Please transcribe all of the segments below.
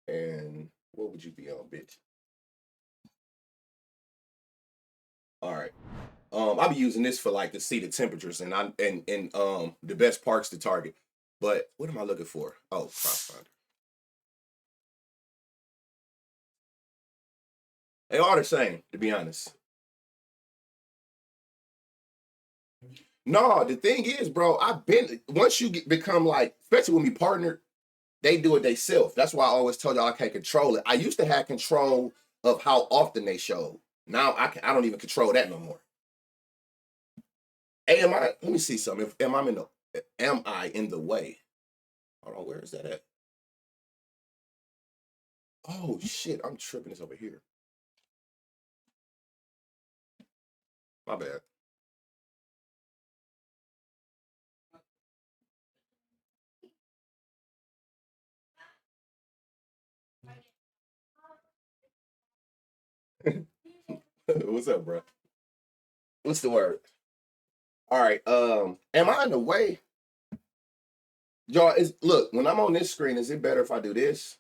And what would you be on, bitch? All right. I'll be using this for like to see the temperatures and the best parks to target. But what am I looking for? Oh, propfinder. They are the same, to be honest. No, the thing is, bro, I've been once you become like, especially when we partnered, they do it themselves. That's why I always told y'all I can't control it. I used to have control of how often they showed. Now I don't even control that no more. Hey, let me see something. Am I in the way? Hold on, where is that at? Oh shit, I'm tripping this over here. My bad. What's up, bro? What's the word? All right. Am I in the way? Y'all, is look, when I'm on this screen, is it better if I do this?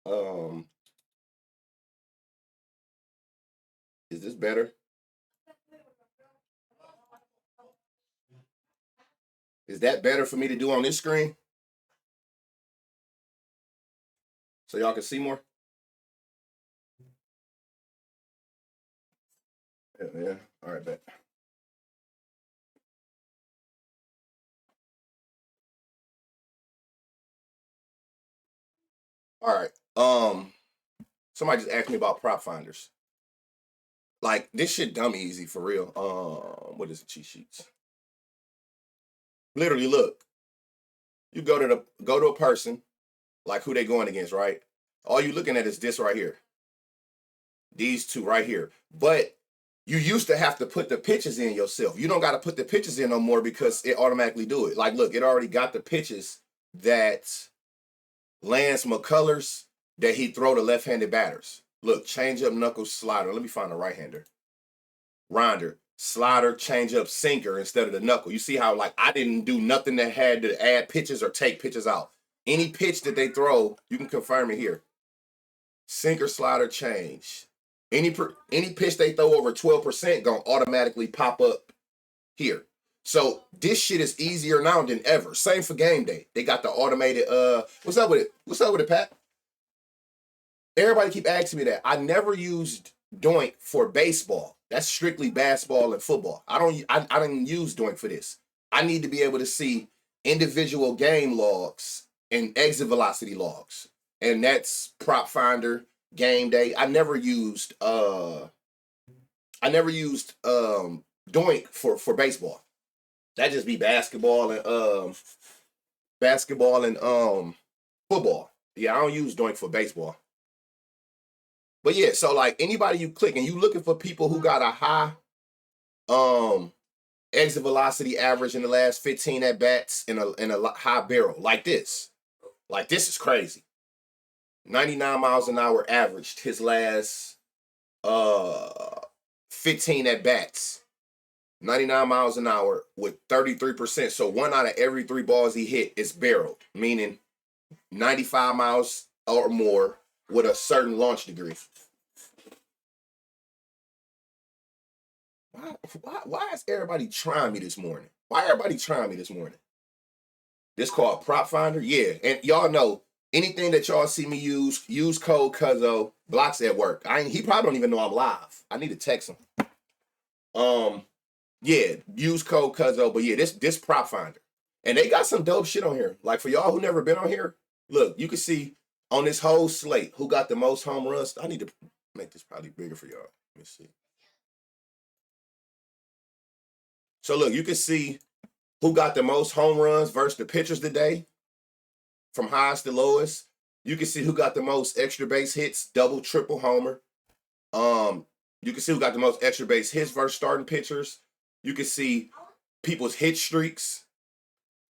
Um, is this better? Is that better for me to do on this screen? So y'all can see more? Yeah, yeah. All right, bet. All right. Somebody just asked me about prop finders. Like this shit dumb easy for real. What is the cheat sheets? Literally, look. You go to a person, like who they going against, right? All you looking at is this right here. These two right here. But you used to have to put the pitches in yourself. You don't got to put the pitches in no more because it automatically do it. Like, look, it already got the pitches that Lance McCullers that he throw to left-handed batters. Look, change up, knuckle, slider. Let me find a right-hander. Ronder, slider, change up, sinker instead of the knuckle. You see how like I didn't do nothing that had to add pitches or take pitches out. Any pitch that they throw, you can confirm it here. Sinker, slider, change. Any pitch they throw over 12% gonna automatically pop up here. So this shit is easier now than ever. Same for game day. They got the automated what's up with it? What's up with it, Pat? Everybody keep asking me that. I never used Doink for baseball. That's strictly basketball and football. I didn't use Doink for this. I need to be able to see individual game logs and exit velocity logs. And that's prop finder, game day. I never used Doink for baseball. That just be basketball and football. Yeah, I don't use Doink for baseball. But yeah, so like anybody you click and you looking for people who got a high um exit velocity average in the last 15 at bats in a high barrel like this. Like this is crazy. 99 miles an hour averaged his last uh 15 at bats. 99 miles an hour with 33%. So one out of every three balls he hit is barreled, meaning 95 miles or more with a certain launch degree. Why is everybody trying me this morning? Why everybody trying me this morning? This called Prop Finder? Yeah. And y'all know anything that y'all see me use code Cuzzo, blocks at work. He probably don't even know I'm live. I need to text him. Yeah, use code Cuzzo. But yeah, this Prop Finder. And they got some dope shit on here. Like for y'all who never been on here, look, you can see on this whole slate who got the most home runs. I need to make this probably bigger for y'all. Let me see. So look, you can see who got the most home runs versus the pitchers today, from highest to lowest. You can see who got the most extra base hits, double, triple homer. Um, you can see who got the most extra base hits versus starting pitchers. You can see people's hit streaks.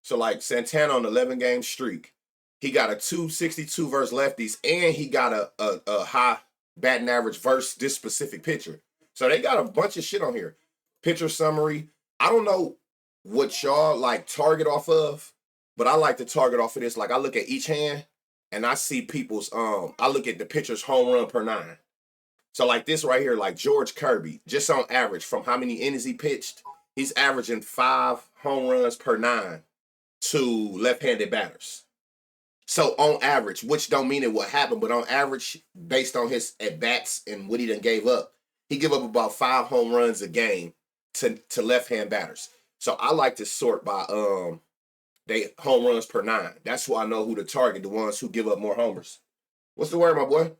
So like Santana on an 11-game streak, he got a 262 versus lefties, and he got a high batting average versus this specific pitcher. So they got a bunch of shit on here. Pitcher summary. I don't know what y'all like target off of, but I like to target off of this. Like I look at each hand and I see people's I look at the pitcher's home run per nine. So like this right here, like George Kirby, just on average from how many innings he pitched, he's averaging 5 home runs per nine to left-handed batters. So on average, which don't mean it will happen, but on average, based on his at-bats and what he done gave up, he give up about 5 home runs a game to left-hand batters. So I like to sort by they home runs per nine. That's who I know who to target, the ones who give up more homers. What's the word, my boy?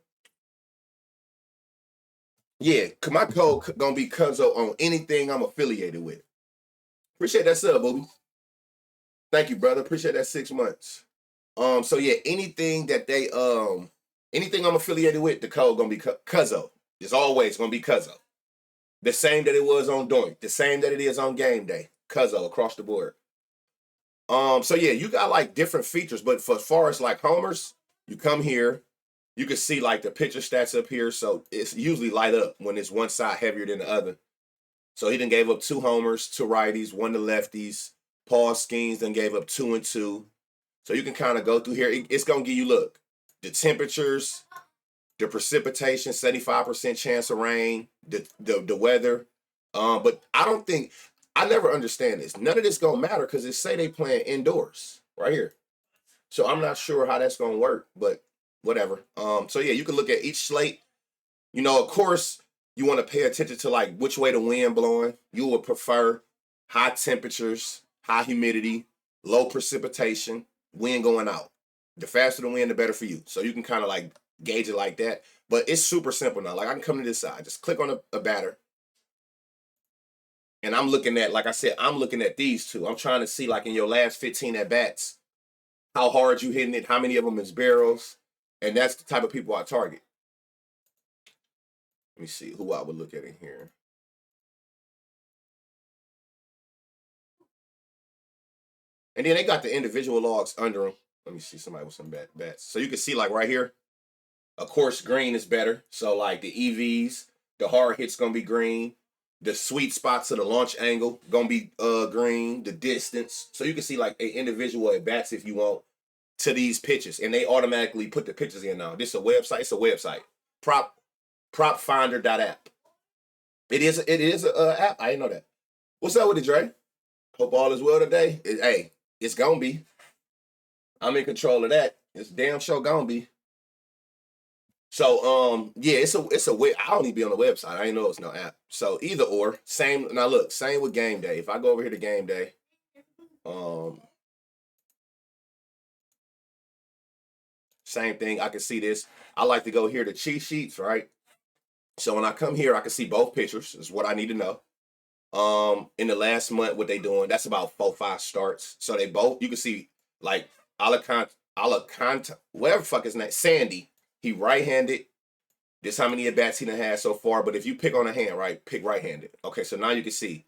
Yeah, my code gonna be Cuzzo on anything I'm affiliated with. Appreciate that sub, booby. Thank you, brother. Appreciate that 6 months. So yeah, anything I'm affiliated with, the code gonna be Cuzzo. It's always gonna be Cuzzo. The same that it was on Doink, the same that it is on game day. Cuzzo across the board. So yeah, you got like different features, but for as far as like homers, you come here, you can see like the pitcher stats up here. So it's usually light up when it's one side heavier than the other. So he done gave up 2 homers to righties, 1 to lefties. Paul Skeens done gave up 2 and 2. So you can kind of go through here. It's gonna give you look, the temperatures, the precipitation, 75% chance of rain, the weather. But I never understand this. None of this gonna matter because it say they playing indoors right here. So I'm not sure how that's gonna work, but whatever. So yeah, you can look at each slate. You know, of course, you want to pay attention to like which way the wind blowing. You would prefer high temperatures, high humidity, low precipitation, wind going out. The faster the wind, the better for you. So you can kind of like gauge it like that. But it's super simple now. Like I can come to this side, just click on a batter. And I'm looking at, like I said, I'm looking at these two. I'm trying to see like in your last 15 at bats, how hard you hitting it, how many of them is barrels. And that's the type of people I target. Let me see who I would look at in here. And then they got the individual logs under them. Let me see somebody with some bats. So you can see like right here, of course, green is better. So like the EVs, the hard hits gonna be green. The sweet spots of the launch angle gonna be green. The distance. So you can see like a individual at bats if you want to these pitches, and they automatically put the pitches in now. This is a website. It's a website. Propfinder.app. It is a app. I didn't know that. What's up with it, Dre? Hope all is well today. Hey, it's gonna be. I'm in control of that. It's damn sure gonna be. So yeah, it's a web. I don't even be on the website. I ain't know it's no app. So either or, same. Now look, same with game day. If I go over here to game day, same thing. I can see this. I like to go here to cheat sheets, right? So when I come here, I can see both pictures. Is what I need to know. In the last month, what they doing? That's about 4-5 starts. So they both. You can see like Alacant, whatever the fuck his name, Sandy. He right-handed. This how many at bats he done had so far. But if you pick on a hand, right, pick right-handed. Okay, so now you can see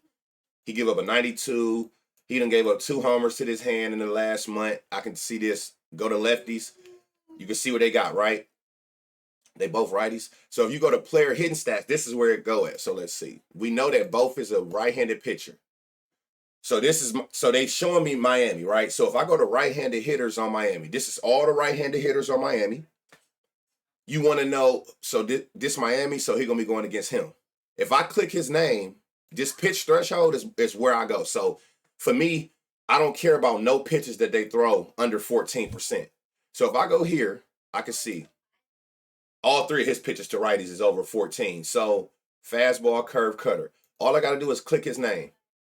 he give up a 92. He done gave up 2 homers to this hand in the last month. I can see this. Go to lefties. You can see what they got, right? They both righties. So if you go to player hitting stats, this is where it go at. So let's see. We know that both is a right-handed pitcher. So they showing me Miami, right? So if I go to right-handed hitters on Miami, this is all the right-handed hitters on Miami. You want to know, so this Miami, so he gonna be going against him. If I click his name, this pitch threshold is where I go. So for me, I don't care about no pitches that they throw under 14%. So if I go here, I can see all 3 of his pitches to righties is over 14. So fastball, curve, cutter. All I got to do is click his name,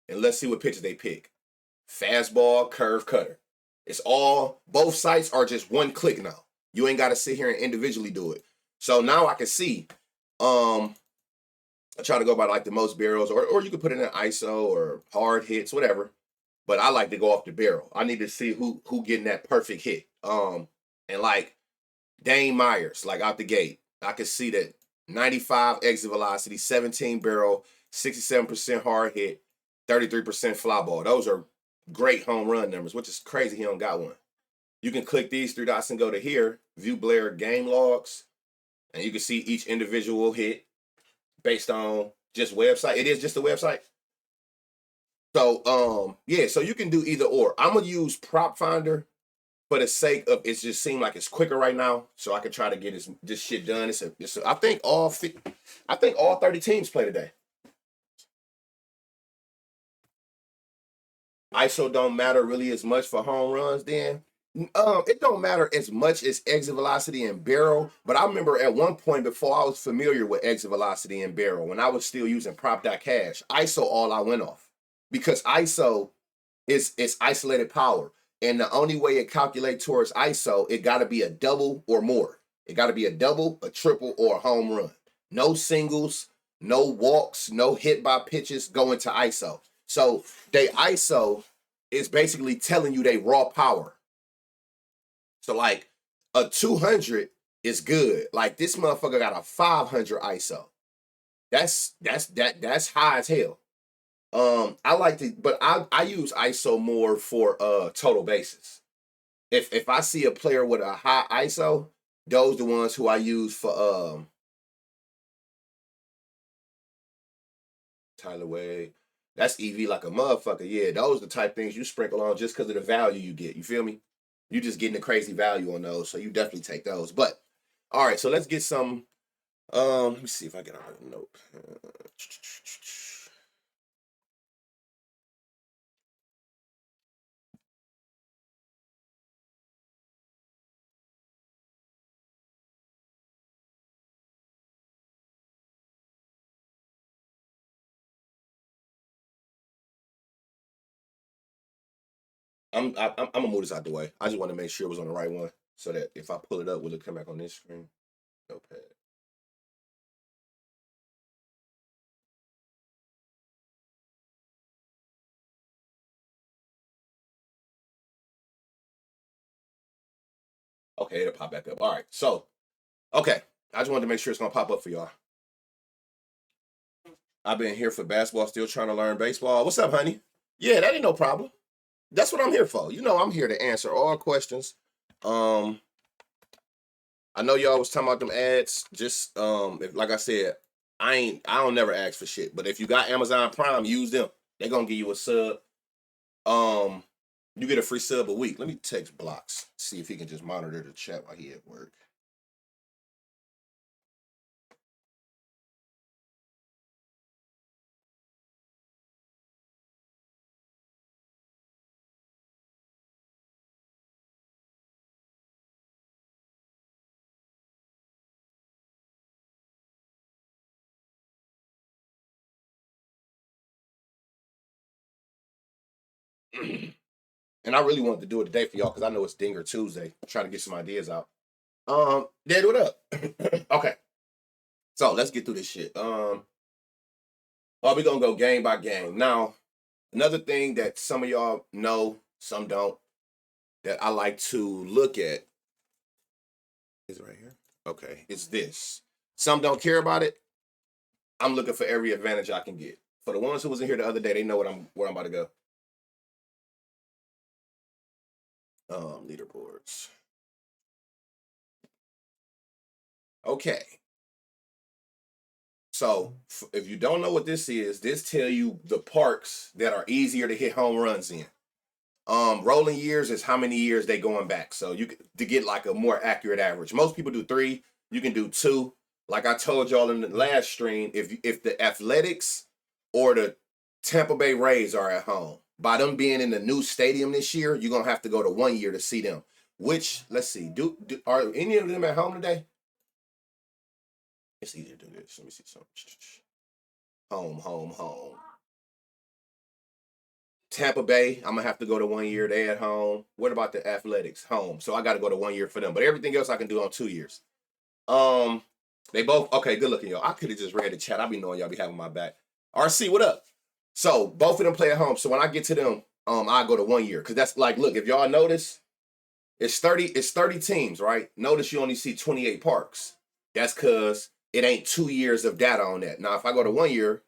and let's see what pitches they pick. Fastball, curve, cutter. It's all, both sites are just one click now. You ain't got to sit here and individually do it. So now I can see, I try to go by like the most barrels, or you could put it in ISO or hard hits, whatever. But I like to go off the barrel. I need to see who getting that perfect hit. And like Dane Myers, like out the gate, I can see that 95 exit velocity, 17 barrel, 67% hard hit, 33% fly ball. Those are great home run numbers, which is crazy he don't got one. You can click these 3 dots and go to here, view Blair game logs, and you can see each individual hit based on just website. It is just a website. So yeah, so you can do either or. I'm gonna use propfinder for the sake of it just seemed like it's quicker right now, so I can try to get this shit done. I think I think all 30 teams play today. ISO don't matter really as much for home runs then. It don't matter as much as exit velocity and barrel, but I remember at one point before I was familiar with exit velocity and barrel, when I was still using prop.cash, ISO all I went off. Because ISO is isolated power. And the only way it calculates towards ISO, it gotta be a double or more. It gotta be a double, a triple, or a home run. No singles, no walks, no hit by pitches go into ISO. So they ISO is basically telling you they raw power. So like a 200 is good. Like this motherfucker got a 500 ISO. That's high as hell. I like to, but I use ISO more for total bases. If I see a player with a high ISO, those the ones who I use for Tyler Wade. That's EV like a motherfucker. Yeah, those the type things you sprinkle on just because of the value you get. You feel me? You just getting the crazy value on those, so you definitely take those. But all right, so let's get some. Let me see if I get a note. I'm gonna move this out the way. I just want to make sure it was on the right one, so that if I pull it up, will it come back on this screen? Notepad. Okay, it'll pop back up. All right, so okay, I just wanted to make sure it's gonna pop up for y'all. I've been here for basketball, still trying to learn baseball. What's up, honey? Yeah, that ain't no problem. That's what I'm here for. You know, I'm here to answer all questions. Um, I know y'all was talking about them ads. Just if like I said, I don't never ask for shit. But if you got Amazon Prime, use them. They're gonna give you a sub. Um, you get a free sub a week. Let me text Blocks, see if he can just monitor the chat while he at work. And I really wanted to do it today for y'all because I know it's Dinger Tuesday. I'm trying to get some ideas out. Dad, what up? Okay, so let's get through this shit. We're gonna go game by game. Now, another thing that some of y'all know, some don't, that I like to look at is right here. Okay, it's this. Some don't care about it. I'm looking for every advantage I can get. For the ones who was in here the other day, they know where I'm about to go. Leaderboards. Okay. So if you don't know what this tell you the parks that are easier to hit home runs in. Rolling years is how many years they going back. So to get like a more accurate average. Most people do 3. You can do 2. Like I told y'all in the last stream, if the Athletics or the Tampa Bay Rays are at home, by them being in the new stadium this year, you're gonna have to go to 1 year to see them. Which let's see, are any of them at home today? It's easier to do this. Let me see something. Home. Tampa Bay, I'm gonna have to go to 1 year. They at home. What about the Athletics? Home. So I got to go to 1 year for them. But everything else I can do on 2 years. Um, they both okay. Good looking, y'all. I could have just read the chat. I be knowing y'all be having my back. RC, what up? So both of them play at home. So when I get to them, I go to 1 year because that's like, look, if y'all notice, it's 30. It's 30 teams, right? Notice you only see 28 parks. That's because it ain't 2 years of data on that. Now, if I go to 1 year,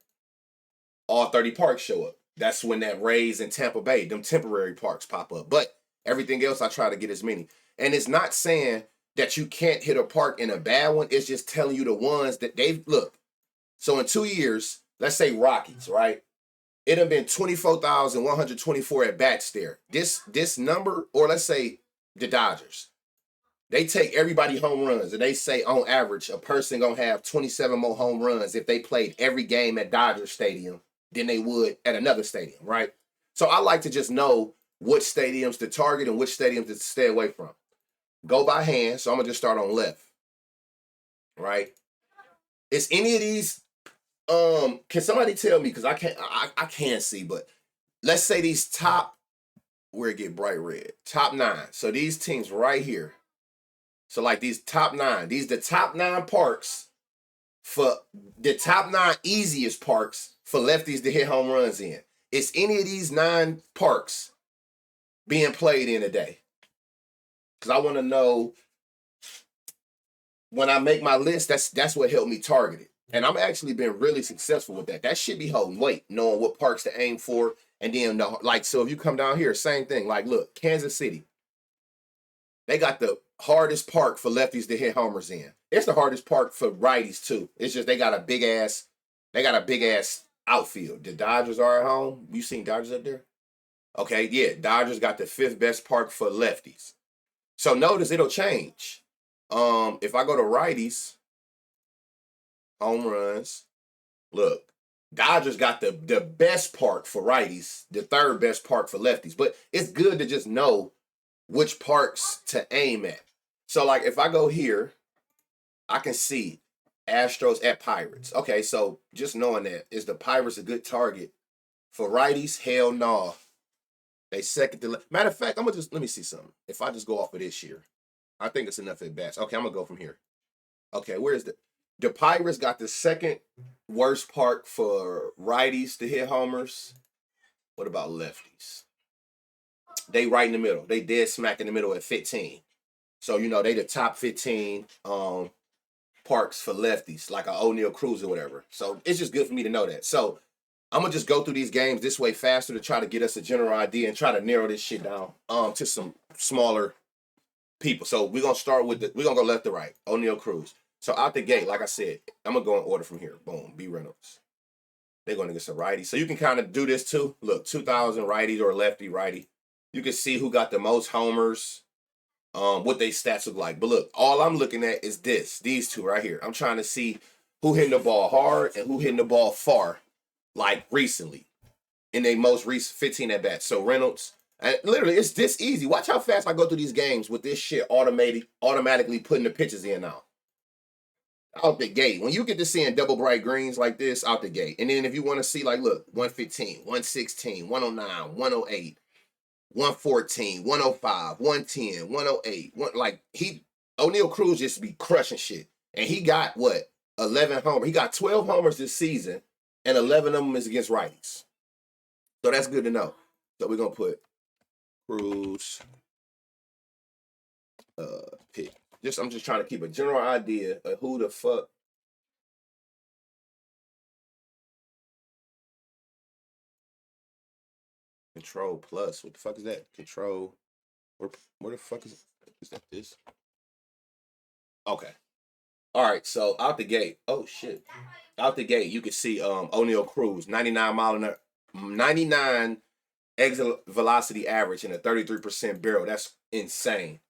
all 30 parks show up. That's when that Rays and Tampa Bay, them temporary parks pop up. But everything else, I try to get as many. And it's not saying that you can't hit a park in a bad one. It's just telling you the ones that they've look. So in 2 years, let's say Rockies, right? it have been 24,124 at bats there. This number, or let's say the Dodgers, they take everybody home runs, and they say on average a person gonna have 27 more home runs if they played every game at Dodger Stadium than they would at another stadium, right? So I like to just know which stadiums to target and which stadiums to stay away from. Go by hand, so I'm gonna just start on left, right? Is any of these can somebody tell me, because I can't see, but let's say these top, where it get bright red, top 9. So these teams right here. So like these top 9, these the top 9 parks for the top 9 easiest parks for lefties to hit home runs in. Is any of these 9 parks being played in today? Because I want to know when I make my list, that's what helped me target it. And I'm actually been really successful with that. That should be holding weight, knowing what parks to aim for. And then, like, so if you come down here, same thing. Like, look, Kansas City. They got the hardest park for lefties to hit homers in. It's the hardest park for righties, too. It's just they got a big ass outfield. The Dodgers are at home. You seen Dodgers up there? Okay, yeah. Dodgers got the 5th best park for lefties. So notice it'll change. If I go to righties, home runs, look, Dodgers got the best park for righties, the 3rd best park for lefties. But it's good to just know which parks to aim at. So like if I go here, I can see Astros at Pirates. Okay, so just knowing that, is the Pirates a good target for righties? Hell no. They second to matter of fact, I'm gonna just let me see something. If I just go off of this year, I think it's enough at bats. Okay, I'm gonna go from here. Okay, where's the Pirates got the 2nd worst park for righties to hit homers. What about lefties? They right in the middle. They dead smack in the middle at 15. So they the top 15 parks for lefties, like an O'Neal Cruz or whatever. So it's just good for me to know that. So I'm gonna just go through these games this way faster to try to get us a general idea and try to narrow this shit down to some smaller people. So we're gonna start with we're gonna go left to right. O'Neal Cruz. So out the gate, like I said, I'm gonna go in order from here. Boom, B Reynolds. They're going against a righty. So you can kind of do this too. Look, 2,000 righties or lefty righty. You can see who got the most homers, what they stats look like. But look, all I'm looking at is these two right here. I'm trying to see who hitting the ball hard and who hitting the ball far, like recently, in their most recent 15 at bats. So Reynolds, and literally it's this easy. Watch how fast I go through these games with this shit automatically putting the pitches in now. Out the gate. When you get to seeing double bright greens like this, out the gate. And then if you want to see, like, look, 115, 116, 109, 108, 114, 105, 110, 108. Like, O'Neal Cruz just be crushing shit. And he got, 11 homers. He got 12 homers this season, and 11 of them is against righties. So that's good to know. So we're going to put Cruz pick. I'm just trying to keep a general idea of who the fuck. Control plus. What the fuck is that? Control. Where the fuck is that this? Okay. All right. So out the gate. Oh shit. Out the gate, you can see O'Neal Cruz, 99 exit velocity average and a 33% barrel. That's insane.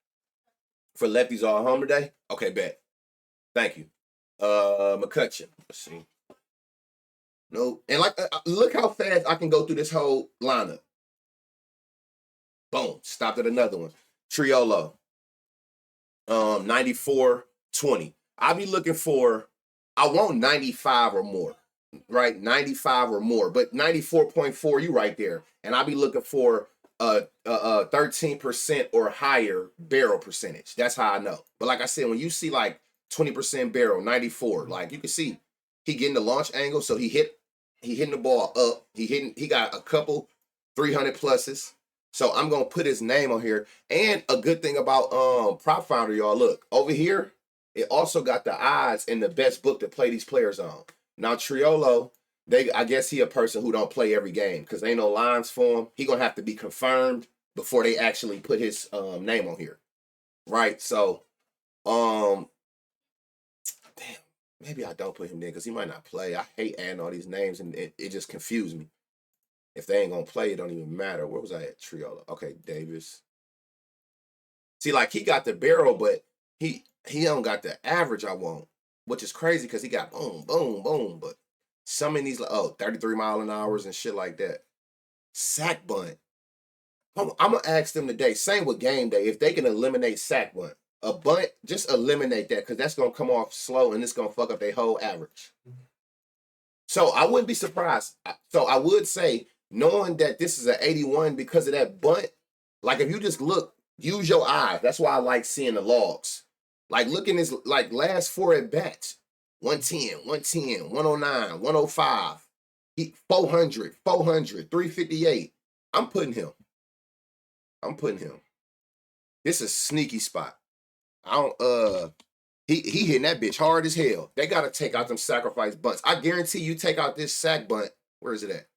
For lefties all home today? Okay, bet. Thank you. McCutcheon. Let's see. Nope. And look how fast I can go through this whole lineup. Boom. Stopped at another one. Triolo. 94-20. I'll be looking for, I want 95 or more. Right? 95 or more. But 94.4, you right there. And I'll be looking for 13% or higher barrel percentage. That's how I know. But like I said, when you see like 20% barrel, 94, like you can see he getting the launch angle, so he hitting the ball up. He got a couple 300 pluses. So I'm gonna put his name on here. And a good thing about propfinder, y'all, look over here. It also got the odds and the best book to play these players on. Now Triolo, I guess he a person who don't play every game because ain't no lines for him. He gonna have to be confirmed before they actually put his name on here, right? So, damn, maybe I don't put him there because he might not play. I hate adding all these names and it just confused me. If they ain't gonna play, it don't even matter. Where was I at? Triola. Okay, Davis. See, like he got the barrel, but he don't got the average I want, which is crazy because he got boom, boom, boom. But some of these 33 mile an hours and shit like that. Sack bunt. I'm gonna ask them today. Same with game day. If they can eliminate sack bunt, a bunt, just eliminate that because that's gonna come off slow and it's gonna fuck up their whole average. So I wouldn't be surprised. So I would say, knowing that this is an 81 because of that bunt, like if you just look, use your eyes. That's why I like seeing the logs. Like looking his like last 4 at bats. 110, 110, 109, 105, 400, 400, 358. I'm putting him. This is a sneaky spot. I don't he hitting that bitch hard as hell. They gotta take out them sacrifice bunts. I guarantee you take out this sack bunt. Where is it at?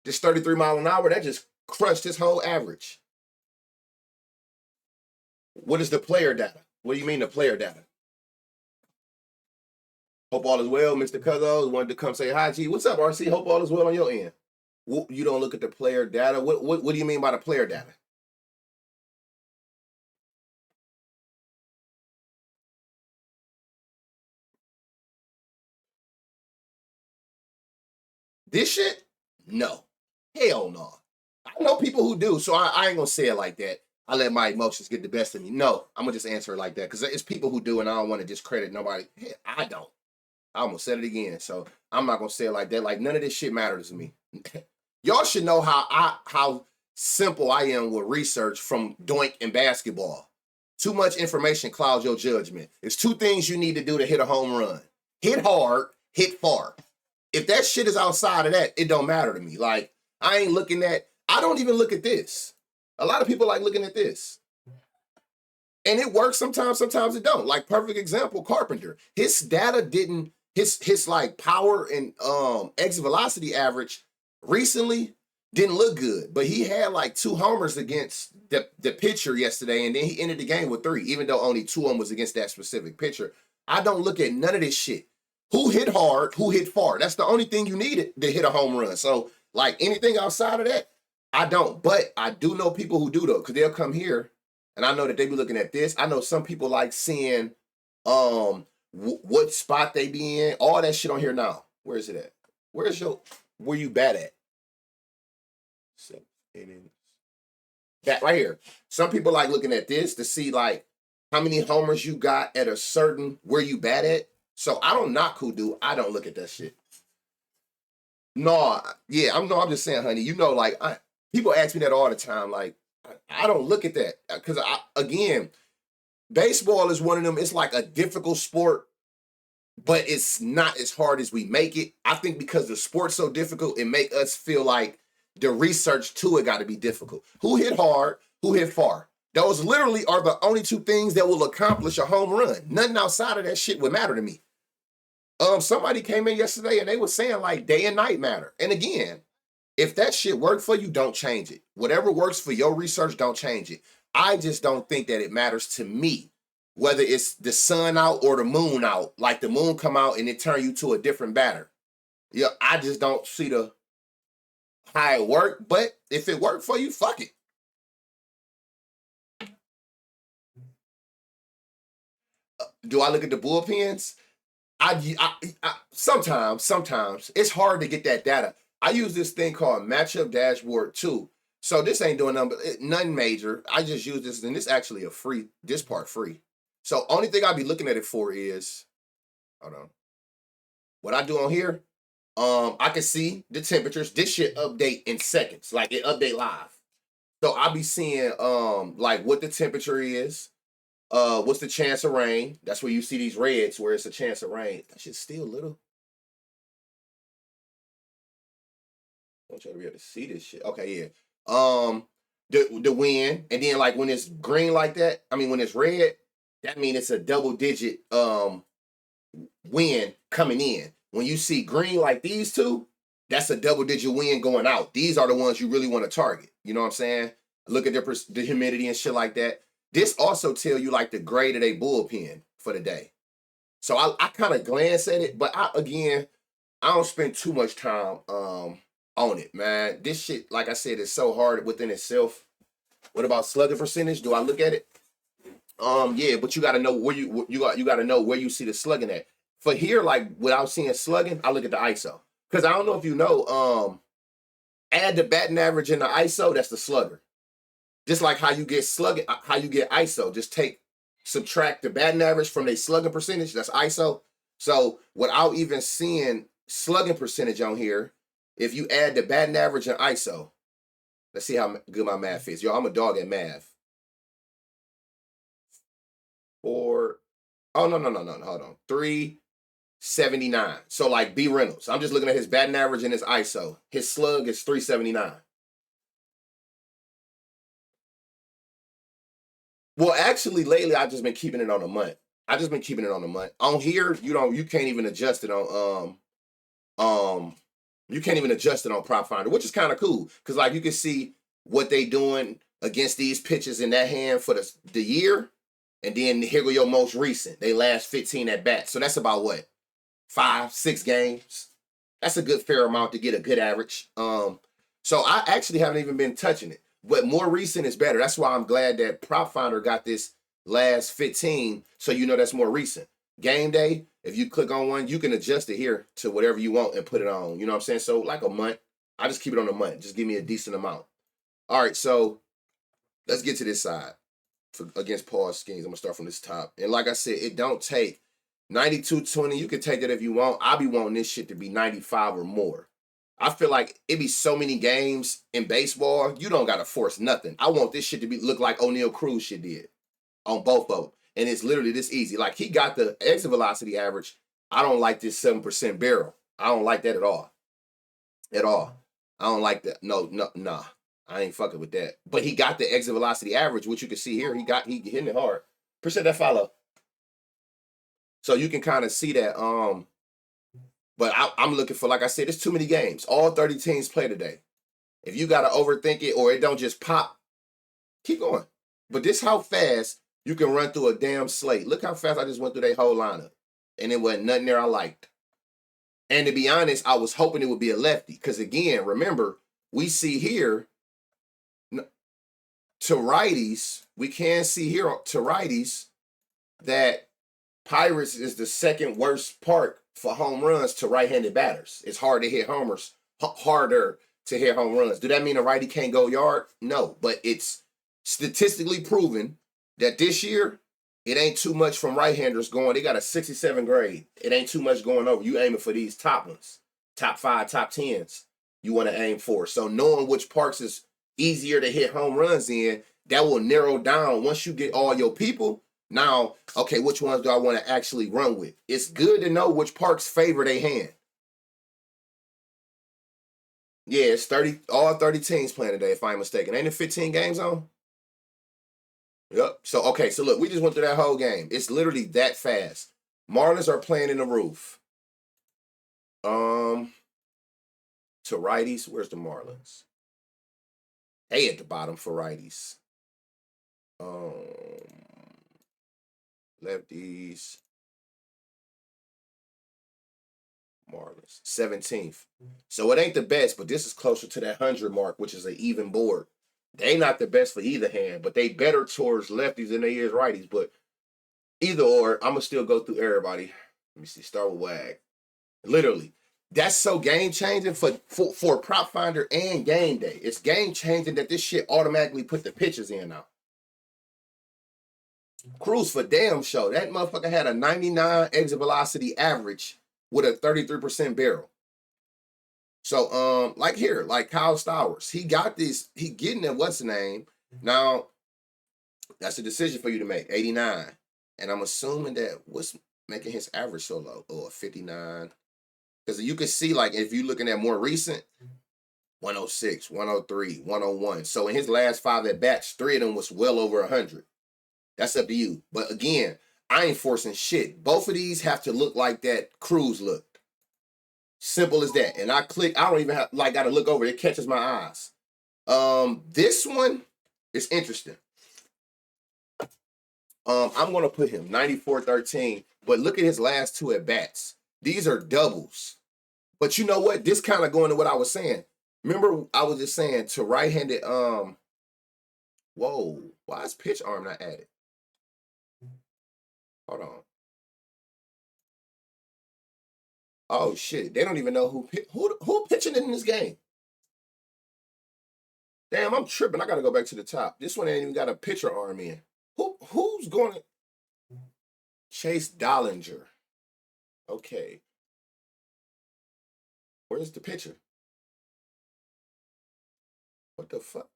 This 33 mile an hour, that just crushed his whole average. What is the player data? What do you mean the player data? Hope all is well, Mr. Cuzzo. Wanted to come say hi, G. What's up, RC? Hope all is well on your end. You don't look at the player data. What do you mean by the player data? This shit? No. Hell no. I know people who do, so I ain't gonna say it like that. I let my emotions get the best of me. No, I'm gonna just answer it like that because it's people who do, and I don't want to discredit nobody. Hey, I don't. I almost said it again, so I'm not gonna say it like that. Like none of this shit matters to me. Y'all should know how simple I am with research from Doink and basketball. Too much information clouds your judgment. It's 2 things you need to do to hit a home run: hit hard, hit far. If that shit is outside of that, it don't matter to me. Like I ain't looking at. I don't even look at this. A lot of people like looking at this. And it works sometimes it don't. Like perfect example, Carpenter. His data didn't, his like power and exit velocity average recently didn't look good. But he had like 2 homers against the pitcher yesterday, and then he ended the game with 3, even though only 2 of them was against that specific pitcher. I don't look at none of this shit. Who hit hard, who hit far. That's the only thing you needed to hit a home run. So like anything outside of that, I don't. But I do know people who do though, because they'll come here and I know that they be looking at this. I know some people like seeing what spot they be in. All that shit on here now. Where is it at? Where you bat at? 7 innings. Bat right here. Some people like looking at this to see like how many homers you got at a certain where you bat at. So I don't knock who do. I don't look at that shit. No, yeah, I'm just saying, honey. You know, like people ask me that all the time. Like I don't look at that because again, baseball is one of them. It's like a difficult sport, but it's not as hard as we make it. I think because the sport's so difficult, it make us feel like the research to it got to be difficult. Who hit hard? Who hit far? Those literally are the only 2 things that will accomplish a home run. Nothing outside of that shit would matter to me. Somebody came in yesterday and they were saying like day and night matter. And again, if that shit worked for you, don't change it. Whatever works for your research, don't change it. I just don't think that it matters to me, whether it's the sun out or the moon out. Like the moon come out and it turn you to a different batter. Yeah, I just don't see how it worked. But if it worked for you, fuck it. Do I look at the bullpens? I sometimes it's hard to get that data. I use this thing called Matchup Dashboard 2. So this ain't doing nothing major. I just use this, and this actually this part free. So only thing I'll be looking at it for is, hold on. What I do on here, I can see the temperatures. This shit update in seconds, like it update live. So I'll be seeing like what the temperature is. What's the chance of rain? That's where you see these reds where it's a chance of rain. That shit's still little. I want you to be able to see this shit. Okay, yeah. The wind, and then like when it's green like that, I mean when it's red, that means it's a double digit wind coming in. When you see green like these 2, that's a double digit wind going out. These are the ones you really want to target. You know what I'm saying? Look at the humidity and shit like that. This also tell you like the grade of their bullpen for the day. So I kind of glance at it, but I don't spend too much time on it, man. This shit, like I said, is so hard within itself. What about slugging percentage? Do I look at it? Yeah, but you got to know where you got to know where you see the slugging at. For here, like without seeing slugging, I look at the ISO because I don't know if you know. Add the batting average in the ISO. That's the slugger. Just like how you get slugging, how you get ISO. Just subtract the batting average from their slugging percentage. That's ISO. So without even seeing slugging percentage on here, if you add the batting average and ISO, let's see how good my math is. Yo, I'm a dog at math. Four. Oh no. Hold on. 379. So like B Reynolds. I'm just looking at his batting average and his ISO. His slug is 379. Well, actually, lately I've just been keeping it on a month. I just been keeping it on a month. On here, you can't even adjust it on you can't even adjust it on Prop Finder, which is kind of cool because like you can see what they doing against these pitches in that hand for the year, and then here go your most recent. They last 15 at bats, so that's about what 5-6 games. That's a good fair amount to get a good average. So I actually haven't even been touching it. But more recent is better. That's why I'm glad that Prop Finder got this last 15, so you know that's more recent. Game day, if you click on one, you can adjust it here to whatever you want and put it on. You know what I'm saying? So like a month. I just keep it on a month. Just give me a decent amount. All right, so let's get to this side against Paul's schemes. I'm going to start from this top. And like I said, it don't take 92-20. You can take that if you want. I'll be wanting this shit to be 95 or more. I feel like it be so many games in baseball, you don't got to force nothing. I want this shit to look like O'Neal Cruz shit did on both of them. And it's literally this easy. Like, he got the exit velocity average. I don't like this 7% barrel. I don't like that at all. At all. I don't like that. Nah. I ain't fucking with that. But he got the exit velocity average, which you can see here. He hitting it hard. Appreciate that follow. So you can kind of see that. But I'm looking for, like I said, it's too many games. All 30 teams play today. If you got to overthink it or it don't just pop, keep going. But this how fast you can run through a damn slate. Look how fast I just went through their whole lineup. And it wasn't nothing there I liked. And to be honest, I was hoping it would be a lefty. Because again, remember, we see here to righties, we can see here to righties that Pirates is the second worst park for home runs to right-handed batters. It's hard to hit homers, harder to hit home runs. Do that mean a righty can't go yard? No, but it's statistically proven that this year, it ain't too much from right-handers going. They got a 67 grade. It ain't too much going over. You aiming for these top ones, top 5, top 10s you want to aim for. So knowing which parks is easier to hit home runs in, that will narrow down once you get all your people. Now, okay, which ones do I want to actually run with? It's good to know which parks favor their hand. Yeah, it's all 30 teams playing today, if I'm mistaken. Ain't it 15 games on? Yep. So, okay, so look, we just went through that whole game. It's literally that fast. Marlins are playing in the roof. To righties, where's the Marlins? Hey, at the bottom for righties. Lefties. Marlins. 17th. So it ain't the best, but this is closer to that 100 mark, which is an even board. They not the best for either hand, but they better towards lefties than they is righties. But either or, I'm going to still go through everybody. Let me see. Start with WAG. Literally. That's so game-changing for Prop Finder and Game Day. It's game-changing that this shit automatically put the pitches in now. Cruz for damn show. That motherfucker had a 99 exit velocity average with a 33% barrel. So, like here, like Kyle Stowers, he got this, he getting at what's the name. Now, that's a decision for you to make, 89. And I'm assuming that what's making his average so low? Oh, 59. Because you can see, like, if you're looking at more recent, 106, 103, 101. So in his last 5 at-bats, 3 of them was well over 100. That's up to you. But again, I ain't forcing shit. Both of these have to look like that Cruz looked. Simple as that. And I click, I don't even have, like, got to look over. It catches my eyes. This one is interesting. I'm going to put him 94-13. But look at his last 2 at-bats. These are doubles. But you know what? This kind of going to what I was saying. Remember, I was just saying to right-handed, whoa, why is pitch arm not added? Hold on. Oh shit, they don't even know who pitching in this game. Damn, I'm tripping. I gotta go back to the top. This one ain't even got a pitcher arm in. Who's going to Chase Dollinger? Okay. Where's the pitcher? What the fuck?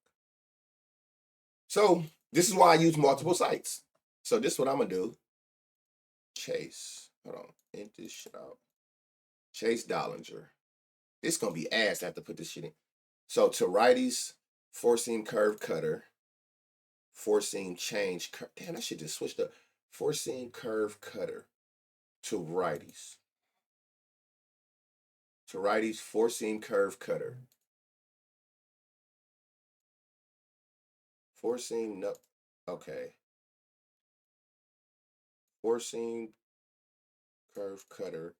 So this is why I use multiple sites. So this is what I'm gonna do. Chase. Hold on. Int this shit out. Chase Dollinger. It's gonna be ass to have to put this shit in. So to righties, four-seam curve cutter, four-seam change. Damn, that shit just switched up. Four-seam curve cutter to righties. To righties, four-seam curve cutter. Four-seam, no. Okay. Four-seam curve cutter.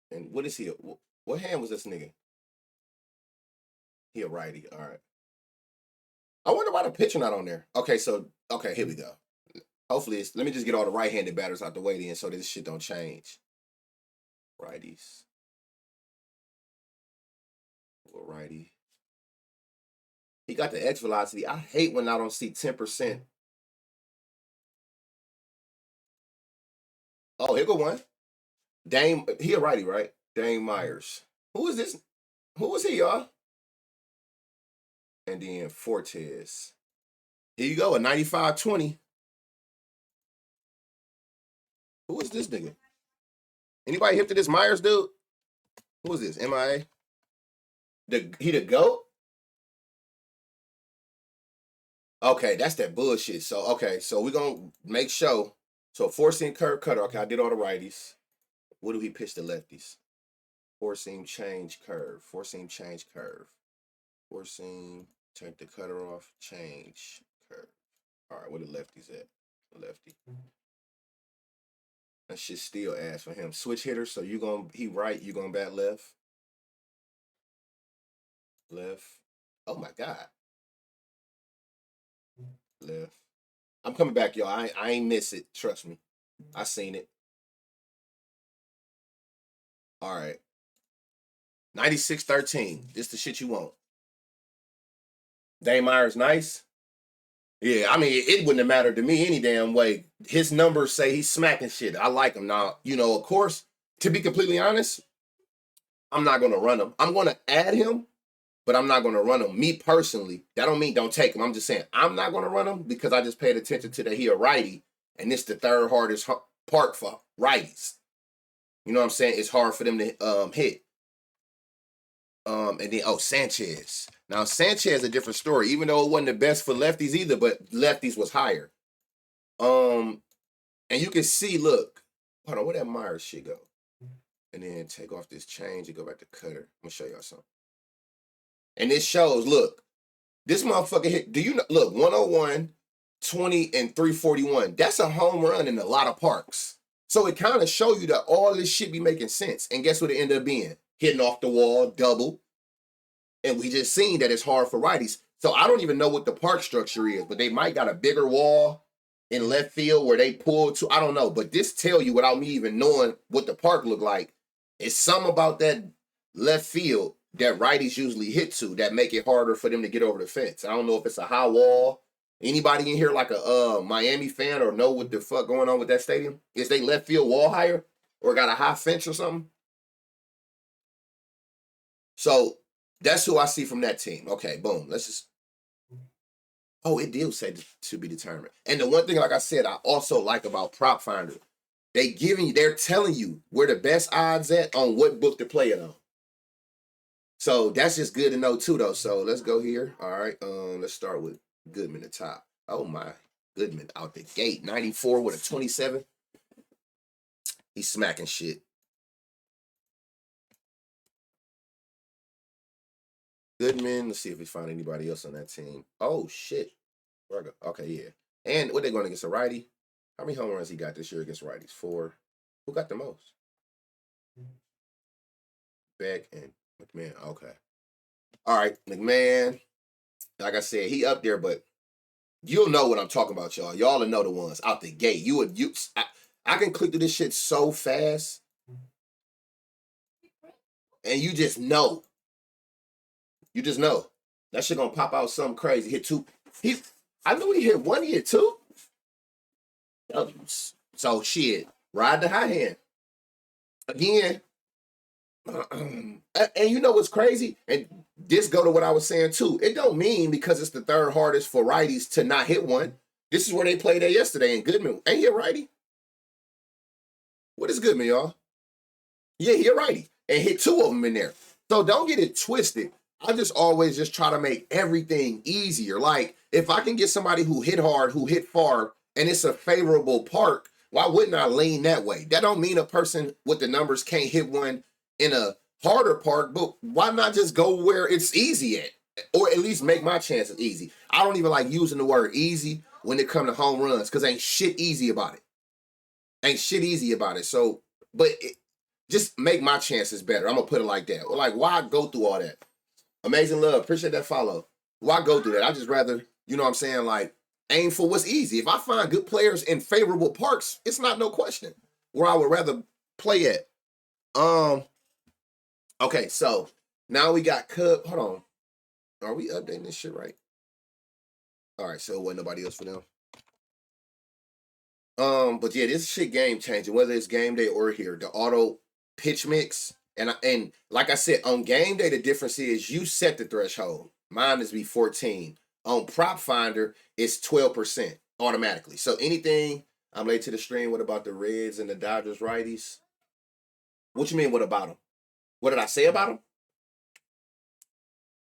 And what is he? What hand was this nigga? He a righty. All right. I wonder why the pitcher not on there. Okay, so, okay, here we go. Hopefully, let me just get all the right-handed batters out the way then so this shit don't change. Righties. Little righty. He got the X velocity. I hate when I don't see 10%. Oh, here go one. Dame, he a righty, right? Dame Myers. Who is this? Who is he, y'all? And then Fortes. Here you go, a 95-20. Who is this nigga? Anybody hip to this Myers dude? Who is this? MIA? He the GOAT? Okay, that's that bullshit. So, okay, so we're going to make sure. So, four-seam curve cutter. Okay, I did all the righties. What do he pitch to lefties? Four-seam change curve. Four-seam change curve. Four-seam, take the cutter off, change curve. All right, where the lefties at? Lefty. That shit still ass for him. Switch hitter, so he right, you gonna bat left. Left. Oh my God. Left. I'm coming back, y'all. I ain't miss it. Trust me. I seen it. All right. 96-13. This the shit you want. Dame Myers nice. Yeah, I mean, it wouldn't have mattered to me any damn way. His numbers say he's smacking shit. I like him. Now, of course, to be completely honest, I'm not going to run him. I'm going to add him, but I'm not going to run him. Me personally, that don't mean don't take him. I'm just saying I'm not going to run him because I just paid attention to that he a righty, and this the third hardest part for righties. You know what I'm saying? It's hard for them to hit. And then Sanchez. Now Sanchez a different story, even though it wasn't the best for lefties either, but lefties was higher. And you can see, look, hold on, where that Myers shit go? And then take off this change and go back to cutter. I'm gonna show y'all something. And this shows, look, this motherfucker hit. Do you know? Look, 101, 20, and 341. That's a home run in a lot of parks. So it kind of show you that all this shit be making sense. And guess what it ended up being? Hitting off the wall, double. And we just seen that it's hard for righties. So I don't even know what the park structure is, but they might got a bigger wall in left field where they pull to. I don't know. But this tell you without me even knowing what the park look like. It's something about that left field that righties usually hit to that make it harder for them to get over the fence. I don't know if it's a high wall. Anybody in here like a Miami fan or know what the fuck going on with that stadium? Is they left field wall higher or got a high fence or something? So that's who I see from that team. Okay, boom. Let's just. Oh, it did say to be determined. And the one thing, like I said, I also like about propfinder, they're telling you where the best odds at on what book to play it on. So that's just good to know too, though. So let's go here. All right. Let's start with Goodman at the top. Oh my, Goodman out the gate, 94 with a 27. He's smacking shit. Goodman. Let's see if we find anybody else on that team. Oh shit. Okay, yeah. And what they going against a righty? How many home runs he got this year against righties? 4. Who got the most? Beck and McMahon. Okay. All right, McMahon. Like I said, he up there, but you'll know what I'm talking about, y'all. Y'all will know the ones out the gate. I can click through this shit so fast, and you just know. You just know. That shit gonna pop out something crazy. Hit two. I knew he hit one, he hit two. So shit. Ride the high hand. Again. And you know what's crazy? And this go to what I was saying too. It don't mean because it's the third hardest for righties to not hit one. This is where they played at yesterday, and Goodman ain't he a righty? What is Goodman, y'all? Yeah, he a righty, and hit two of them in there. So don't get it twisted. I just always just try to make everything easier. Like if I can get somebody who hit hard, who hit far, and it's a favorable park, why wouldn't I lean that way? That don't mean a person with the numbers can't hit one in a harder park, but why not just go where it's easy at? Or at least make my chances easy. I don't even like using the word easy when it comes to home runs, because ain't shit easy about it. Ain't shit easy about it. So, just make my chances better. I'm gonna put it like that. Like, why go through all that? Amazing love. Appreciate that follow. Why go through that? I just rather, you know what I'm saying, like, aim for what's easy. If I find good players in favorable parks, it's not no question where I would rather play at. Okay, so now we got Cub. Hold on. Are we updating this shit right? All right, so it wasn't nobody else for them. But yeah, this shit game changing, whether it's game day or here. The auto pitch mix. And like I said, on game day, the difference is you set the threshold. Mine is be 14. On prop finder, it's 12% automatically. So anything, I'm late to the stream. What about the Reds and the Dodgers righties? What you mean, what about them? What did I say about them?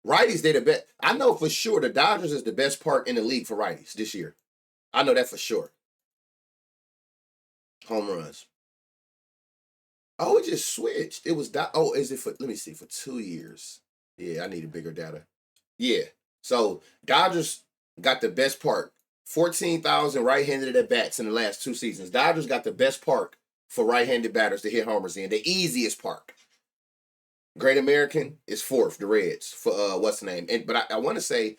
Righties, they the best. I know for sure the Dodgers is the best park in the league for righties this year. I know that for sure. Home runs. Oh, it just switched. It was oh, is it for? Let me see, for 2 years. Yeah, I needed bigger data. Yeah. So Dodgers got the best park. 14,000 right-handed at bats in the last 2 seasons. Dodgers got the best park for right-handed batters to hit homers in. The easiest park. Great American is fourth, the Reds, for what's the name? But I want to say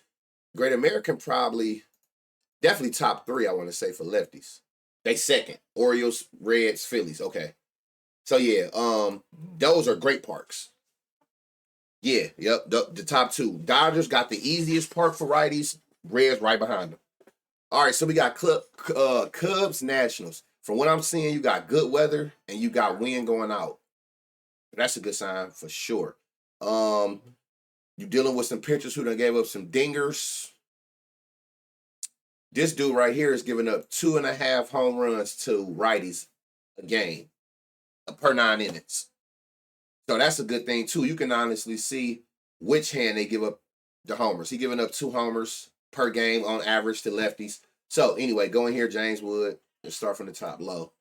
Great American probably definitely top three, I want to say, for lefties. They second. Orioles, Reds, Phillies. Okay. So yeah, those are great parks. Yeah, yep, the top two. Dodgers got the easiest park for righties. Reds right behind them. All right, so we got Cubs Nationals. From what I'm seeing, you got good weather and you got wind going out. That's a good sign for sure. You dealing with some pitchers who done gave up some dingers. This dude right here is giving up 2.5 home runs to righties a game per 9 innings. So that's a good thing too. You can honestly see which hand they give up the homers. He giving up 2 homers per game on average to lefties. So anyway, go in here, James Wood. Let's start from the top low.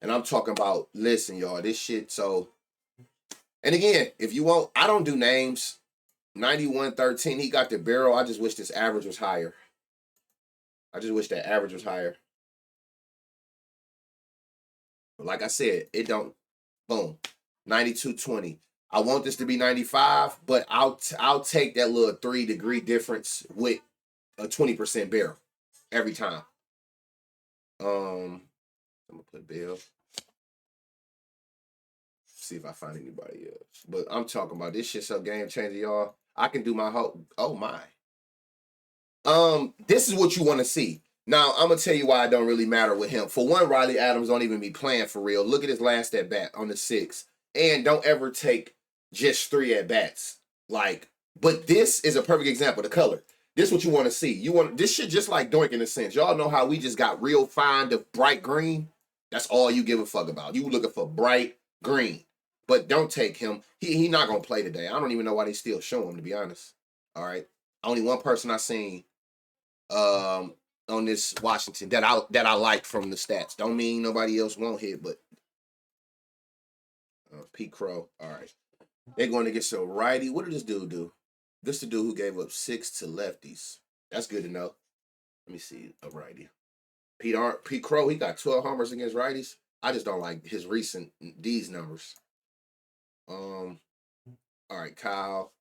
And I'm talking about, listen, y'all, this shit. So, and again, if you want, I don't do names. 91-13, he got the barrel. I just wish this average was higher. I just wish that average was higher. But like I said, it don't, boom, 92-20. I want this to be 95, but I'll take that little 3-degree difference with a 20% barrel every time. I'm gonna put Bill. See if I find anybody else. But I'm talking about this shit's so game changer, y'all. I can do my whole. Oh my. This is what you want to see. Now I'm gonna tell you why it don't really matter with him. For one, Riley Adams don't even be playing for real. Look at his last at bat on the 6th, and don't ever take just 3 at bats. But this is a perfect example. The color. This is what you want to see. You want this shit just like Doink in a sense. Y'all know how we just got real fine to bright green. That's all you give a fuck about. You looking for bright green. But don't take him. He not gonna play today. I don't even know why they still show him, to be honest. All right. Only one person I seen on this Washington that I like from the stats. Don't mean nobody else won't hit, but Pete Crow. All right. They're going to get some righty. What did this dude do? This the dude who gave up 6 to lefties. That's good to know. Let me see a righty. Pete Crow, he got 12 homers against righties. I just don't like his recent these numbers. All right, Kyle.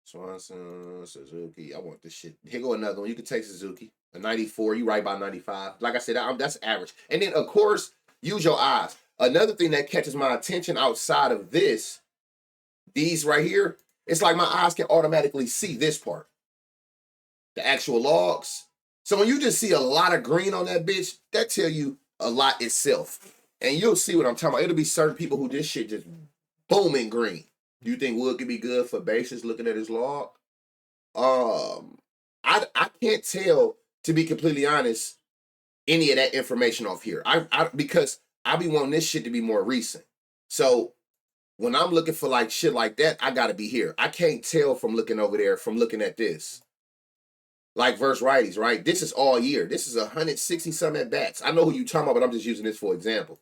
Swanson, Suzuki. I want this shit. Here go another one. You can take Suzuki. A 94. You right by 95. Like I said, that's average. And then, of course, use your eyes. Another thing that catches my attention outside of this, these right here, it's like my eyes can automatically see this part. The actual logs. So when you just see a lot of green on that bitch, that tell you a lot itself. And you'll see what I'm talking about. It'll be certain people who this shit just booming green. Do you think Wood could be good for bases looking at his log? I can't tell, to be completely honest, any of that information off here. Because I be wanting this shit to be more recent. So when I'm looking for like shit like that, I gotta be here. I can't tell from looking over there, from looking at this. Like verse righties, right? This is all year. This is 160 some at bats. I know who you talking about, but I'm just using this for example.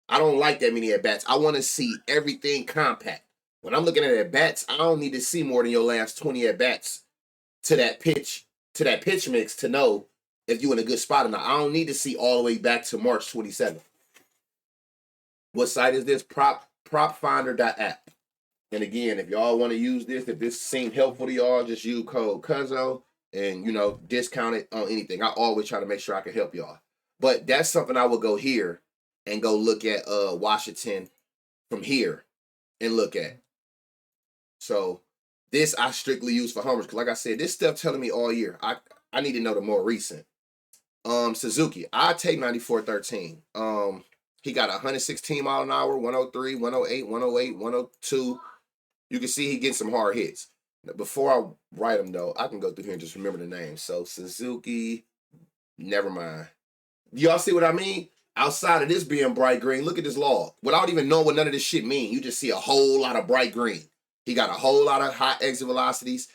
I don't like that many at bats. I want to see everything compact. When I'm looking at bats, I don't need to see more than your last 20 at bats to that pitch mix to know if you're in a good spot or not. I don't need to see all the way back to March 27th. What site is this? Propfinder.app. And again, if y'all want to use this, if this seemed helpful to y'all, just use code Cuzzo and, discount it on anything. I always try to make sure I can help y'all. But that's something I would go here and go look at Washington from here and look at. So this I strictly use for homers because, like I said, this stuff telling me all year. I need to know the more recent. Suzuki, I take 94.13. He got 116 mile an hour, 103, 108, 108, 102. You can see he gets some hard hits. Before I write them though, I can go through here and just remember the names. So Suzuki, never mind. Y'all see what I mean? Outside of this being bright green, look at this log. Without even knowing what none of this shit mean, you just see a whole lot of bright green. He got a whole lot of high exit velocities.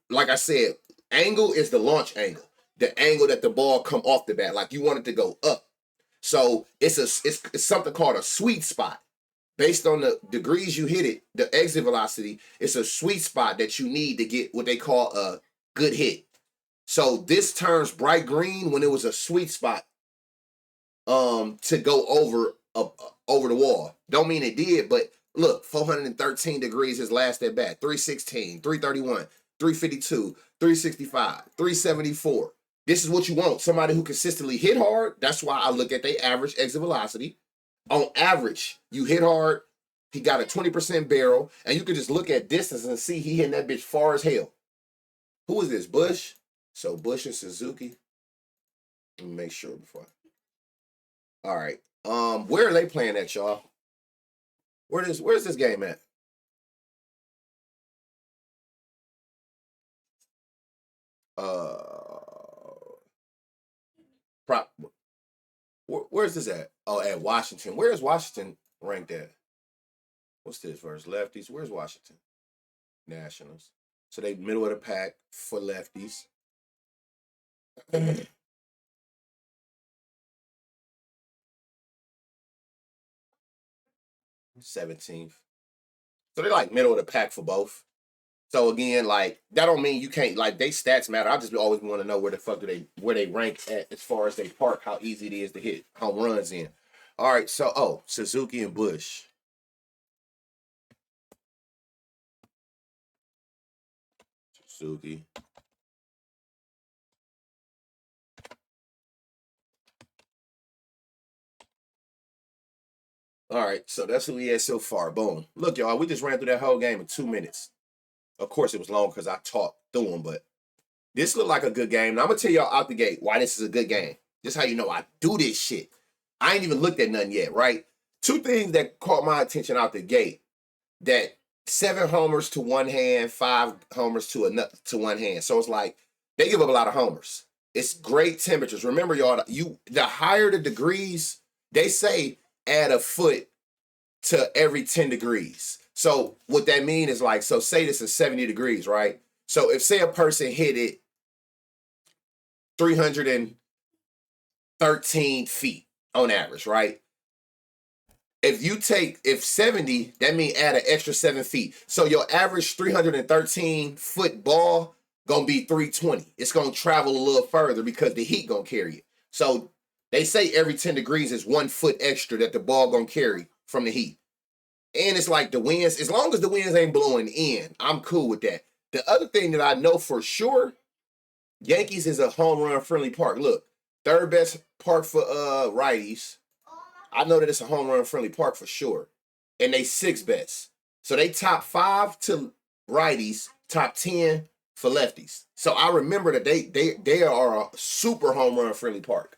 Like I said, angle is the launch angle. The angle that the ball come off the bat. Like you want it to go up. So it's something called a sweet spot. Based on the degrees you hit it, the exit velocity, it's a sweet spot that you need to get what they call a good hit. So this turns bright green when it was a sweet spot to go over the wall. Don't mean it did, but look, 413 degrees his last at bat, 316, 331, 352, 365, 374. This is what you want. Somebody who consistently hit hard. That's why I look at their average exit velocity. On average, you hit hard. He got a 20% barrel, and you can just look at distance and see he hitting that bitch far as hell. Who is this? Bush? So Bush and Suzuki. Let me make sure before. All right. Where are they playing at, y'all? Where's this game at? Where's this at? Oh, at Washington. Where's Washington ranked at? What's this versus lefties? Where's Washington? Nationals. So they middle of the pack for lefties. 17th. So they're like middle of the pack for both. So again, like that don't mean you can't, like they stats matter. I just always want to know where the fuck where they rank at as far as they park, how easy it is to hit home runs in. All right, so Suzuki and Bush. Suzuki. All right, so that's who he has so far. Boom. Look, y'all, we just ran through that whole game in 2 minutes. Of course, it was long because I talked through them, but this looked like a good game. Now, I'm going to tell y'all out the gate why this is a good game. This is how you know I do this shit. I ain't even looked at nothing yet, right? 2 things that caught my attention out the gate. That 7 homers to one hand, 5 homers to one hand. So it's like they give up a lot of homers. It's great temperatures. Remember, y'all, the higher the degrees, they say add a foot to every 10 degrees. So what that means is like, so say this is 70 degrees, right? So if say a person hit it 313 feet on average, right? If 70, that means add an extra 7 feet. So your average 313 foot ball gonna be 320. It's gonna travel a little further because the heat gonna carry it. So they say every 10 degrees is 1 foot extra that the ball gonna carry from the heat. And it's like the winds, as long as the winds ain't blowing in, I'm cool with that. The other thing that I know for sure, Yankees is a home run friendly park. Look, third best park for righties. I know that it's a home run friendly park for sure. And they sixth best. So they top 5 to righties, top 10 for lefties. So I remember that they are a super home run friendly park.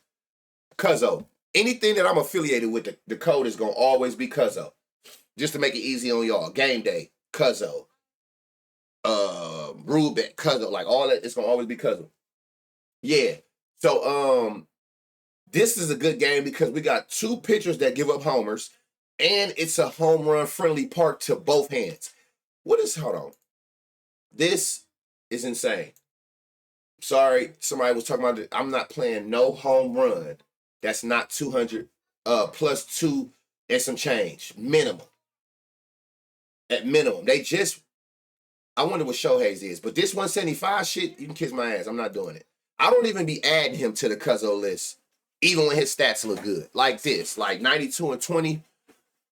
Cuzzo. Anything that I'm affiliated with, the code is gonna always be Cuzzo. Just to make it easy on y'all. Game day, Cuzzo. Rule bet, Cuzzo. Like all that, it's gonna always be Cuzzo. Yeah. So this is a good game because we got 2 pitchers that give up homers, and it's a home run friendly park to both hands. Hold on. This is insane. Sorry, somebody was talking about it. I'm not playing no home run that's not 200 plus 2 and some change. Minimum. At minimum. I wonder what Shohei's is, but this 175 shit, you can kiss my ass. I'm not doing it. I don't even be adding him to the Cuzzo list, even when his stats look good. Like this, like 92 and 20.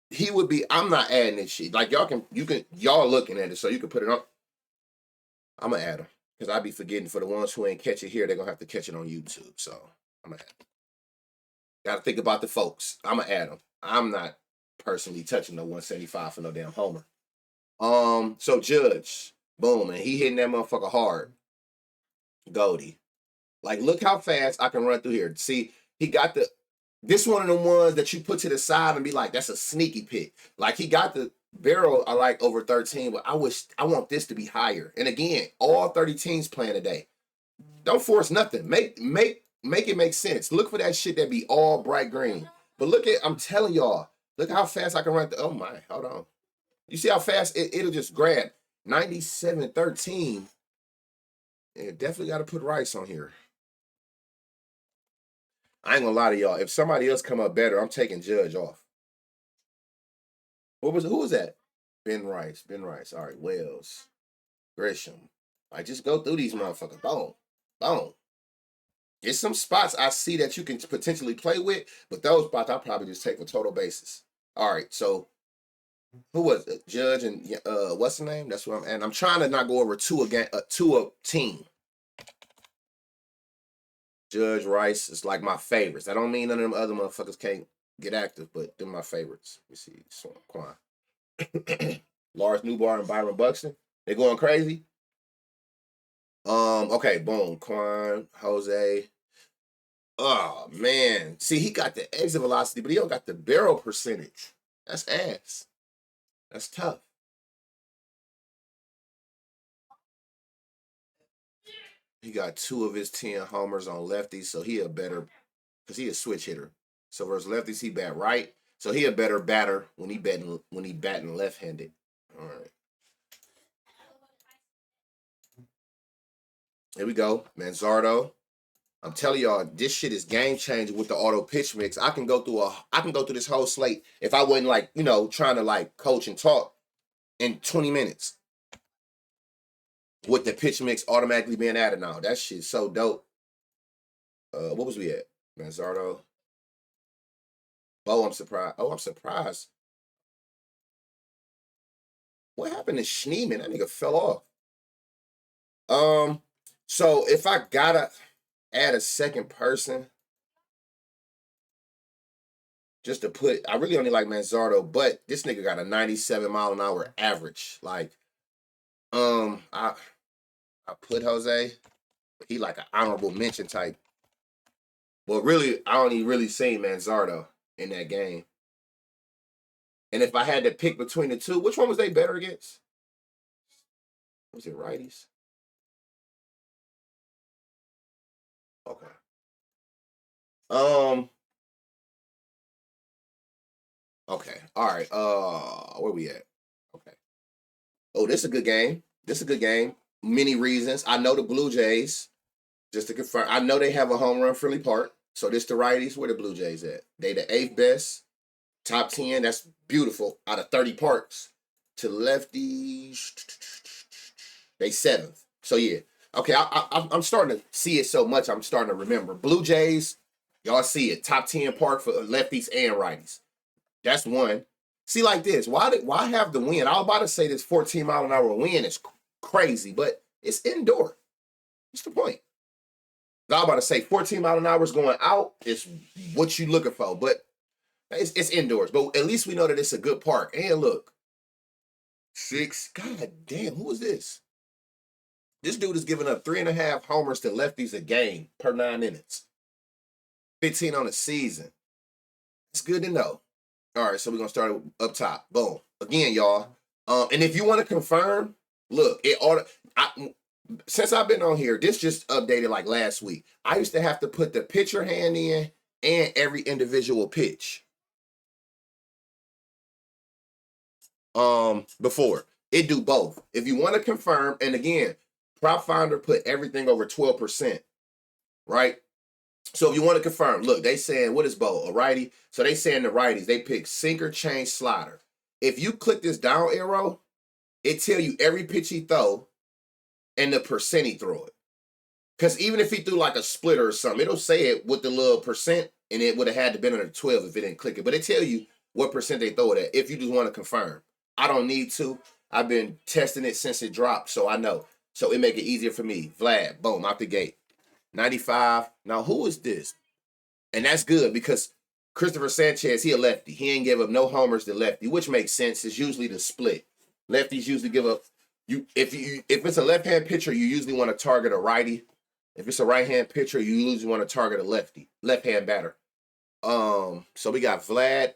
He would be, I'm not adding this shit. Like y'all looking at it, so you can put it on. I'm gonna add him. Because I be forgetting, for the ones who ain't catch it here, they're gonna have to catch it on YouTube. So I'm gonna add him. Gotta think about the folks. I'm gonna add him. I'm not personally touching the 175 for no damn homer. So Judge, boom, and he hitting that motherfucker hard. Goldie. Like, look how fast I can run through here. See, he got this one of the ones that you put to the side and be like, that's a sneaky pick. Like, he got the barrel, I like over 13, but I want this to be higher. And again, all 30 teams playing today. Don't force nothing. Make it make sense. Look for that shit that be all bright green. But I'm telling y'all, look how fast I can run through. Oh my, hold on. You see how fast it'll just grab. 97-13. Yeah, definitely got to put Rice on here. I ain't gonna lie to y'all. If somebody else come up better, I'm taking Judge off. Who was that? Ben Rice. All right, Wells. Grisham. Like, just go through these motherfuckers. Boom. Boom. There's some spots I see that you can potentially play with, but those spots I'll probably just take for total basis. All right, so who was it? Judge and what's the name? That's what I'm trying to not go over 2 again, 2 a team. Judge, Rice is like my favorites. I don't mean none of them other motherfuckers can't get active, but they're my favorites. Let me see. Quan. Lars Newbar and Byron Buxton. They going crazy? Okay, boom. Quan, Jose. Oh, man. See, he got the exit velocity, but he don't got the barrel percentage. That's ass. That's tough. He got 2 of his 10 homers on lefties, so he a better, because he a switch hitter. So versus lefties, he bat right. So he a better batter when he batting left-handed. All right. Here we go. Manzardo. I'm telling y'all, this shit is game changing with the auto pitch mix. I can go through this whole slate if I wasn't like, trying to like coach and talk in 20 minutes. With the pitch mix automatically being added now. That shit's so dope. What was we at? Manzardo. I'm surprised. What happened to Schneeman? That nigga fell off. So if I gotta add a second person, just to put, I really only like Manzardo, but this nigga got a 97 mile an hour average. Like, I put Jose, but he like an honorable mention type. Well, really, I only really seen Manzardo in that game. And if I had to pick between the two, which one was they better against? Was it righties? Okay. Okay. All right. Where we at? Okay. Oh, this is a good game. Many reasons. I know the Blue Jays. Just to confirm, I know they have a home run friendly park. So this the righties. Where the Blue Jays at? They the 8th best. Top 10. That's beautiful. Out of 30 parks. To lefties, they 7th. So yeah. Okay, I'm starting to see it so much. I'm starting to remember. Blue Jays, y'all see it. Top 10 park for lefties and righties. That's one. See, like this. Why have the wind? I was about to say this 14 mile an hour wind is crazy, but it's indoor. What's the point? I was about to say 14 mile an hour is going out. It's what you looking for, but it's indoors. But at least we know that it's a good park. And look, 6. God damn, who is this? This dude is giving up 3.5 homers to lefties a game per 9 innings. 15 on the season. It's good to know. All right, so we're gonna start up top. Boom. Again, y'all. And if you want to confirm, look, since I've been on here, this just updated like last week. I used to have to put the pitcher hand in and every individual pitch. Before. It do both. If you want to confirm, and again, propfinder put everything over 12%, right? So if you want to confirm, look, they saying, what is Bo? A righty? So they saying the righties, they pick sinker, change, slider. If you click this down arrow, it tell you every pitch he throw and the percent he throw it. Because even if he threw like a splitter or something, it'll say it with the little percent, and it would have had to been under 12 if it didn't click it. But it tell you what percent they throw it at if you just want to confirm. I don't need to. I've been testing it since it dropped, so I know. So it make it easier for me. Vlad, boom, out the gate. 95. Now, who is this? And that's good because Christopher Sanchez, he a lefty. He ain't give up no homers to lefty, which makes sense. It's usually the split. Lefties usually give up. If it's a left-hand pitcher, you usually want to target a righty. If it's a right-hand pitcher, you usually want to target a lefty, left-hand batter. So we got Vlad.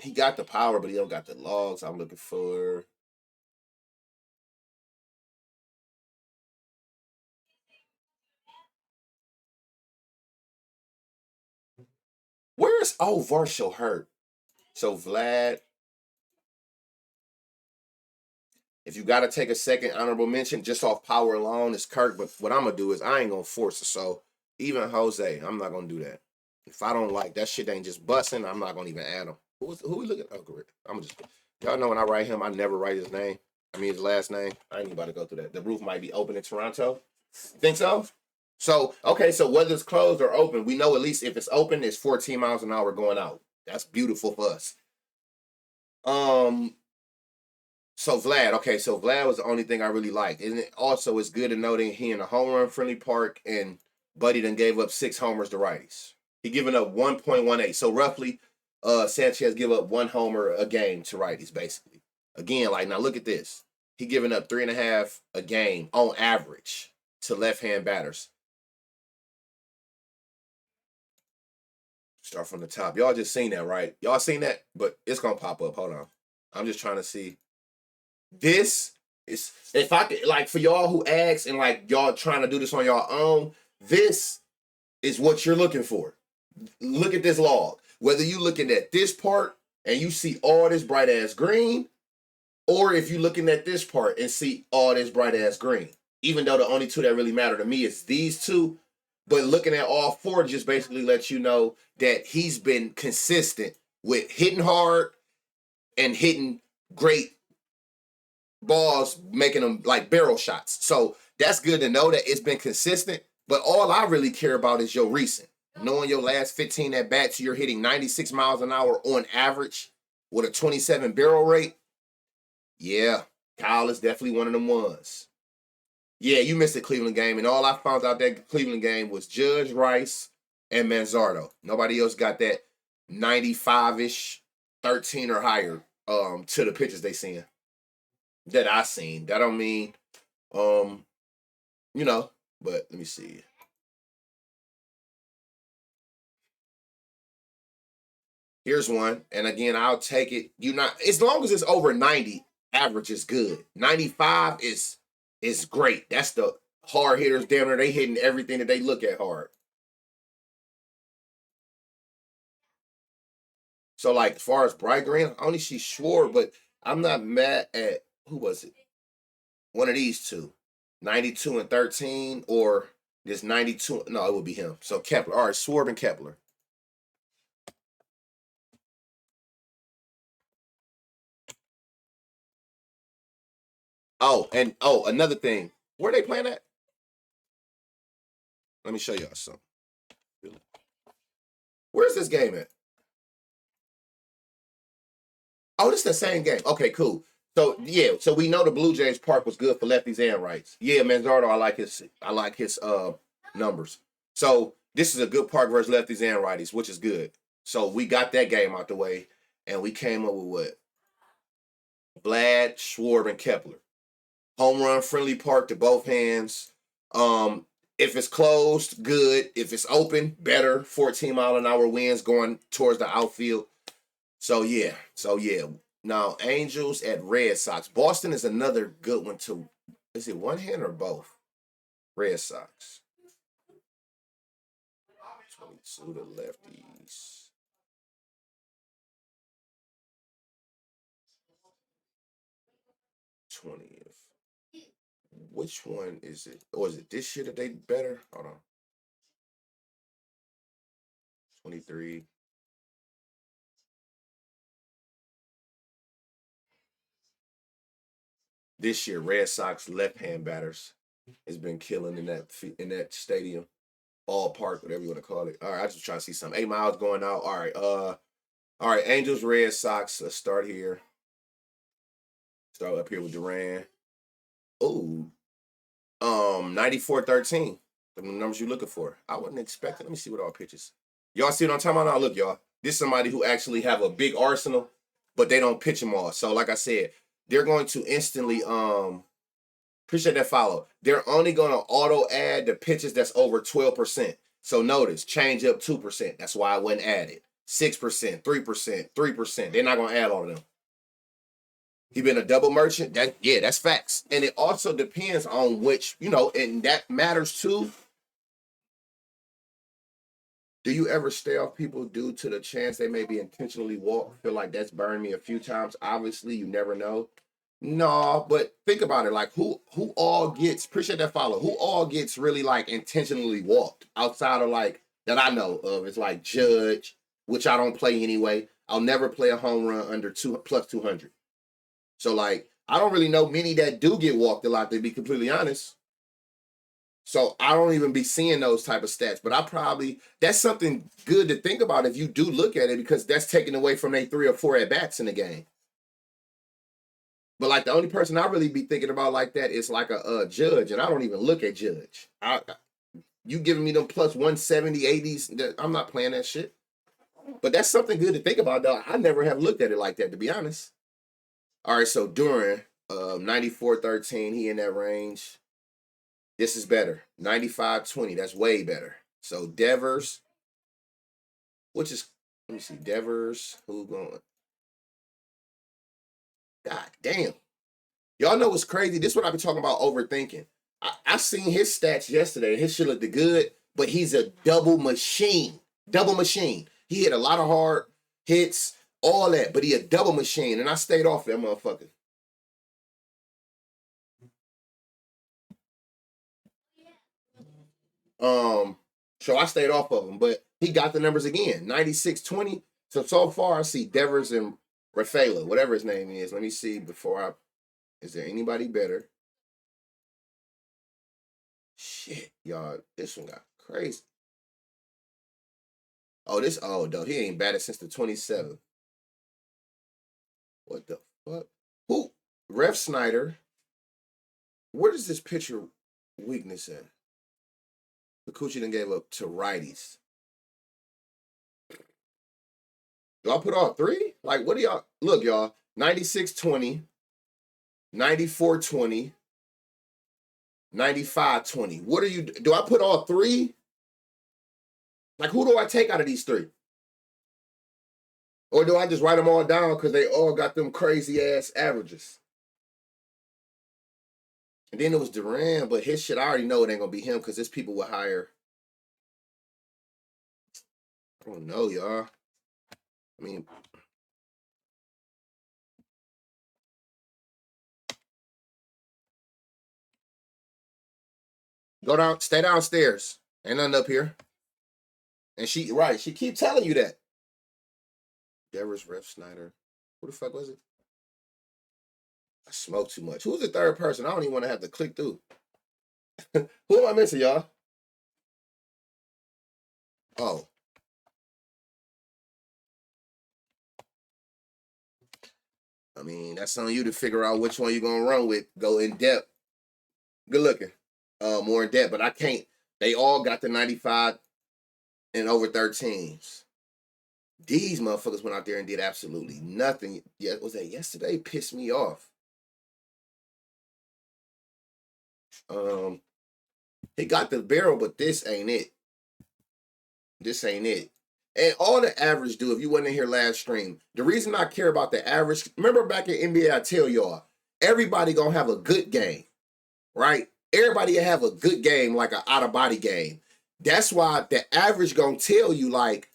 He got the power, but he don't got the logs I'm looking for. Where's Varsho hurt? So Vlad. If you got to take a second honorable mention just off power alone, it's Kirk. But what I'm going to do is I ain't going to force it. So even Jose, I'm not going to do that. If I don't like that shit ain't just busting, I'm not going to even add him. Who we looking at? Oh, correct. I'm just, y'all know when I write him, I never write his name. I mean his last name. I ain't even about to go through that. The roof might be open in Toronto. Think so? So, okay, so whether it's closed or open, we know at least if it's open, it's 14 miles an hour going out. That's beautiful for us. So Vlad, okay, so Vlad was the only thing I really liked. And it also it's good to know that he in a home run friendly park and Buddy done gave up 6 homers to righties. He giving up 1.18. So roughly, Sanchez give up 1 homer a game to righties, basically. Again, like now look at this. He giving up 3.5 a game on average to left-hand batters. Start from the top. Y'all just seen that, right? Y'all seen that? But it's gonna pop up. Hold on. I'm just trying to see. This is, if I could, like, for y'all who ask and like y'all trying to do this on your own, this is what you're looking for. Look at this log. Whether you looking at this part and you see all this bright ass green, or if you looking at this part and see all this bright ass green. Even though the only 2 that really matter to me is these 2, but looking at all 4 just basically lets you know that he's been consistent with hitting hard and hitting great balls, making them like barrel shots. So that's good to know that it's been consistent. But all I really care about is your recent. Knowing your last 15 at bats, you're hitting 96 miles an hour on average with a 27 barrel rate. Yeah, Kyle is definitely one of them ones. Yeah, you missed the Cleveland game, and all I found out that Cleveland game was Judge, Rice, and Manzardo. Nobody else got that 95-ish, 13 or higher to the pitches they seeing. That I seen. That don't mean, but let me see. Here's one, and again, I'll take it. As long as it's over 90, average is good. 95 is great. That's the hard hitters. Damn near they hitting everything that they look at hard. So like as far as bright green, I only see Schwartz, but I'm not mad at who was it? One of these 2. 92 and 13, or this 92. No, it would be him. So Kepler. All right, Schwartz and Kepler. Oh, and another thing. Where they playing at? Let me show y'all something. Where's this game at? Oh, this is the same game. Okay, cool. So yeah, so we know the Blue Jays park was good for lefties and rights. Yeah, Manzardo, I like his numbers. So this is a good park versus lefties and righties, which is good. So we got that game out the way, and we came up with what? Vlad, Schwarber, and Kepler. Home run friendly park to both hands. If it's closed, good. If it's open, better. 14-mile-an-hour winds going towards the outfield. So yeah. Now Angels at Red Sox. Boston is another good one too. Is it one hand or both? Red Sox. 22 to lefties. '20th. Which one is it? Or is it this year that they better? Hold on. 23. This year, Red Sox left-hand batters has been killing in that stadium, ballpark, whatever you want to call it. All right, I just trying to see something. 8 miles going out. All right. Angels, Red Sox. Let's start here. Start up here with Duran. Oh, 94-13. The numbers you're looking for. I wasn't expecting. Let me see what all pitches. Y'all see what I'm talking about now? Look, y'all. This is somebody who actually have a big arsenal, but they don't pitch them all. So, like I said, they're going to instantly appreciate that follow. They're only going to auto add the pitches that's over 12%. So notice, change up 2%. That's why I wouldn't add it. 6%, 3%, 3%. They're not going to add all of them. He been a double merchant. That's facts. And it also depends on which, and that matters too. Do you ever stay off people due to the chance they may be intentionally walked? Feel like that's burned me a few times. Obviously, you never know. No, but think about it. Like who all gets, appreciate that follow. Who all gets really like intentionally walked outside of like that I know of? It's like Judge, which I don't play anyway. I'll never play a home run under plus 200. So like I don't really know many that do get walked a lot, to be completely honest. So I don't even be seeing those type of stats. But that's something good to think about if you do look at it, because that's taken away from their 3 or 4 at bats in the game. But like the only person I really be thinking about like that is like a Judge, and I don't even look at Judge. You giving me them plus 170, 80s, I'm not playing that shit. But that's something good to think about, though. I never have looked at it like that, to be honest. All right, so Duran, 94-13, he in that range. This is better. 95-20, that's way better. So Devers, which is, let me see, Devers, who going? God damn. Y'all know what's crazy? This is what I've been talking about overthinking. I seen his stats yesterday. His shit looked good, but he's a double machine. Double machine. He hit a lot of hard hits, all that, but he a double machine, and I stayed off that motherfucker. So I stayed off of him, but he got the numbers again. 96-20. So far I see Devers and Rafaela, whatever his name is. Let me see is there anybody better? Shit, y'all, this one got crazy. Oh, though, he ain't batted since the 27th. What the fuck? Who? Ref Snyder. Where does this pitcher weakness at? Kikuchi done gave up to righties. Do I put all 3? Like, what do y'all? Look, y'all, 96-20, 94-20, 95-20. What do I put all 3? Like, who do I take out of these 3? Or do I just write them all down because they all got them crazy ass averages? And then it was Duran, but his shit, I already know it ain't gonna be him because there's people with higher. I don't know, y'all. I mean, stay downstairs. Ain't nothing up here. And she keep telling you that. Devers, Ref Snyder. Who the fuck was it? I smoked too much. Who's the third person? I don't even want to have to click through. Who am I missing, y'all? Oh. I mean, that's on you to figure out which one you're gonna run with. Go in depth. Good looking. More in depth, but I can't. They all got the 95 and over 13s. These motherfuckers went out there and did absolutely nothing. Yeah, was that yesterday? Pissed me off. He got the barrel, but this ain't it. This ain't it. And all the average do, if you wasn't in here last stream, the reason I care about the average, remember back in NBA, I tell y'all, everybody gonna have a good game, right? Everybody have a good game, like an out-of-body game. That's why the average gonna tell you, like,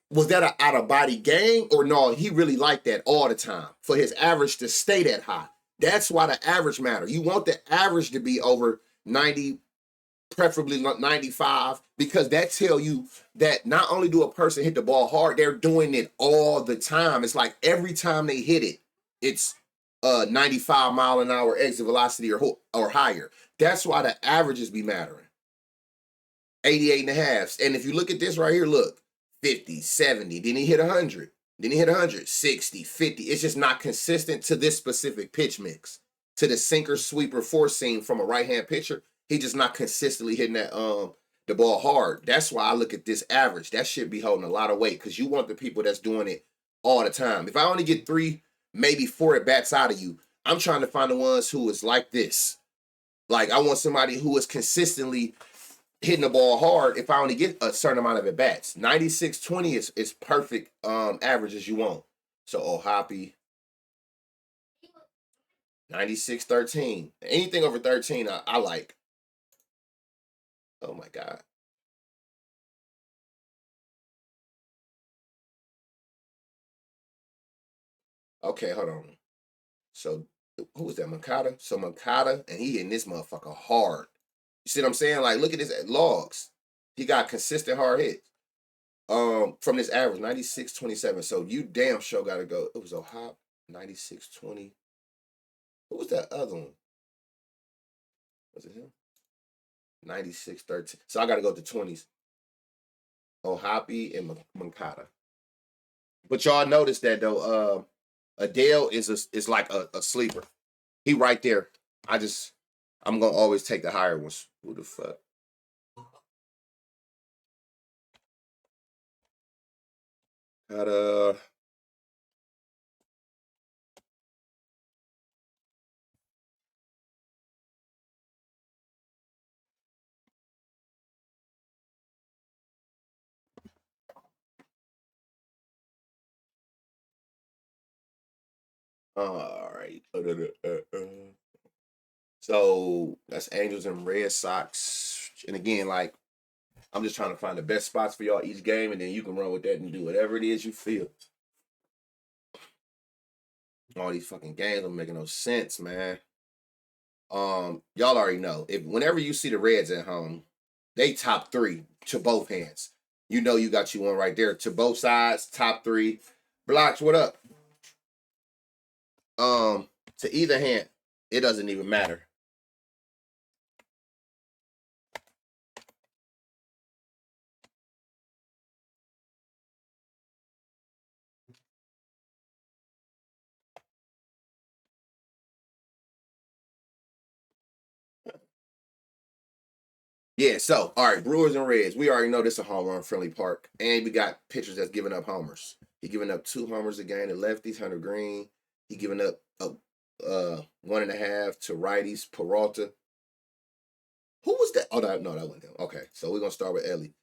was that an out-of-body game or no, he really liked that all the time for his average to stay that high. That's why the average matter. You want the average to be over 90, preferably 95, because that tell you that not only do a person hit the ball hard, they're doing it all the time. It's like every time they hit it, it's 95 mile an hour exit velocity or higher. That's why the averages be mattering. 88 and a half. And if you look at this right here, look, 50, 70, then he hit 100. Then he hit 100, 60, 50. It's just not consistent to this specific pitch mix. To the sinker, sweeper, four seam from a right-hand pitcher, he just not consistently hitting that the ball hard. That's why I look at this average. That should be holding a lot of weight because you want the people that's doing it all the time. If I only get 3, maybe 4 at bats out of you, I'm trying to find the ones who is like this. Like I want somebody who is consistently hitting the ball hard. If I only get a certain amount of at bats, 96-20 is perfect average as you want. So Hoppy, 96-13. Anything over 13, I like. Oh my God. Okay, hold on. So who was that? Makata? So Makata, and he hitting this motherfucker hard. You see what I'm saying? Like, look at this logs. He got consistent hard hits. From this average, 96-27. So you damn sure gotta go. It was a hop, 96-20. Who was that other one? Was it him? 96-13. So I gotta go to 20s. Hoppy and Mankata. But y'all notice that though, Adele is like a sleeper. He right there. I'm gonna always take the higher ones. Who the fuck? Got all right. So that's Angels and Red Sox. And again, like I'm just trying to find the best spots for y'all each game, and then you can run with that and do whatever it is you feel. All these fucking games don't make no sense, man. Y'all already know. If whenever you see the Reds at home, they top 3 to both hands. You know you got you one right there to both sides, top 3. Blocks, what up? To either hand, it doesn't even matter. Yeah, so all right, Brewers and Reds. We already know this is a home run friendly park, and we got pitchers that's giving up homers. He giving up 2 homers a game to lefties. Hunter Green. He giving up 1.5 to righties. Peralta. Who was that? Oh, no, that wasn't him. Okay, so we're gonna start with Ellie.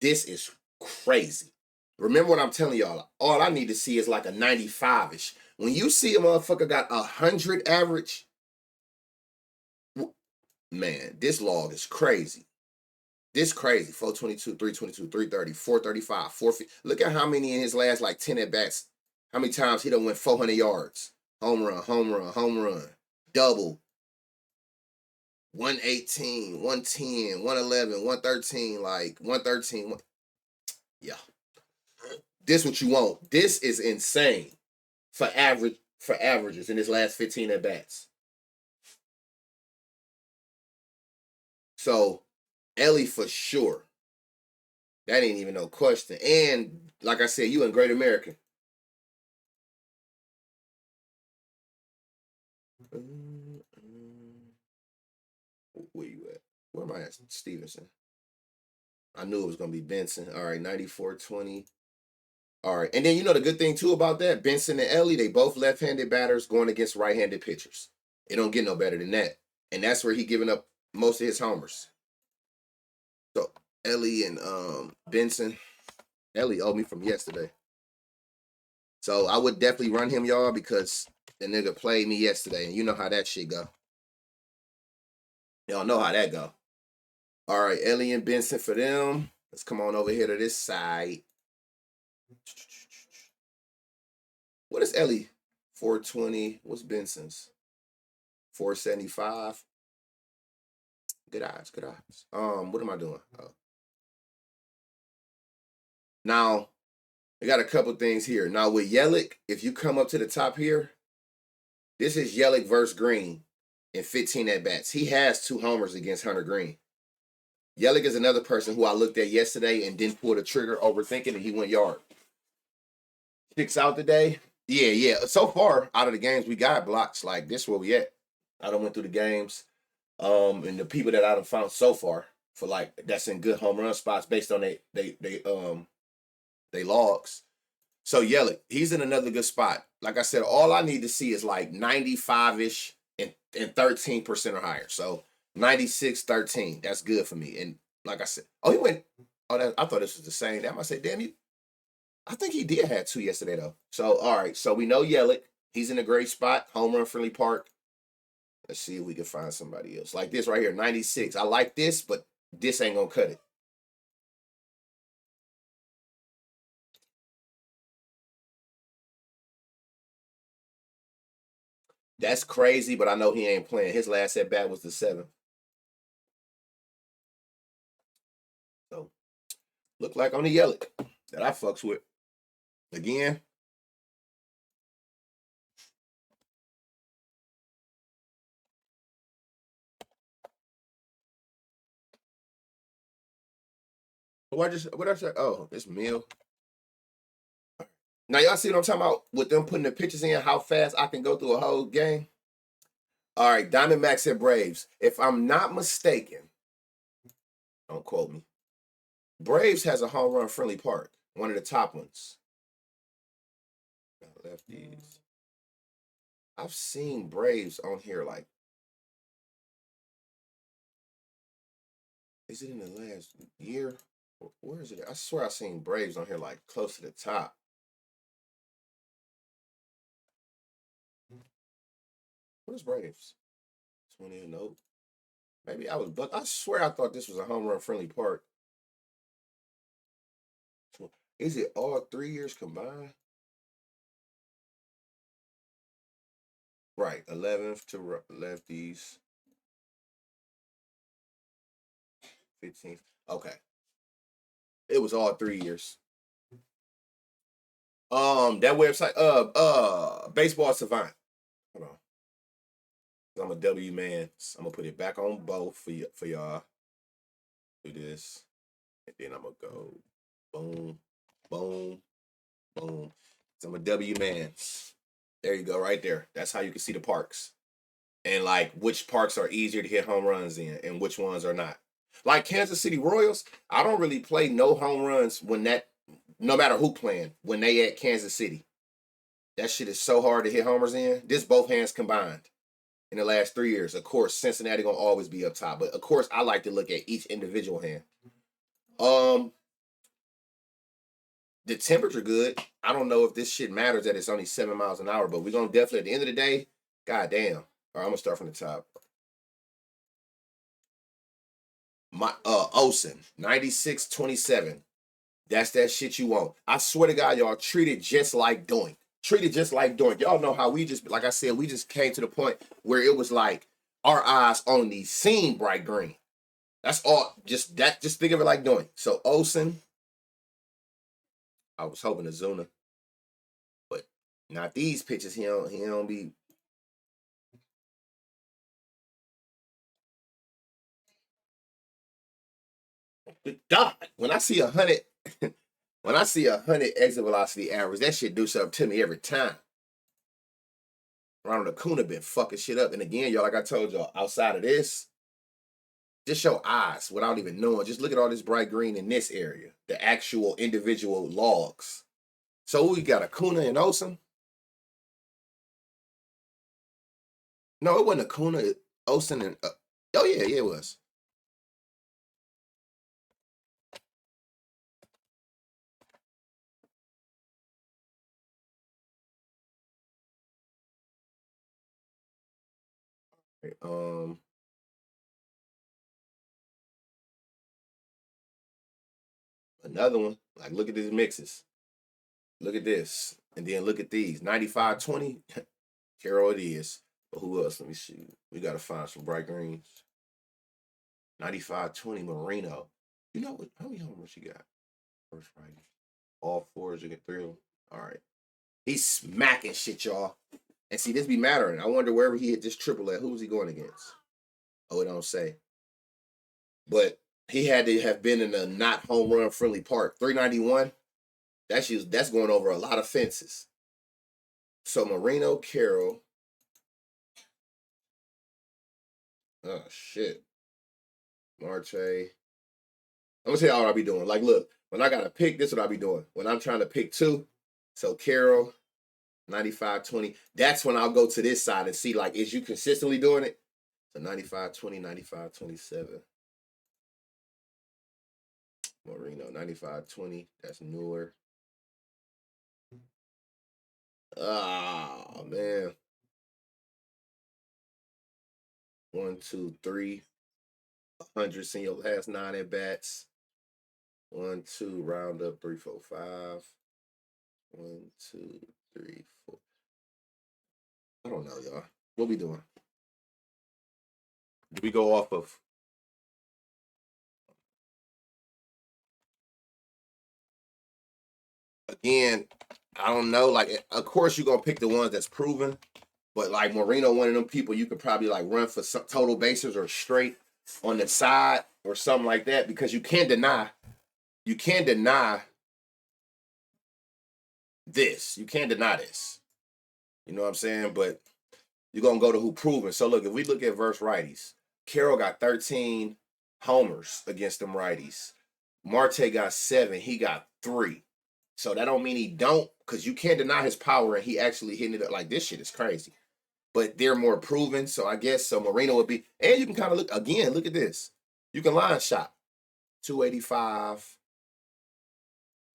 This is crazy. Remember what I'm telling y'all. All I need to see is like a 95-ish. When you see a motherfucker got 100 average, man, this log is crazy. This crazy. 422, 322, 330, 435, 450. Look at how many in his last like 10 at bats. How many times he done went 400 yards. Home run, home run, home run. Double. 118, 110, 111, 113, like 113. Yeah. This what you want. This is insane for averages in his last 15 at bats. So Ellie for sure. That ain't even no question. And like I said, you in Great American. Where you at? Where am I at? Stevenson. I knew it was gonna be Benson. All right, 94-20. All right, and then you know the good thing too about that, Benson and Ellie, they both left-handed batters going against right-handed pitchers. It don't get no better than that, and that's where he giving up most of his homers. So Ellie and Benson. Ellie owed me from yesterday, so I would definitely run him, y'all, because the nigga played me yesterday, and you know how that shit go. Y'all know how that go. All right, Ellie and Benson for them. Let's come on over here to this side. What is Ellie? 420. What's Benson's? 475. Good odds, good odds. What am I doing? Oh. Now, we got a couple things here. Now with Yelich, if you come up to the top here, this is Yelich versus Green in 15 at-bats. He has 2 homers against Hunter Green. Yelich is another person who I looked at yesterday and didn't pull the trigger, overthinking, and he went yard. 6 out today. Yeah. So far, out of the games we got blocks, like this where we at. I done went through the games. And the people that I done found so far for like that's in good home run spots based on they logs. So Yelich, he's in another good spot. Like I said, all I need to see is like 95-ish and 13% or higher. So 96, 13. That's good for me. And like I said, he went. I thought this was the same. Damn, I said, damn you. I think he did have 2 yesterday though. So all right. So we know Yelich. He's in a great spot. Home run friendly park. Let's see if we can find somebody else. Like this right here, 96. I like this, but this ain't gonna cut it. That's crazy, but I know he ain't playing. His last at bat was the 7th. So look like on the Yelich that I fucks with. Again. What I say? Oh, it's Mill. Now y'all see what I'm talking about with them putting the pictures in, how fast I can go through a whole game? All right, Diamondbacks and Braves. If I'm not mistaken, don't quote me. Braves has a home run friendly park, one of the top ones. Lefties. I've seen Braves on here like. Is it in the last year? Where is it? I swear I've seen Braves on here like close to the top. Where's Braves? 20 and nope. Maybe I was, but I swear I thought this was a home run friendly park. Is it all 3 years combined? Right, 11th to lefties. 15th. Okay. It was all 3 years. That website, Baseball Savant. Hold on. I'm a W man. I'm gonna put it back on both for y'all. Do this, and then I'm gonna go boom, boom, boom. So I'm a W man. There you go, right there. That's how you can see the parks and like which parks are easier to hit home runs in and which ones are not. Like Kansas City Royals, I don't really play no home runs no matter who playing, when they at Kansas City. That shit is so hard to hit homers in. This both hands combined in the last 3 years. Of course, Cincinnati gonna always be up top, but of course, I like to look at each individual hand. The temperature good. I don't know if this shit matters that it's only 7 miles an hour, but we're gonna definitely at the end of the day, goddamn. All right, I'm gonna start from the top. My Olsen, 96-27. That's that shit you want. I swear to God, y'all treat it just like Doink. Treat it just like Doink. Y'all know how we just, like I said, we just came to the point where it was like our eyes only seen bright green. That's all. Just think of it like Doink. So Olsen, I was hoping Azuna, but not these pitches. He don't be. God, when I see 100, when I see 100 exit velocity average, that shit do something to me every time. Ronald Acuna been fucking shit up. And again, y'all, like I told y'all, outside of this, just your eyes without even knowing. Just look at all this bright green in this area, the actual individual logs. So we got Acuna and Olsen. No, it wasn't Acuna, Olsen, and oh yeah, it was. Another one. Like, look at these mixes. Look at this, and then look at these. 95-20. Carroll it is. But who else? Let me see. We gotta find some bright greens. 95-20 Marino. You know what? How many homers you got? First right. All fours, you get 3 of them. All right. He's smacking shit, y'all. And see, this be mattering. I wonder wherever he hit this triple at, who was he going against? Oh, it don't say. But he had to have been in a not home run friendly park. 391. That's going over a lot of fences. So Marino, Carroll. Oh shit. Marte. I'm gonna tell y'all what I be doing. Like, look, when I gotta pick, this is what I be doing. When I'm trying to pick 2, so Carroll, 95-20. That's when I'll go to this side and see, like, is you consistently doing it? So 95-20, 95-27. Marino, 95-20. That's newer. Oh man. 1, 2, 3. 100 in your last 9 at bats. 1, 2, round up 3, 4, 5. 1, 2, 3, 4. I don't know, y'all. What we doing? Do we go off of? Again, I don't know. Like, of course, you're gonna pick the ones that's proven, but like Marino, one of them people, you could probably like run for some total bases or straight on the side or something like that, because you can't deny this. You can't deny this. You know what I'm saying? But you're gonna go to who proven. So look, if we look at verse righties, Carroll got 13 homers against them righties. Marte got 7. He got 3. So that don't mean he don't, because you can't deny his power, and he actually hitting it up. Like, this shit is crazy. But they're more proven, so I guess so Marino would be. And you can kind of look again. Look at this. You can line shot 285.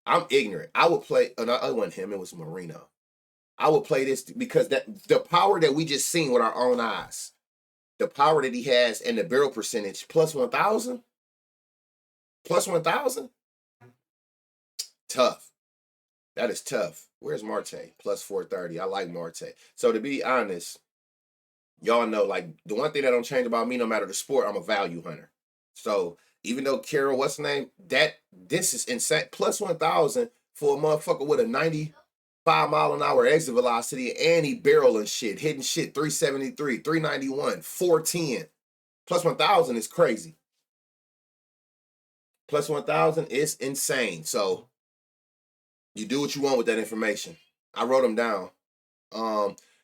I'm ignorant. I would play. No, it wasn't him. It was Marino. I would play this because that the power that we just seen with our own eyes, the power that he has, and the barrel percentage plus 1,000, plus 1,000. Tough. That is tough. Where's Marte? Plus 430. I like Marte. So to be honest, y'all know, like, the one thing that don't change about me, no matter the sport, I'm a value hunter. So even though Carroll, what's the name? This is insane. Plus 1,000 for a motherfucker with a 95-mile-an-hour exit velocity, and he barreling shit, hitting shit 373, 391, 410. Plus 1,000 is crazy. Plus 1,000 is insane. So you do what you want with that information. I wrote them down.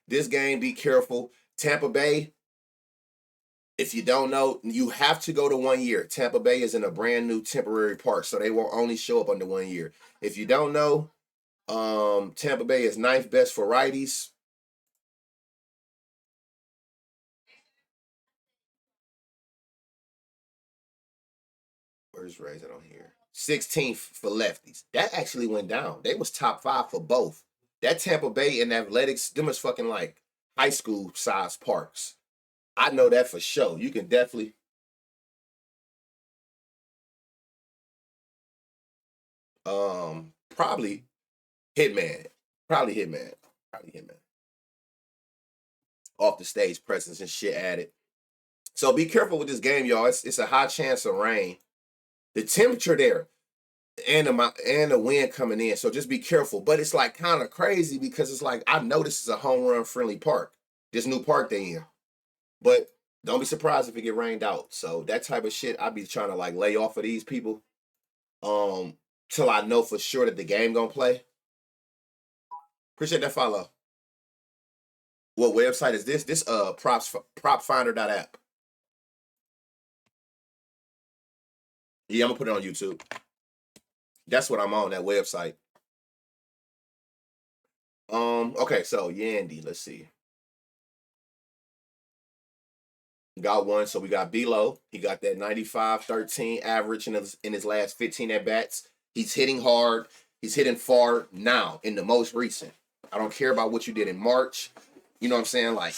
This game, be careful. Tampa Bay, if you don't know, you have to go to 1 year. Tampa Bay is in a brand new temporary park, so they will only show up under 1 year. If you don't know, Tampa Bay is 9th best for righties. Where's Rays? I don't hear. 16th for lefties. That actually went down. They was top 5 for both. That Tampa Bay and Athletics, them is fucking like high school size parks. I know that for sure. You can definitely. Probably Hitman. Probably Hitman. Probably Hitman. Off the stage presence and shit added. So be careful with this game, y'all. It's a high chance of rain. The temperature there and the wind coming in. So just be careful. But it's like kind of crazy because it's like, I know this is a home run friendly park. This new park they in. But don't be surprised if it get rained out. So that type of shit, I be trying to like lay off of these people. Till I know for sure that the game gonna play. Appreciate that follow. What website is this? This propfinder.app. Yeah, I'm gonna put it on YouTube. That's what I'm on, that website. Okay, so Yandy, let's see. Got one. So we got Below. He got that 95-13 average in his last 15 at bats. He's hitting hard. He's hitting far now in the most recent. I don't care about what you did in March. You know what I'm saying? Like,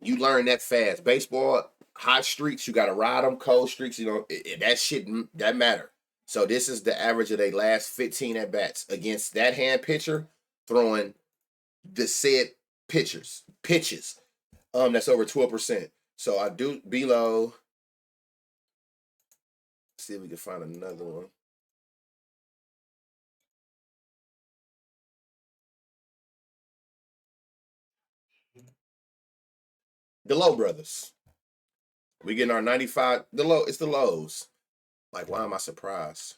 you learn that fast. Baseball, hot streaks, you got to ride them. Cold streaks, you know, that shit, that matter. So this is the average of their last 15 at bats against that hand pitcher throwing the said pitches. That's over 12%. So I do Below. See if we can find another one. The Low Brothers. We getting our 95. It's the Lows. Like, why am I surprised?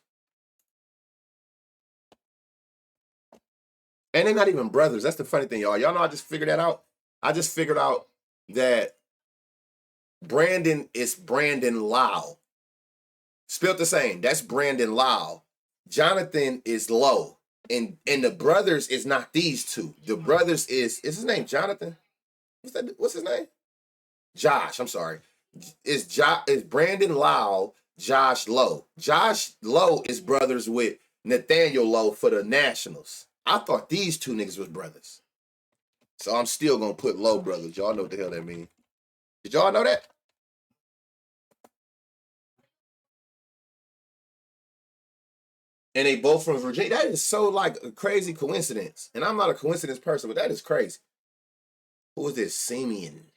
And they're not even brothers. That's the funny thing, y'all. Y'all know I just figured that out. I just figured out that Brandon is Brandon Lau. Spelled the same. That's Brandon Lau. Jonathan is Low. And the brothers is not these two. The brothers is his name Jonathan? What's his name? Josh. I'm sorry. Is Brandon Lau, Josh Lowe. Josh Lowe is brothers with Nathaniel Lowe for the Nationals. I thought these two niggas was brothers. So I'm still gonna put Lowe brothers. Y'all know what the hell that means. Did y'all know that? And they both from Virginia. That is so like a crazy coincidence. And I'm not a coincidence person, but that is crazy. Who is this? Simeon.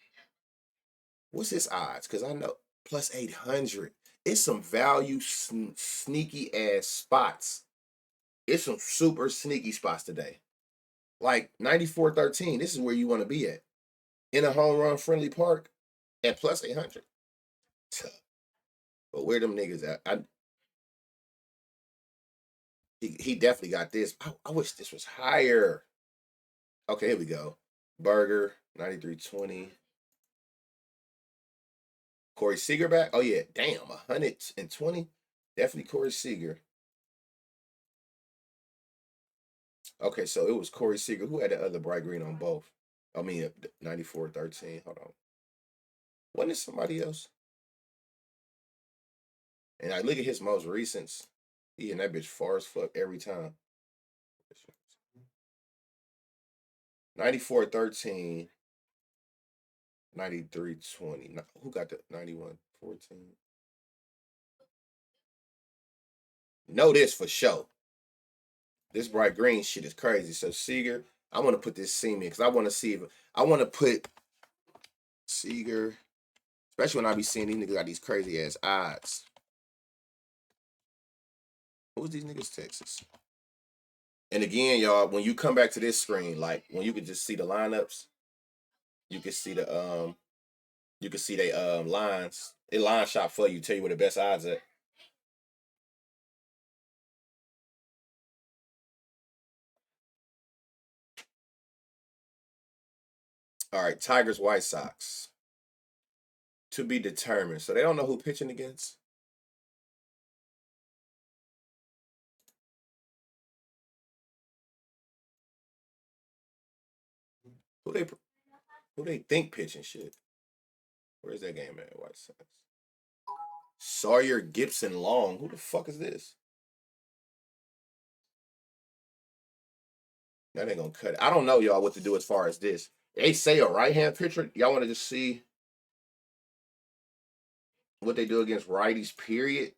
What's his odds? Because I know plus 800. It's some value sneaky ass spots. It's some super sneaky spots today. Like 94-13. This is where you want to be at. In a home run friendly park at plus 800. But where them niggas at? He definitely got this. I wish this was higher. Okay, here we go. Burger, 93-20. Corey Seager back? Oh, yeah. Damn, 120. Definitely Corey Seager. Okay, so it was Corey Seager. Who had the other bright green on both? I mean, 94-13. Hold on. Wasn't it somebody else? And I look at his most recents. He and that bitch far as fuck every time. 94-13. 93-20. Who got the 91-14? Know this for sure. This bright green shit is crazy. So Seager, I want to put this Seaman because I want to see if I want to put Seager, especially when I be seeing these niggas got these crazy ass odds. What was these niggas Texas? And again, y'all, when you come back to this screen, like when you can just see the lineups, you can see the lines. It line shop for you, tell you where the best odds at. All right, Tigers, White Sox. To be determined. So they don't know who pitching against. Who they think pitching shit? Where's that game at? White Sox. Sawyer Gibson Long. Who the fuck is this? That ain't gonna cut it. I don't know, y'all, what to do as far as this. They say a right hand pitcher. Y'all want to just see what they do against righties, period?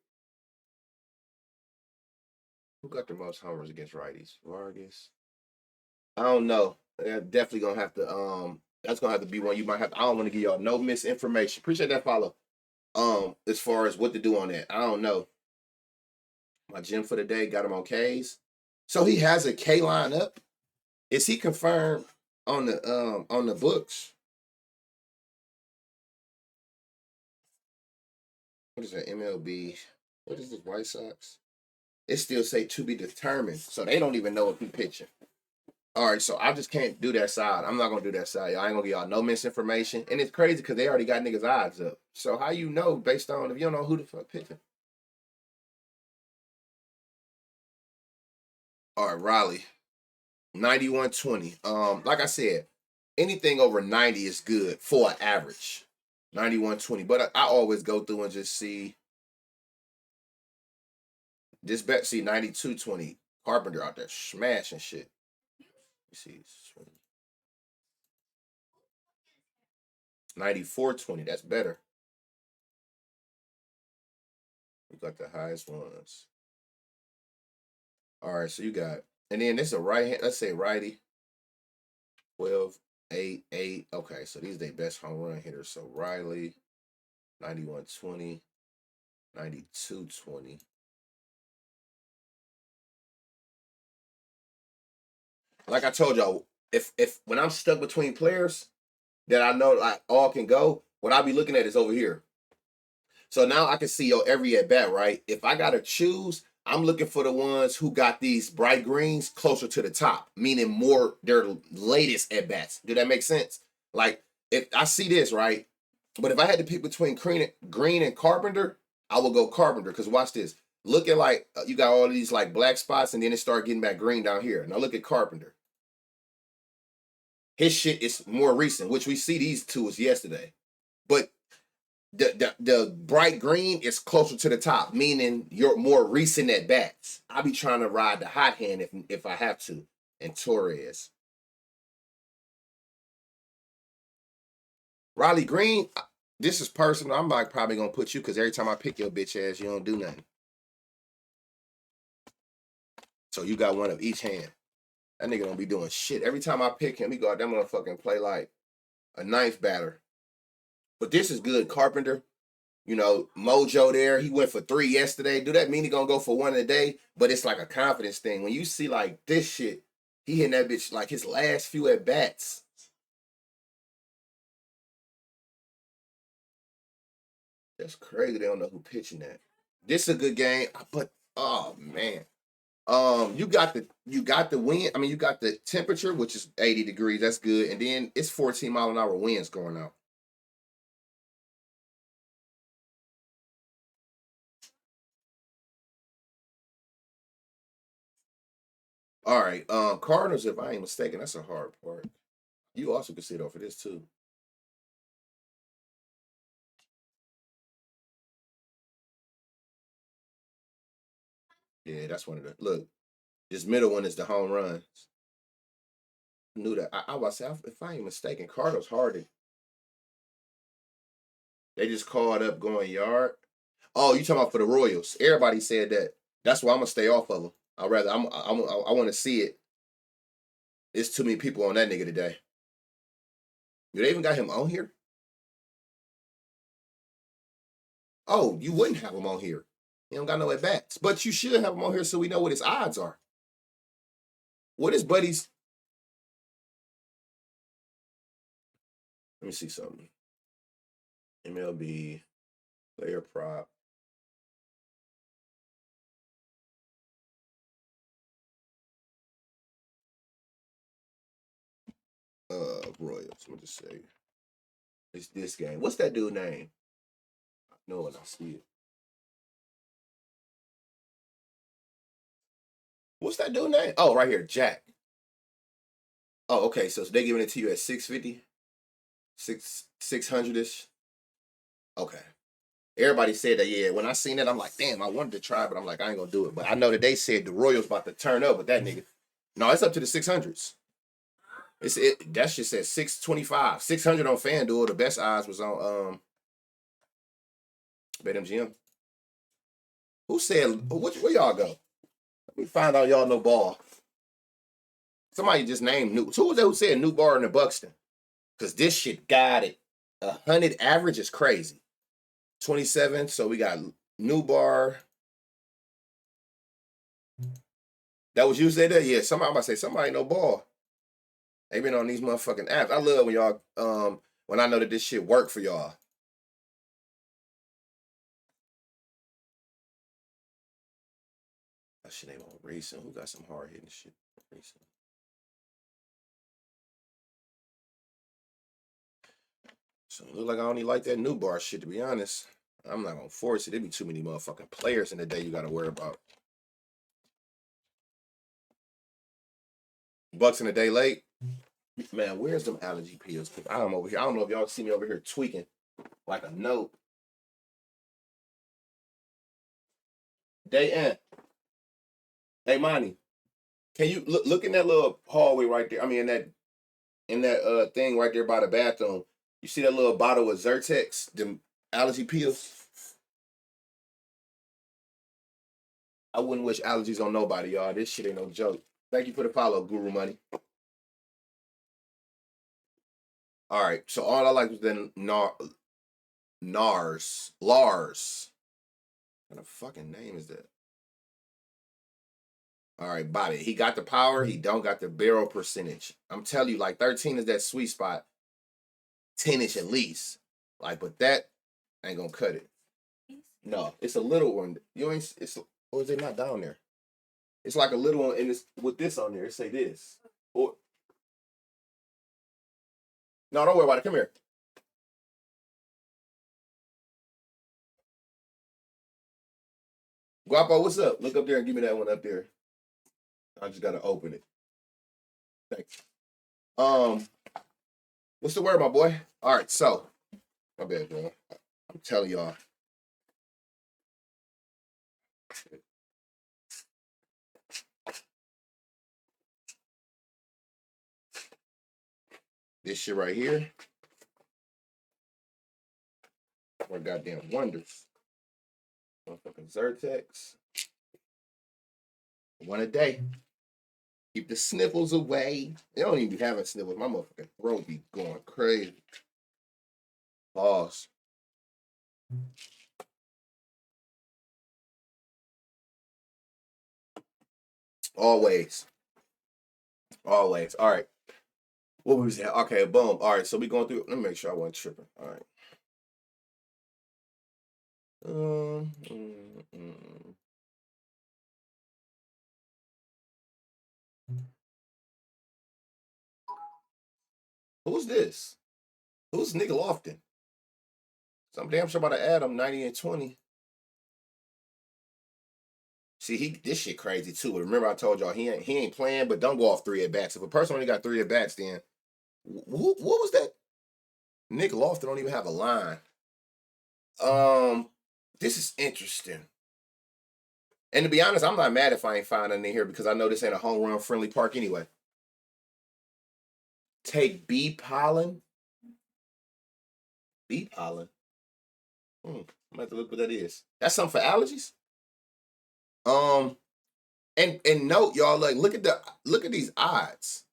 Who got the most homers against righties? Vargas. I don't know. They're definitely gonna have to that's gonna have to be one you might have. I don't want to give y'all no misinformation. Appreciate that follow. As far as what to do on that. I don't know. My gym for the day got him on K's. So he has a K line up. Is he confirmed on the books? What is that? MLB. What is this? White Sox? It still say to be determined. So they don't even know if he pitching. All right, so I just can't do that side. I'm not gonna do that side. I ain't gonna give y'all no misinformation. And it's crazy because they already got niggas' odds up. So how you know based on if you don't know who the fuck pitching? All right, Riley, 91-20. Like I said, anything over 90 is good for an average. 91-20. But I always go through and just see this bet. See 92-20. Carpenter out there smashing shit. You see 94-20. That's better. We got the highest ones. All right, so you got, and then this is a right hand. Let's say righty. 12, 8, 8. Okay, so these are their best home run hitters. So Riley, 91-20, 92-20. Like I told y'all, if when I'm stuck between players that I know like all can go, what I'll be looking at is over here. So now I can see your every at bat, right? If I gotta choose, I'm looking for the ones who got these bright greens closer to the top, meaning more their latest at bats. Do that make sense? Like if I see this, right? But if I had to pick between Green and Carpenter, I would go Carpenter. Because watch this. Look at like you got all these like black spots, and then it start getting back green down here. Now look at Carpenter. His shit is more recent, which we see these two is yesterday. But the bright green is closer to the top, meaning you're more recent at bats. I'll be trying to ride the hot hand if I have to. And Torres. Riley Green, this is personal. I'm like probably gonna put you because every time I pick your bitch ass, you don't do nothing. So you got one of each hand. That nigga don't be doing shit. Every time I pick him, he go out that motherfucking play like a ninth batter. But this is good. Carpenter, you know, Mojo there. He went for 3 yesterday. Do that mean he gonna go for 1 today? But it's like a confidence thing. When you see like this shit, he hitting that bitch like his last few at bats. That's crazy. They don't know who pitching that. This is a good game, but oh man. You got the wind. I mean, you got the temperature, which is 80 degrees. That's good. And then it's 14-mile-an-hour winds going out. All right. Cardinals, if I ain't mistaken, that's a hard part. You also can sit off of this too. Yeah, that's one of the look. This middle one is the home runs. I knew that. I was say if I ain't mistaken, Cardinals hard. They just called up going yard. Oh, you talking about for the Royals? Everybody said that. That's why I'm gonna stay off of them. I rather I want to see it. There's too many people on that nigga today. Do they even got him on here? Oh, you wouldn't have him on here. He don't got no at bats, but you should have him on here so we know what his odds are. What is Buddy's? Let me see something. MLB player prop. Royals. Let me just say. It's this game. What's that dude name? I know when I see it. What's that dude name? Oh, right here, Jack. Oh, okay. So they giving it to you at 650, 600 ish. Okay. Everybody said that. Yeah. When I seen it, I'm like, damn, I wanted to try, but I'm like, I ain't gonna do it. But I know that they said the Royals about to turn up with that nigga. No, it's up to the 600s. That shit said 625, 600 on FanDuel. The best odds was on BetMGM. Who said where y'all go? Let me find out y'all know ball. Somebody just named New. Who was that who said New Bar in the Buxton? Because this shit got it. 100 average is crazy. 27. So we got New Bar. That was you said that? Yeah, somebody I'm about to say somebody know ball. They been on these motherfucking apps. I love when y'all when I know that this shit work for y'all. That shit ain't on recent. Who got some hard hitting shit recent? So it look like I only like that new bar shit, to be honest. I'm not gonna force it. There'd be too many motherfucking players in the day you gotta worry about. Bucks in a day late. Man, where's them allergy pills? Cause I'm over here. I don't know if y'all see me over here tweaking like a note. Day end. Hey Monty, can you look in that little hallway right there? I mean in that thing right there by the bathroom. You see that little bottle of Zyrtex, them allergy pills? I wouldn't wish allergies on nobody, y'all. This shit ain't no joke. Thank you for the follow, Guru Money. All right, so all I like was the Lars. What the fucking name is that? All right, Bobby. He got the power. He don't got the barrel percentage. I'm telling you, like 13 is that sweet spot. 10-ish at least. Like, but that ain't gonna cut it. No, it's a little one. You ain't. It's or is it not down there? It's like a little one, and it's with this on there. It say this. Or no, don't worry about it. Come here. Guapo, what's up? Look up there and give me that one up there. I just gotta open it. Thanks. What's the word, my boy? All right, so my bad, man. I'm telling y'all. This shit right here. What goddamn wonders. Motherfucking Zyrtex. One a day. Keep the sniffles away. They don't even be having sniffles. My motherfucking throat be going crazy. Pause. Always. Always. All right. What was that? Okay, boom. All right, so we going through. Let me make sure I wasn't tripping. All right. Mm, mm, mm. Who's this? Who's Nigga Lofton? So I'm damn sure about to add him 90 and 20. See, this shit crazy too. Remember I told y'all he ain't playing, but don't go off 3 at bats. If a person only got 3 at bats, then what was that? Nick Lofton don't even have a line. This is interesting. And to be honest, I'm not mad if I ain't finding in here because I know this ain't a home run friendly park anyway. Take bee pollen. Bee pollen. I'm gonna have to look what that is. That's something for allergies. And note y'all, like look at these odds.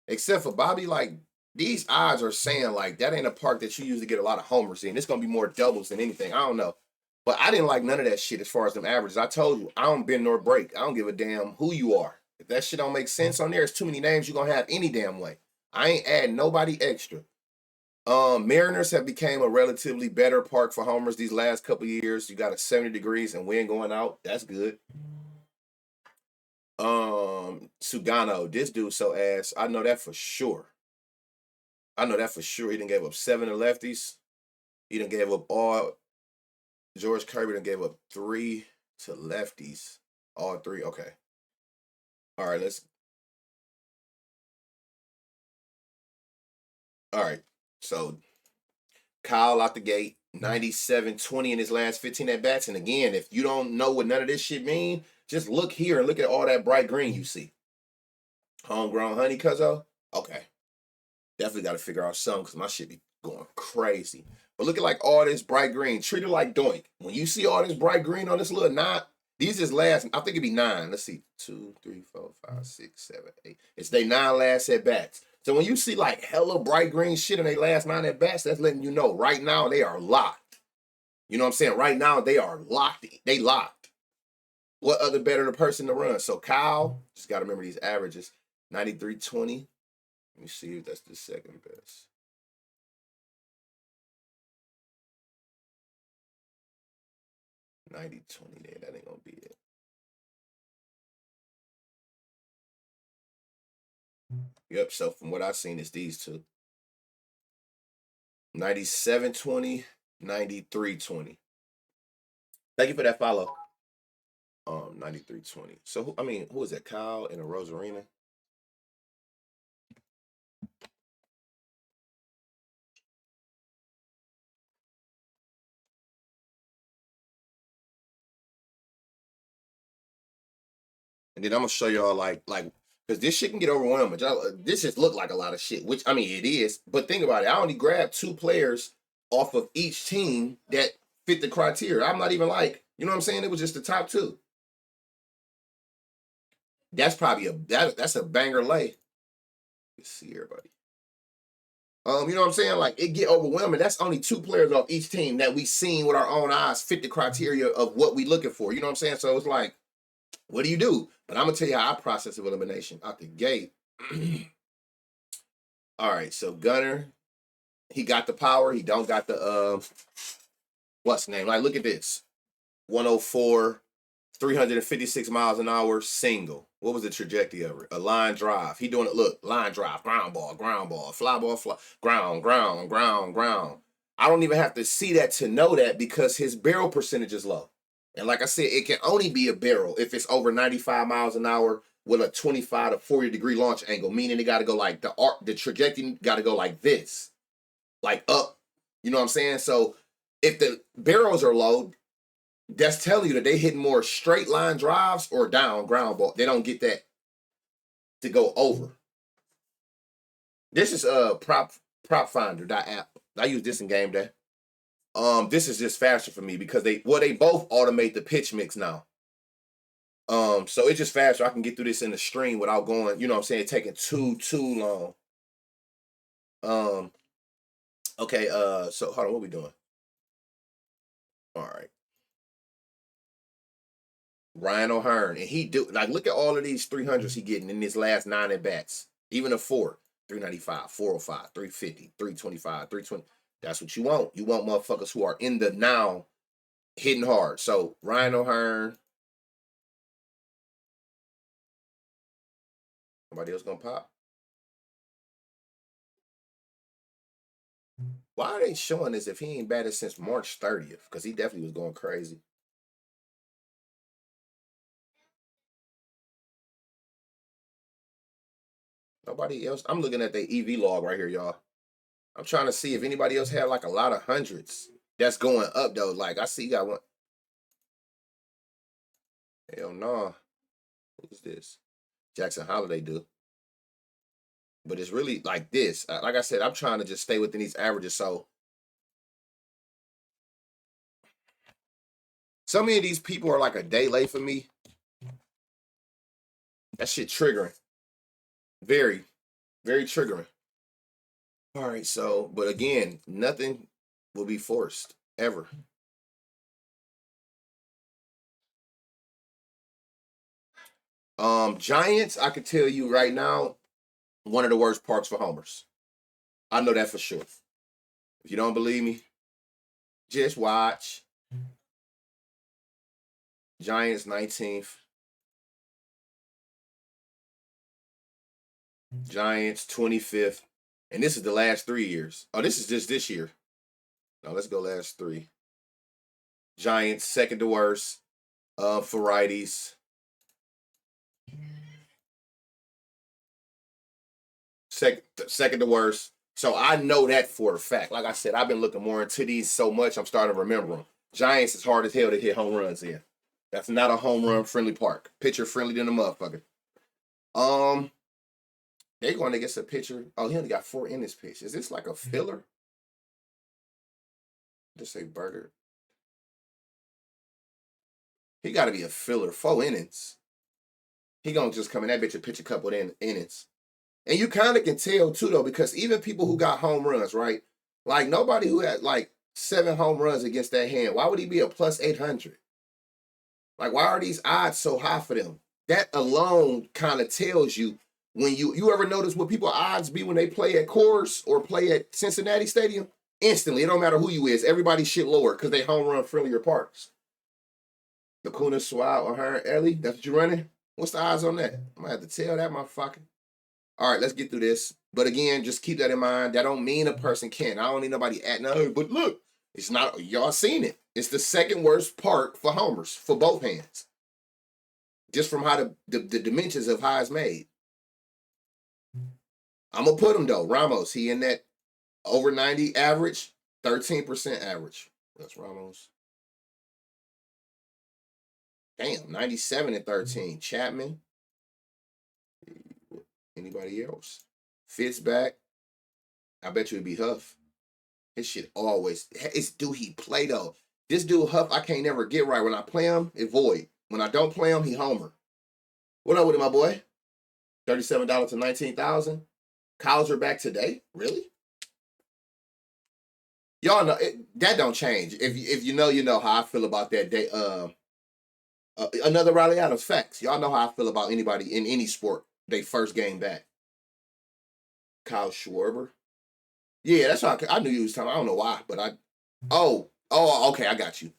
Except for Bobby, like these odds are saying like that ain't a park that you usually get a lot of homers in. It's gonna be more doubles than anything. I don't know. But I didn't like none of that shit as far as them averages. I told you, I don't bend nor break. I don't give a damn who you are. If that shit don't make sense on there, it's too many names you're gonna have any damn way. I ain't adding nobody extra. Mariners have became a relatively better park for homers these last couple years. You got a 70 degrees and wind going out. That's good. Sugano, this dude so ass. I know that for sure. I know that for sure. He done gave up 7 to lefties. He done gave up all. George Kirby done gave up 3 to lefties. All 3. Okay. All right, let's. All right. So Kyle out the gate, 97-20 in his last 15 at bats. And again, if you don't know what none of this shit mean, just look here and look at all that bright green you see. Homegrown honey, cuzzo. Okay. Definitely got to figure out something because my shit be going crazy. But look at like all this bright green. Treat it like doink. When you see all this bright green on this little knot, these is last, I think it'd be 9. Let's see. 2, 3, 4, 5, 6, 7, 8. It's they 9 last at bats. So when you see like hella bright green shit in their last 9 at bats, that's letting you know right now they are locked. You know what I'm saying? Right now they are locked. They locked. What other better person to run? So Kyle, just got to remember these averages. 93-20. Let me see if that's the second best. 90-20 there. That ain't gonna be it. Yep, so from what I've seen, it's these two. 9720, 9320. Thank you for that follow. 9320. So who is that? Kyle in a Rosarina? And then I'm gonna show y'all like because this shit can get overwhelming. This just look like a lot of shit, which it is. But think about it. I only grabbed 2 players off of each team that fit the criteria. I'm not even like, you know what I'm saying? It was just the top 2. That's probably that's a banger lay. Let's see everybody. You know what I'm saying? Like it get overwhelming. That's only 2 players off each team that we seen with our own eyes fit the criteria of what we looking for. You know what I'm saying? So it's like, what do you do? But I'm gonna tell you how I process of elimination out the gate. All right, so Gunner, he got the power. He don't got the what's the name? Like, look at this. 104, 356 miles an hour, single. What was the trajectory of it? A line drive. He doing it, look, line drive, ground ball, fly ball, ground. I don't even have to see that to know that because his barrel percentage is low. And like I said, it can only be a barrel if it's over 95 miles an hour with a 25 to 40 degree launch angle, meaning it got to go like the trajectory got to go like this, like up. You know what I'm saying? So if the barrels are low, that's telling you that they hitting more straight line drives or down ground ball. They don't get that to go over. This is propfinder.app. I use this in game day. This is just faster for me because they both automate the pitch mix now. So it's just faster. I can get through this in the stream without going, you know what I'm saying, taking too long. Okay, so hold on, what we doing? All right. Ryan O'Hearn, and he do like look at all of these 300s he getting in his last 9 at bats. Even a 4, 395, 405, 350, 325, 320. That's what you want. You want motherfuckers who are in the now hitting hard. So Ryan O'Hearn. Nobody else gonna pop? Why are they showing this if he ain't batted since March 30th? Because he definitely was going crazy. Nobody else. I'm looking at the EV log right here, y'all. I'm trying to see if anybody else had like a lot of hundreds that's going up though. Like I see you got one. Hell no. Who's this? Jackson Holiday do. But it's really like this. Like I said, I'm trying to just stay within these averages. So so many of these people are like a day late for me. That shit triggering. Very, very triggering. All right, so but again, nothing will be forced ever. Giants, I can tell you right now, one of the worst parks for homers. I know that for sure. If you don't believe me, just watch. Giants 19th. Giants 25th. And this is the last 3 years. Oh, this is just this year. Now let's go last 3. Giants, second to worst. For righties. Second to worst. So I know that for a fact. Like I said, I've been looking more into these so much, I'm starting to remember them. Giants is hard as hell to hit home runs in. That's not a home run friendly park. Pitcher friendly than a motherfucker. They're going to get a pitcher. Oh, he only got 4 in this pitch. Is this like a filler? Just say burger. He got to be a filler. 4 innings. He gonna just come in that bitch and pitch a couple of innings. And you kind of can tell too though, because even people who got home runs, right? Like nobody who had like 7 home runs against that hand, why would he be a plus 800? Like why are these odds so high for them? That alone kind of tells you when you ever notice what people odds be when they play at Coors or play at Cincinnati Stadium? Instantly, it don't matter who you is, everybody shit lower because they home run friendlier parks. Lacuna, Swab, or her Ellie, that's what you running? What's the odds on that? I'm gonna have to tell that motherfucker. All right, let's get through this. But again, just keep that in mind. That don't mean a person can't. I don't need nobody at no, but look, it's not, y'all seen it. It's the second worst park for homers for both hands. Just from how the dimensions of how it's made. I'm gonna put him though. Ramos, he in that over 90 average, 13% average. That's Ramos. Damn, 97 and 13. Chapman. Anybody else? Fitz back. I bet you it'd be Huff. His shit always. It's do he play though? This dude Huff, I can't never get right. When I play him, it void. When I don't play him, he homer. What up with it, my boy? $37 to $19,000. Cows are back today. Really? Y'all know that don't change. If you know, you know how I feel about that day. Another Riley Adams facts. Y'all know how I feel about anybody in any sport. They first game back. Kyle Schwarber. Yeah, that's how I knew you was talking. I don't know why, but okay, I got you.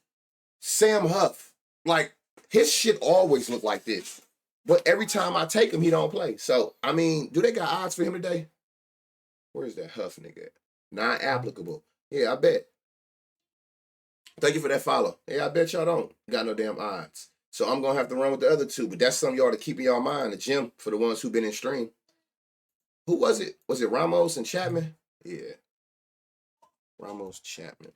Sam Huff. Like, his shit always look like this. But every time I take him, he don't play. So, I mean, do they got odds for him today? Where's that Huff nigga at? Not applicable. Yeah, I bet. Thank you for that follow. Yeah, I bet y'all don't got no damn odds. So I'm going to have to run with the other two. But that's something y'all to keep in y'all mind. The gym for the ones who've been in stream. Who was it? Was it Ramos and Chapman? Yeah. Ramos, Chapman.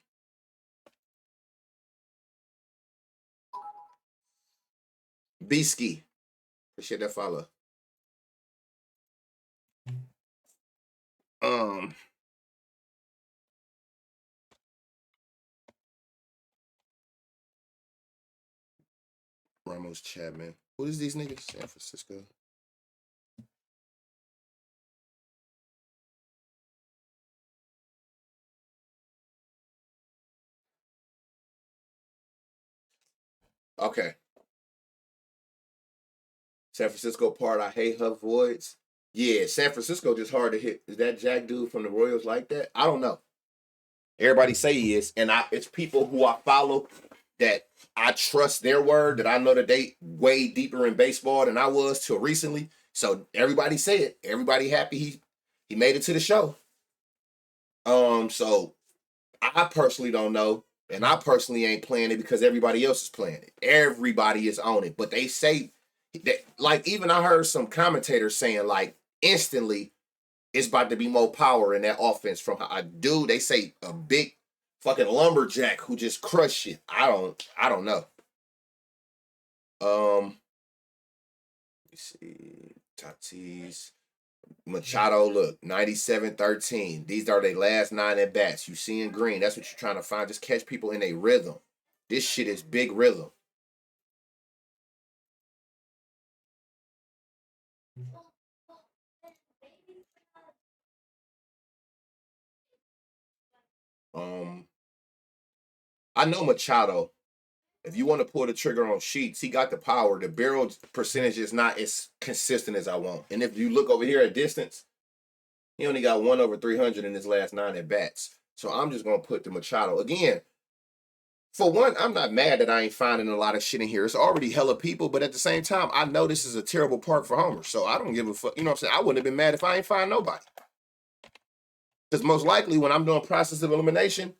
B-Ski. Appreciate that follow. Ramos, Chapman. Who is these niggas? San Francisco. Okay. San Francisco part, I hate Huff voids. Yeah, San Francisco just hard to hit. Is that Jack dude from the Royals like that? I don't know. Everybody say he is, and it's people who I follow that I trust their word, that I know that they way deeper in baseball than I was till recently. So everybody say it. Everybody happy he made it to the show. So I personally don't know, and I personally ain't playing it because everybody else is playing it. Everybody is on it, but they say that, like, even I heard some commentators saying like instantly it's about to be more power in that offense from a dude. They say a big fucking lumberjack who just crushed shit. I don't know. Let me see. Tatis. Machado, look, 97-13. These are their last 9 at bats. You see in green. That's what you're trying to find. Just catch people in a rhythm. This shit is big rhythm. I know Machado. If you want to pull the trigger on sheets, he got the power. The barrel percentage is not as consistent as I want. And if you look over here at distance, he only got 1 over 300 in his last 9 at bats. So I'm just going to put the Machado. Again, for one, I'm not mad that I ain't finding a lot of shit in here. It's already hella people, but at the same time, I know this is a terrible park for homers. So I don't give a fuck. You know what I'm saying? I wouldn't have been mad if I ain't find nobody. Because most likely when I'm doing process of elimination,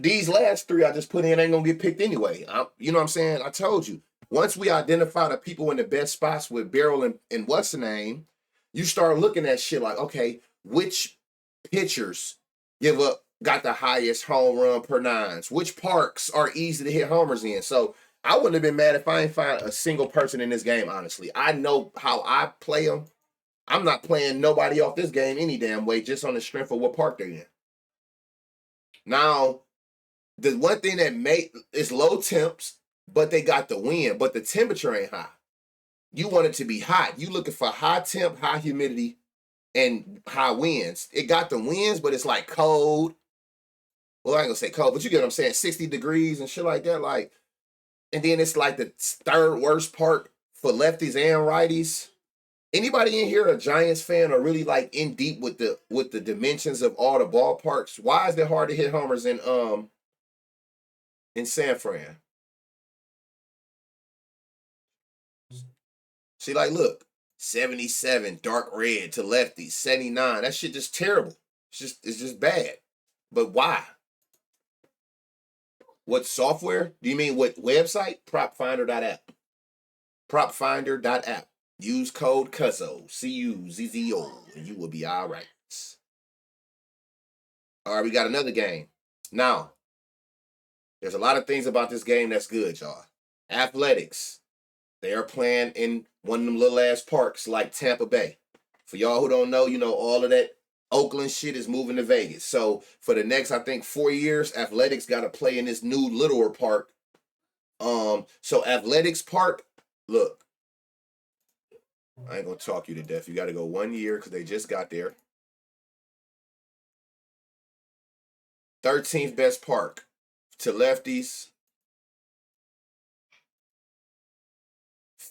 these last 3 I just put in ain't going to get picked anyway. You know what I'm saying? I told you. Once we identify the people in the best spots with Barrel and what's the name, you start looking at shit like, okay, which pitchers got the highest home run per nines? Which parks are easy to hit homers in? So I wouldn't have been mad if I ain't find a single person in this game, honestly. I know how I play them. I'm not playing nobody off this game any damn way just on the strength of what park they're in. Now, the one thing that is low temps, but they got the wind, but the temperature ain't high. You want it to be hot. You looking for high temp, high humidity, and high winds. It got the winds, but it's like cold. Well, I ain't gonna say cold, but you get what I'm saying, 60 degrees and shit like that. Like, and then it's like the third worst part for lefties and righties. Anybody in here a Giants fan or really like in deep with the dimensions of all the ballparks? Why is it hard to hit homers in San Fran? See, like, look, 77 dark red to lefties. 79. That shit just terrible. It's just bad. But why? What software? Do you mean what website? Propfinder.app. Propfinder.app. Use code CUZZO, CUZZO, and you will be all right. All right, we got another game. Now, there's a lot of things about this game that's good, y'all. Athletics. They are playing in one of them little ass parks like Tampa Bay. For y'all who don't know, you know all of that Oakland shit is moving to Vegas. So for the next, I think, 4 years, Athletics got to play in this new littler park. So Athletics Park, look, I ain't gonna talk you to death. You got to go 1 year because they just got there. 13th best park to lefties.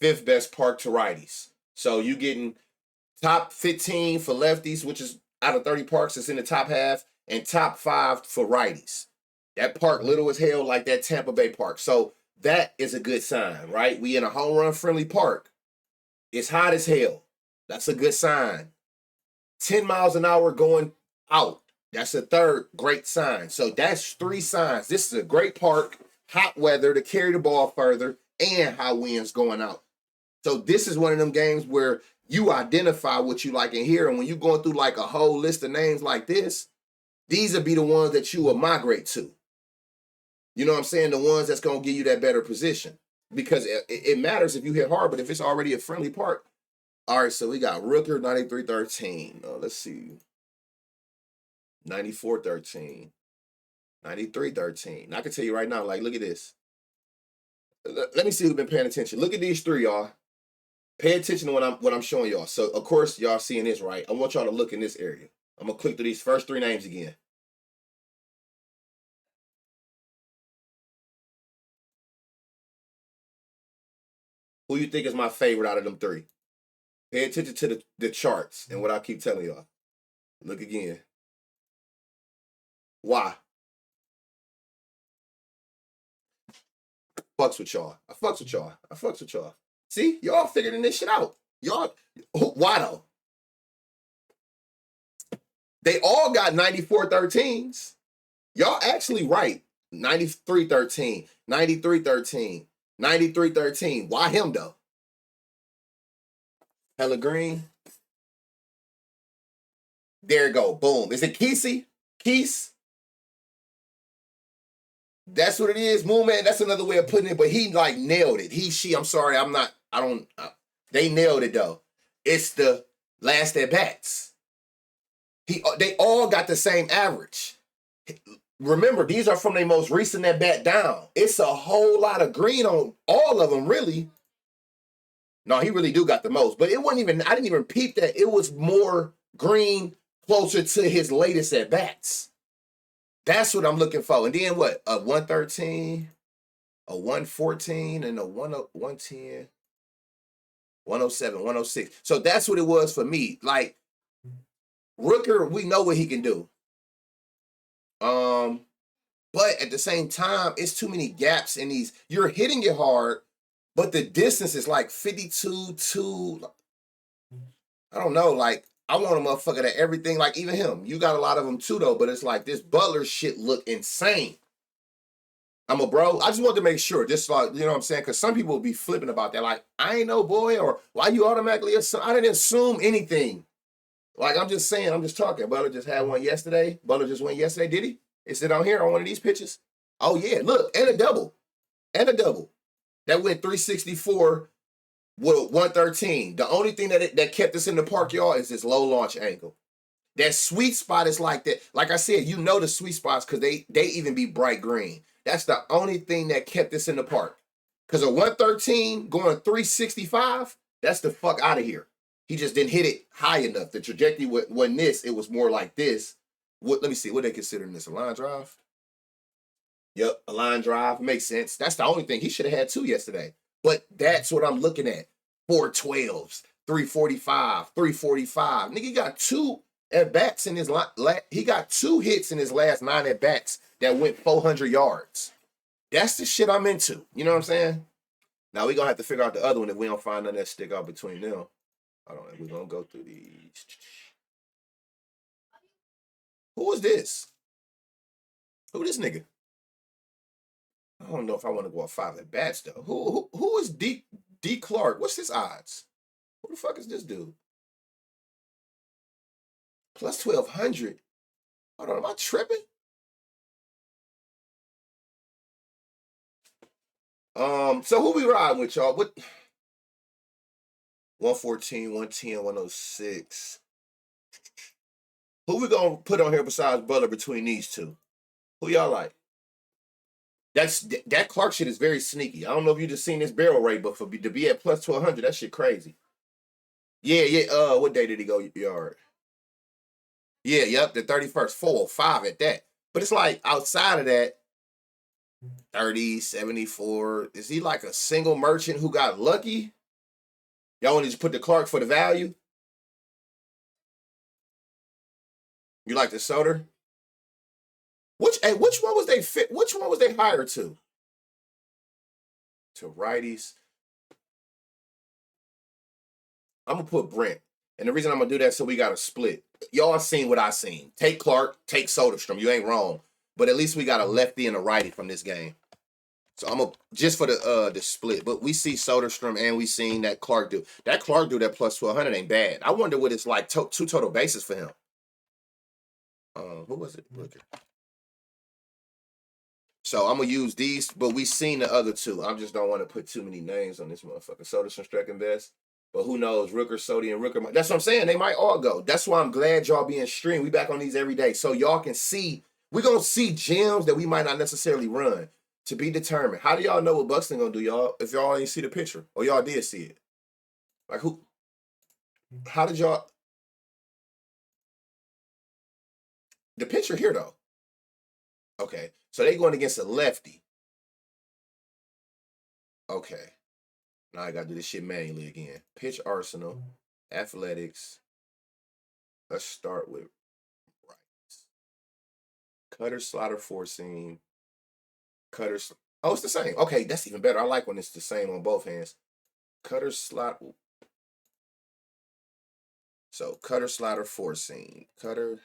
5th best park to righties. So you getting top 15 for lefties, which is out of 30 parks, it's in the top half, and top 5 for righties. That park little as hell, like that Tampa Bay park. So that is a good sign, right? We in a home run friendly park. It's hot as hell. That's a good sign. 10 miles an hour going out. That's a third great sign. So that's 3 signs. This is a great park, hot weather to carry the ball further, and high winds going out. So this is one of them games where you identify what you like in here. And when you're going through like a whole list of names like this, these will be the ones that you will migrate to. You know what I'm saying? The ones that's going to give you that better position. Because it matters if you hit hard, but if it's already a friendly park. All right, so we got Rooker 93-13. Let's see. 94-13. 93-13. I can tell you right now, like, look at this. Let me see who's been paying attention. Look at these 3, y'all. Pay attention to what I'm showing y'all. So, of course, y'all seeing this, right? I want y'all to look in this area. I'm going to click through these first 3 names again. Who you think is my favorite out of them 3? Pay attention to the charts and what I keep telling y'all. Look again. Why? Fucks with y'all. I fucks with y'all. I fucks with y'all. See? Y'all figuring this shit out. Y'all, why though? They all got 94-13s. Y'all actually right. 93-13, 93-13, 93-13. Why him though? Hella green. There you go. Boom. Is it Kesey? Keese? That's what it is, Moon Man. That's another way of putting it, but he like nailed it. I'm sorry, they nailed it though. It's the last at bats. They all got the same average. Remember, these are from their most recent at bat down. It's a whole lot of green on all of them, really. No, he really do got the most, but it wasn't even, I didn't even peep that. It was more green closer to his latest at bats. That's what I'm looking for. And then what? A 113, a 114, and a 110, 107, 106. So that's what it was for me. Like, Rooker, we know what he can do. But at the same time, it's too many gaps in these. You're hitting it hard, but the distance is like 52 to, I don't know, like, I want a motherfucker that everything, like even him. You got a lot of them too, though, but it's like this Butler shit look insane. I'm a bro. I just wanted to make sure, just like, you know what I'm saying? Because some people will be flipping about that. Like, I ain't no boy, or why you automatically assume? I didn't assume anything. Like, I'm just saying, I'm just talking. Butler just had one yesterday. Butler just went yesterday, did he? Is it on here on one of these pitches? Oh, yeah, look, and a double. And a double. That went 364 with 113. The only thing that kept us in the park, y'all, is this low launch angle. That sweet spot is like that. Like I said, you know the sweet spots because they even be bright green. That's the only thing that kept us in the park. Because a 113 going 365, that's the fuck out of here. He just didn't hit it high enough. The trajectory wasn't this. It was more like this. Let me see. What they considering this? A line drive? Yep, a line drive. Makes sense. That's the only thing. He should have had 2 yesterday. But that's what I'm looking at. 412s, 345, 345. Nigga got 2 at-bats in his he got 2 hits in his last 9 at-bats that went 400 yards. That's the shit I'm into. You know what I'm saying? Now we're going to have to figure out the other one if we don't find none that stick out between them. Hold on, we're gonna go through these. Who is this? Who this nigga? I don't know if I want to go off 5 at bats though. Who is D Clark? What's his odds? Who the fuck is this dude? Plus 1200. Hold on, am I tripping? So who we riding with, y'all? What 114, 110, 106. Who we gonna put on here besides Butler between these two? Who y'all like? That Clark shit is very sneaky. I don't know if you just seen this barrel rate, but to be at plus 1200, that shit crazy. Yeah. What day did he go yard? Yeah, yep, the 31st, 405 at that. But it's like outside of that, 30, 74. Is he like a single merchant who got lucky? Y'all want to just put the Clark for the value? You like the Soder? Which one was they fit? Which one was they hired to? To righties. I'm gonna put Brent. And the reason I'm gonna do that so we got a split. Y'all seen what I seen. Take Clark, take Soderstrom. You ain't wrong. But at least we got a lefty and a righty from this game. So I'm gonna just for the split. But we see Soderstrom and we seen that Clark do. That Clark do that plus 1200 ain't bad. I wonder what it's like. 2 total bases for him. Who was it? Look at. So I'm gonna use these, but we seen the other two. I just don't want to put too many names on this motherfucker. Soderstrom, Streck, Best. But who knows? Rooker, Sody, and Rooker. That's what I'm saying. They might all go. That's why I'm glad y'all being streamed. We back on these every day. So y'all can see. We're going to see gems that we might not necessarily run to be determined. How do y'all know what Buxton going to do, y'all, if y'all ain't see the picture? Or y'all did see it? Like who? How did y'all? The picture here, though. Okay. So they going against a lefty. Okay. Now I got to do this shit manually again. Pitch Arsenal. Athletics. Let's start with rights. Cutter, slider, four seam. Cutter. Oh, it's the same. Okay, that's even better. I like when it's the same on both hands. Cutter, slot. So cutter, slider, four seam. Cutter,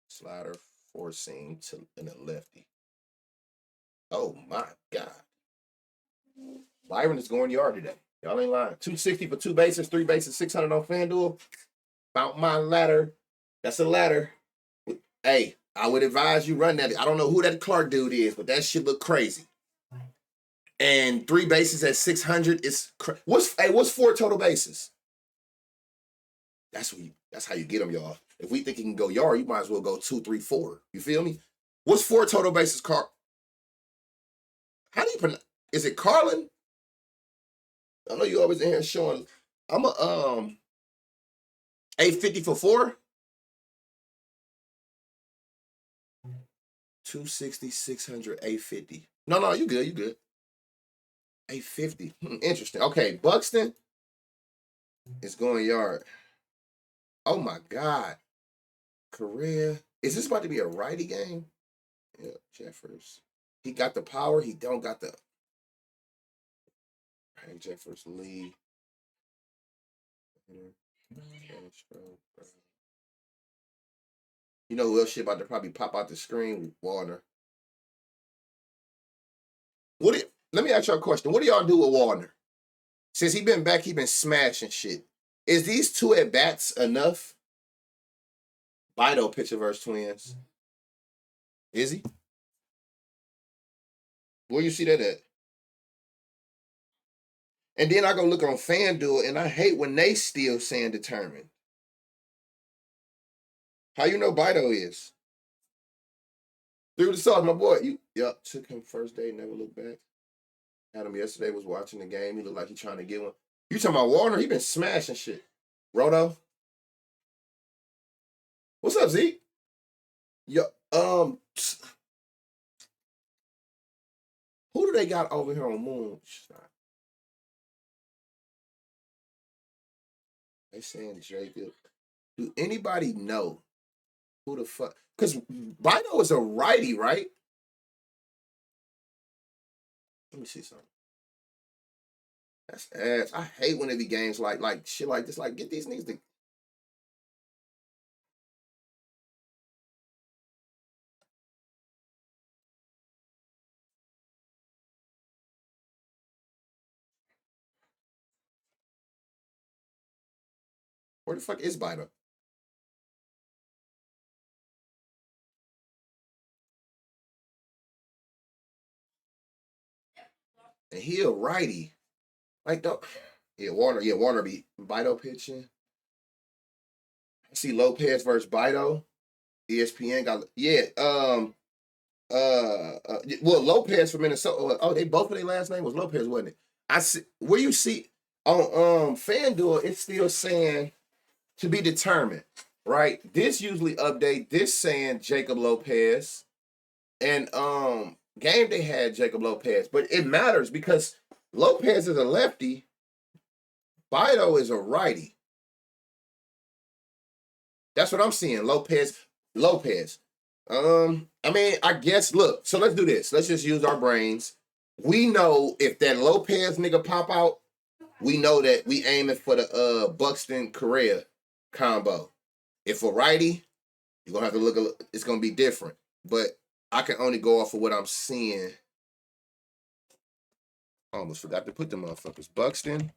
slider, four seam to and a lefty. Oh my God. Byron is going yard today. Y'all ain't lying. 260 for 2 bases, 3 bases, 600 on FanDuel. Found my ladder. That's a ladder. Hey, I would advise you run that. I don't know who that Clark dude is, but that shit look crazy. And 3 bases at 600 is what's 4 total bases? That's how you get them, y'all. If we think he can go yard, you might as well go 2, 3, 4. You feel me? What's 4 total bases, Carl? How do you pronounce? Is it Carlin? I know you always in here showing. I'm a 850 for 4. 260, 600, 850. No, you good. 850. Interesting. Okay, Buxton is going yard. Oh my God. Correa. Is this about to be a righty game? Yeah, Jeffers. He got the power. He don't got the. Hey, Jeffers, Lee. You know who else shit about to probably pop out the screen? Warner. Let me ask y'all a question. What do y'all do with Warner? Since he been back, he been smashing shit. Is these 2 at bats enough? Bido pitcher versus Twins. Is he? Where you see that at? And then I go look on FanDuel, and I hate when they still saying determined. How you know Bido is? Through the sauce, my boy. Yup, took him first day, never looked back. Had him yesterday, was watching the game. He looked like he trying to get one. You talking about Warner? He been smashing shit. Roto? What's up, Zeke? Yo, who do they got over here on Moonshine? They saying Jacob. Do anybody know who the fuck? Because Bido is a righty, right? Let me see something. That's ass. I hate when it be games like shit like this. Like, get these niggas to. Where the fuck is Bida? And he a righty. Like, don't. Yeah, Warner. Yeah, Warner be Bido pitching. I see Lopez versus Bido. ESPN got well, Lopez from Minnesota. Oh, they both of their last name was Lopez, wasn't it? I see where you see on FanDuel, it's still saying to be determined, right? This usually update this saying Jacob Lopez, and game they had Jacob Lopez, but it matters because Lopez is a lefty, Bido is a righty. That's what I'm seeing. Lopez. I mean, I guess look, so let's do this. Let's just use our brains. We know if that Lopez nigga pop out, we know that we aiming for the Buxton Correa combo. If a righty, you're gonna have to look it's gonna be different. But I can only go off of what I'm seeing. I almost forgot to put the motherfuckers. Buxton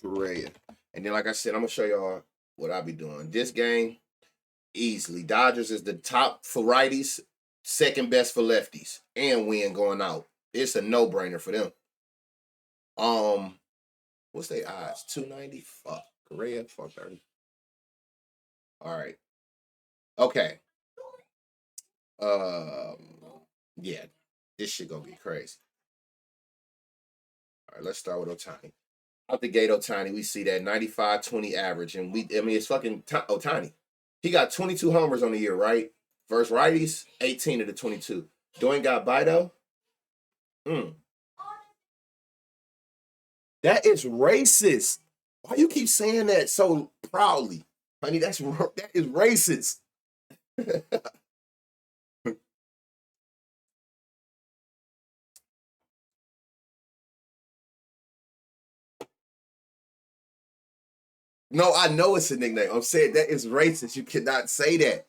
Correa. And then, like I said, I'm gonna show y'all what I be doing. This game, easily. Dodgers is the top for righties, second best for lefties, and win going out. It's a no-brainer for them. What's their odds? 290? Fuck. Correa, fuck 30. All right. Okay. Yeah. This shit gonna be crazy. All right, let's start with Ohtani. Out the gate, Ohtani, we see that 95-20 average, and it's fucking Ohtani. He got 22 homers on the year, right? Versus righties, 18 of the 22. Doing got Bido. That is racist. Why you keep saying that so proudly? Honey, that is racist. No, I know it's a nickname. I'm saying that is racist. You cannot say that.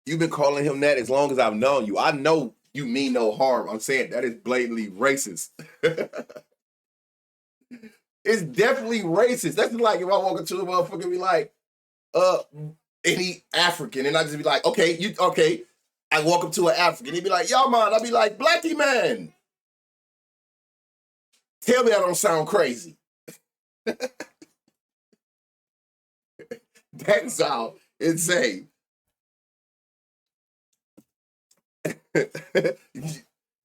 You've been calling him that as long as I've known you. I know you mean no harm. I'm saying that is blatantly racist. It's definitely racist. That's like if I walk into a motherfucker and be like, any African, and I just be like, okay. I walk up to an African, he'd be like, yo man, I'd be like, blackie man. Tell me I don't sound crazy. That sound insane.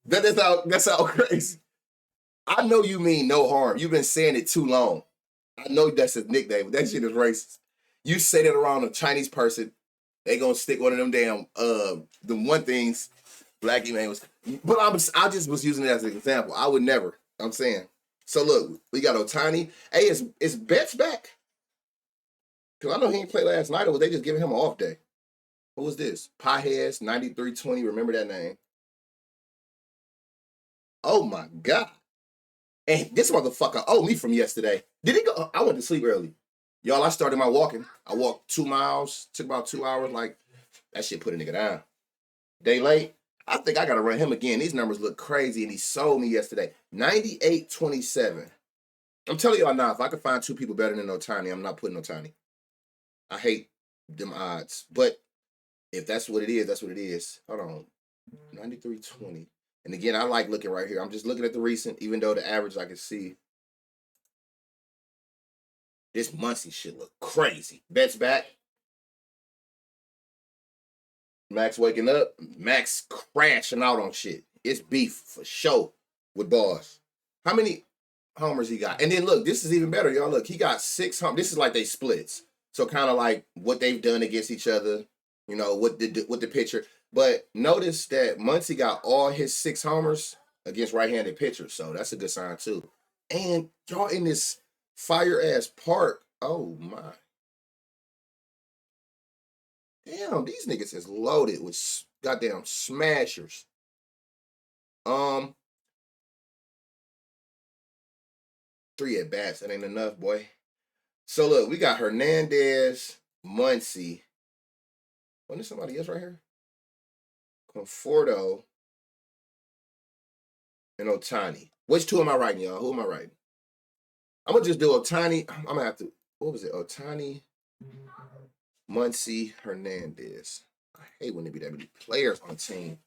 That's how crazy. I know you mean no harm. You've been saying it too long. I know that's his nickname, but that shit is racist. You say that around a Chinese person, they gonna stick one of them damn the one things blackie man was. But I just was using it as an example. I would never. I'm saying. So look, we got Ohtani. Hey, is Betts back? Because I know he didn't play last night, or was they just giving him an off day? Who was this? Pieheads 9320. Remember that name? Oh my god! And this motherfucker owed me from yesterday. Did he go? I went to sleep early. Y'all, I started my walking. I walked 2 miles. Took about 2 hours. Like that shit put a nigga down. Day late. I think I gotta run him again. These numbers look crazy, and he sold me yesterday. 98.27. I'm telling y'all now, if I could find two people better than Ohtani, I'm not putting Ohtani. I hate them odds. But if that's what it is, that's what it is. Hold on. 93.20. And again, I like looking right here. I'm just looking at the recent, even though the average I can see. This Muncie shit look crazy. Bet's back. Max waking up. Max crashing out on shit. It's beef for sure with Boss. How many homers he got? And then look, this is even better, y'all. Look, he got 6 homers. This is like they splits. So kind of like what they've done against each other, you know, with the pitcher. But notice that Muncie got all his 6 homers against right-handed pitchers. So that's a good sign too. And y'all in this fire-ass park. Oh my. Damn, these niggas is loaded with goddamn smashers. 3 at bats. That ain't enough, boy. So look, we got Hernandez, Muncy. Oh, there's somebody else right here. Conforto and Otani. Which two am I writing, y'all? Who am I writing? I'm gonna just do Otani. I'm gonna have to. What was it? Otani, Muncy, Hernandez. I hate when there be that many players on a team.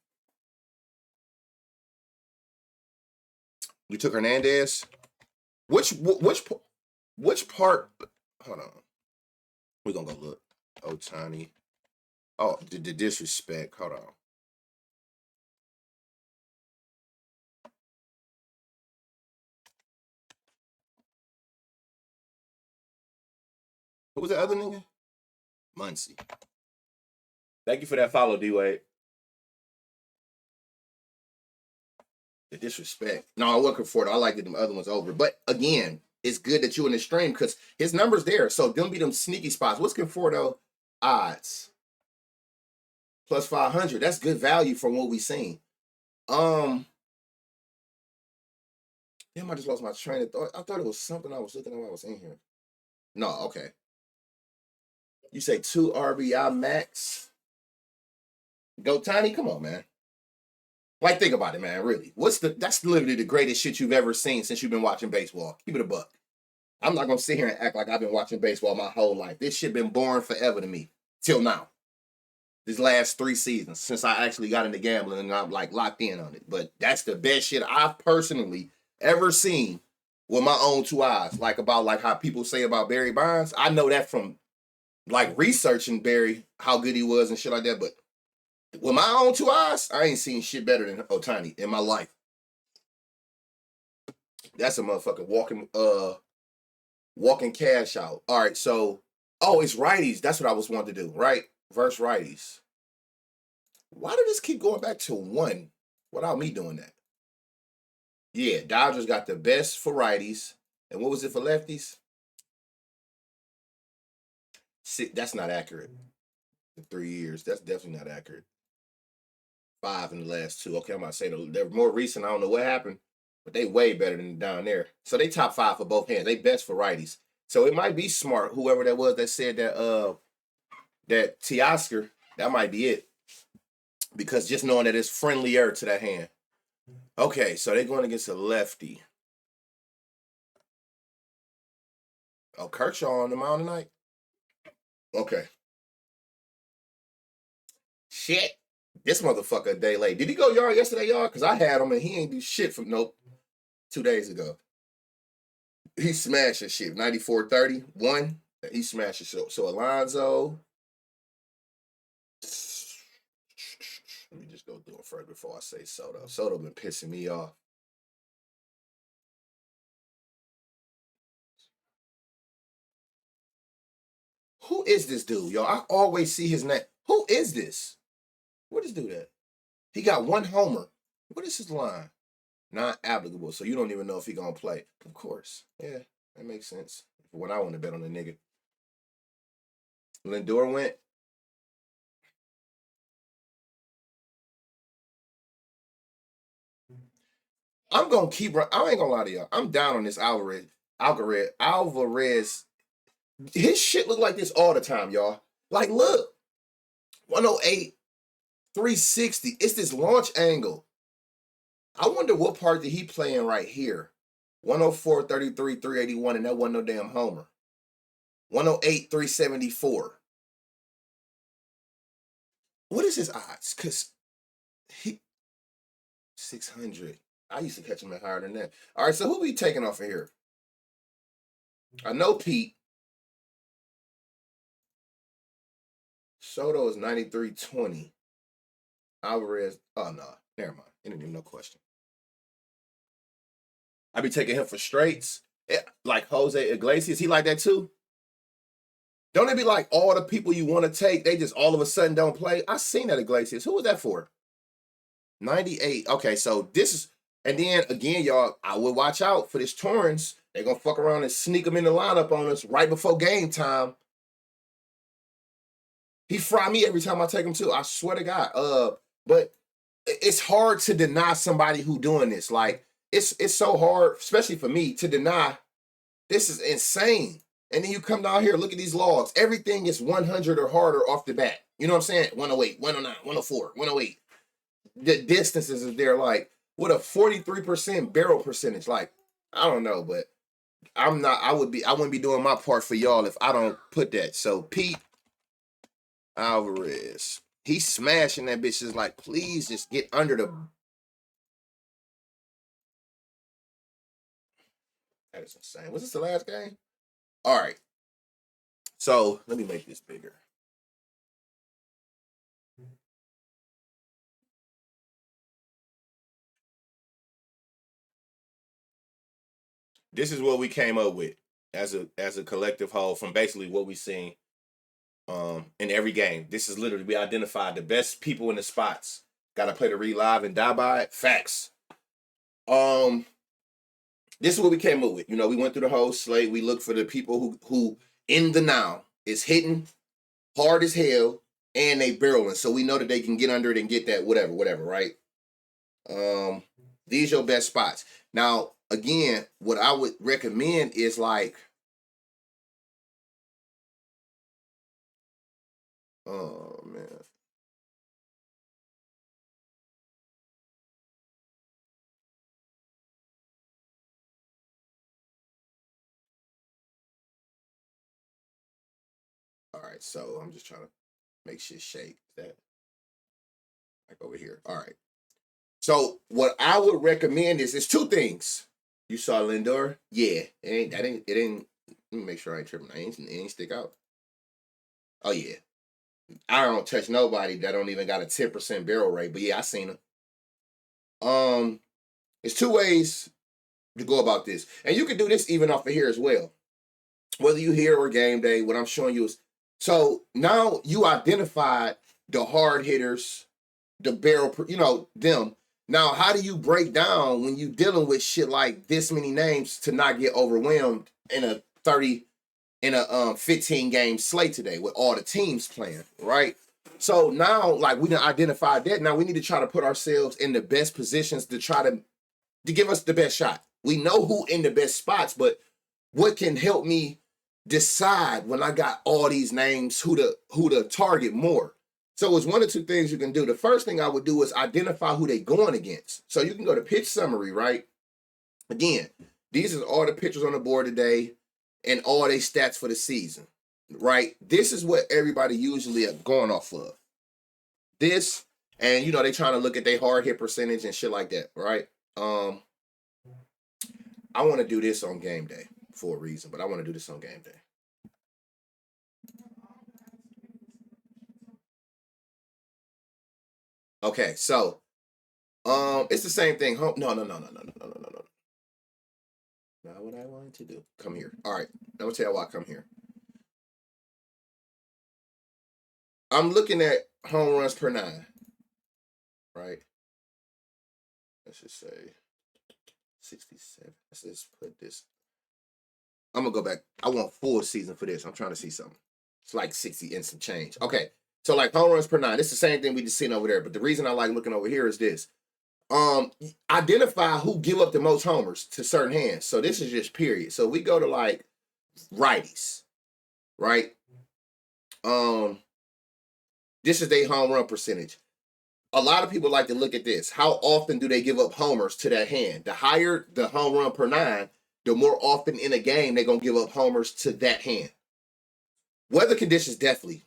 You took Hernandez. Which part? Hold on. We're gonna go look. Otani. Oh, the disrespect. Hold on. Who was the other nigga? Muncy. Thank you for that follow, D-Wade. The disrespect. No, I wasn't for it. I liked them other ones over. But again, it's good that you in the stream because his number's there. So them be them sneaky spots. What's Conforto odds? Plus 500. That's good value from what we seen. Damn, I just lost my train of thought. I thought it was something I was looking at while I was in here. No, okay. You say 2 RBI max. Go Tiny, come on, man. Like, think about it, man. Really, that's literally the greatest shit you've ever seen since you've been watching baseball. Keep it a buck. I'm not gonna sit here and act like I've been watching baseball my whole life. This shit been boring forever to me till now. These last 3 seasons since I actually got into gambling and I'm like locked in on it. But that's the best shit I've personally ever seen with my own 2 eyes. Like about like how people say about Barry Bonds. I know that from like researching Barry, how good he was and shit like that. But with my own 2 eyes, I ain't seen shit better than Otani in my life. That's a motherfucking walking cash out. All right, so it's righties. That's what I was wanting to do, right? Versus righties. Why did this keep going back to 1 without me doing that? Yeah, Dodgers got the best for righties. And what was it for lefties? That's not accurate. In 3 years, that's definitely not accurate. 5 in the last 2. Okay, I'm about to say they're more recent. I don't know what happened, but they way better than down there. So they top 5 for both hands. They best for righties. So it might be smart. Whoever that was that said that Teoscar, that might be it. Because just knowing that it's friendlier to that hand. Okay, so they're going against a lefty. Oh, Kershaw on the mound tonight? Okay. Shit. This motherfucker a day late. Did he go yard yesterday, y'all? Because I had him and he ain't do shit from 2 days ago. He smashed his shit. 94-30. He smashed his shit. So Alonzo. Let me just go through it first before I say Soto. Soto been pissing me off. Who is this dude, y'all? I always see his name. Who is this? What is dude at? He got 1 homer. What is his line? Not applicable, so you don't even know if he gonna play. Of course. Yeah, that makes sense. When I want to bet on the nigga. Lindor went. I'm gonna keep. I ain't gonna lie to y'all. I'm down on this Alvarez. His shit look like this all the time, y'all. Like, look, 108, 360. It's this launch angle. I wonder what part did he play in right here. 104, 33, 381, and that wasn't no damn homer. 108, 374. What is his odds? Because he 600. I used to catch him at higher than that. All right, so who we taking off of here? I know Pete. Soto is 93.20. Alvarez, oh no, never mind. It ain't even no question. I be taking him for straights. Like Jose Iglesias, he like that too? Don't it be like all the people you want to take, they just all of a sudden don't play? I seen that Iglesias. Who was that for? 98. Okay, so this is, and then again, y'all, I would watch out for this Torrance. They're going to fuck around and sneak them in the lineup on us right before game time. He fry me every time I take him too. I swear to God. But it's hard to deny somebody who doing this. Like it's so hard, especially for me, to deny this is insane. And then you come down here, look at these logs. Everything is 100 or harder off the bat. You know what I'm saying? 108, 109, 104, 108. The distances is there, like, with a 43% barrel percentage. Like, I don't know, but I wouldn't be doing my part for y'all if I don't put that. So Pete Alvarez, he's smashing that bitch. Is like, please just get under the. That is insane. Was this the last game? All right. So let me make this bigger. This is what we came up with as a collective whole from basically what we seen in every game. This is literally, we identified the best people in the spots. Gotta play the read live and die by it. Facts. This is what we came up with. You know, we went through the whole slate. We looked for the people who in the now is hitting hard as hell and they barreling. So we know that they can get under it and get that whatever, right? These your best spots. Now, again, what I would recommend is like, oh man. All right, so I'm just trying to make shit shake. That like over here. All right. So what I would recommend is two things. You saw Lindor? Yeah. It ain't let me make sure I ain't tripping. It ain't stick out. Oh yeah. I don't touch nobody that don't even got a 10% barrel rate. But yeah, I seen him. There's two ways to go about this. And you can do this even off of here as well. Whether you here or game day, what I'm showing you is, so now you identified the hard hitters, the barrel, you know, them. Now, how do you break down when you dealing with shit like this many names to not get overwhelmed in a 15 game slate today with all the teams playing, right? So now, like, we done identified that. Now we need to try to put ourselves in the best positions to try to give us the best shot. We know who in the best spots, but what can help me decide when I got all these names who to target more? So it's one of two things you can do. The first thing I would do is identify who they going against. So you can go to pitch summary, right? Again, these are all the pitchers on the board today and all their stats for the season, right? This is what everybody usually are going off of. This, and you know, they trying to look at their hard hit percentage and shit like that, right? I want to do this on game day for a reason, but I want to do this on game day. Okay, so it's the same thing. No. Not what I wanted to do. Come here. All right, I'm gonna tell you why I come here. I'm looking at home runs per 9, right? Let's just say 67. Let's just put this. I'm gonna go back. I want full season for this. I'm trying to see something. It's like 60 and some change. Okay, so like home runs per 9. It's the same thing we just seen over there. But the reason I like looking over here is this. Identify who give up the most homers to certain hands. So this is just period. So we go to like righties, right? This is their home run percentage. A lot of people like to look at this. How often do they give up homers to that hand? The higher the home run per 9, the more often in a game they're gonna give up homers to that hand. Weather conditions, definitely.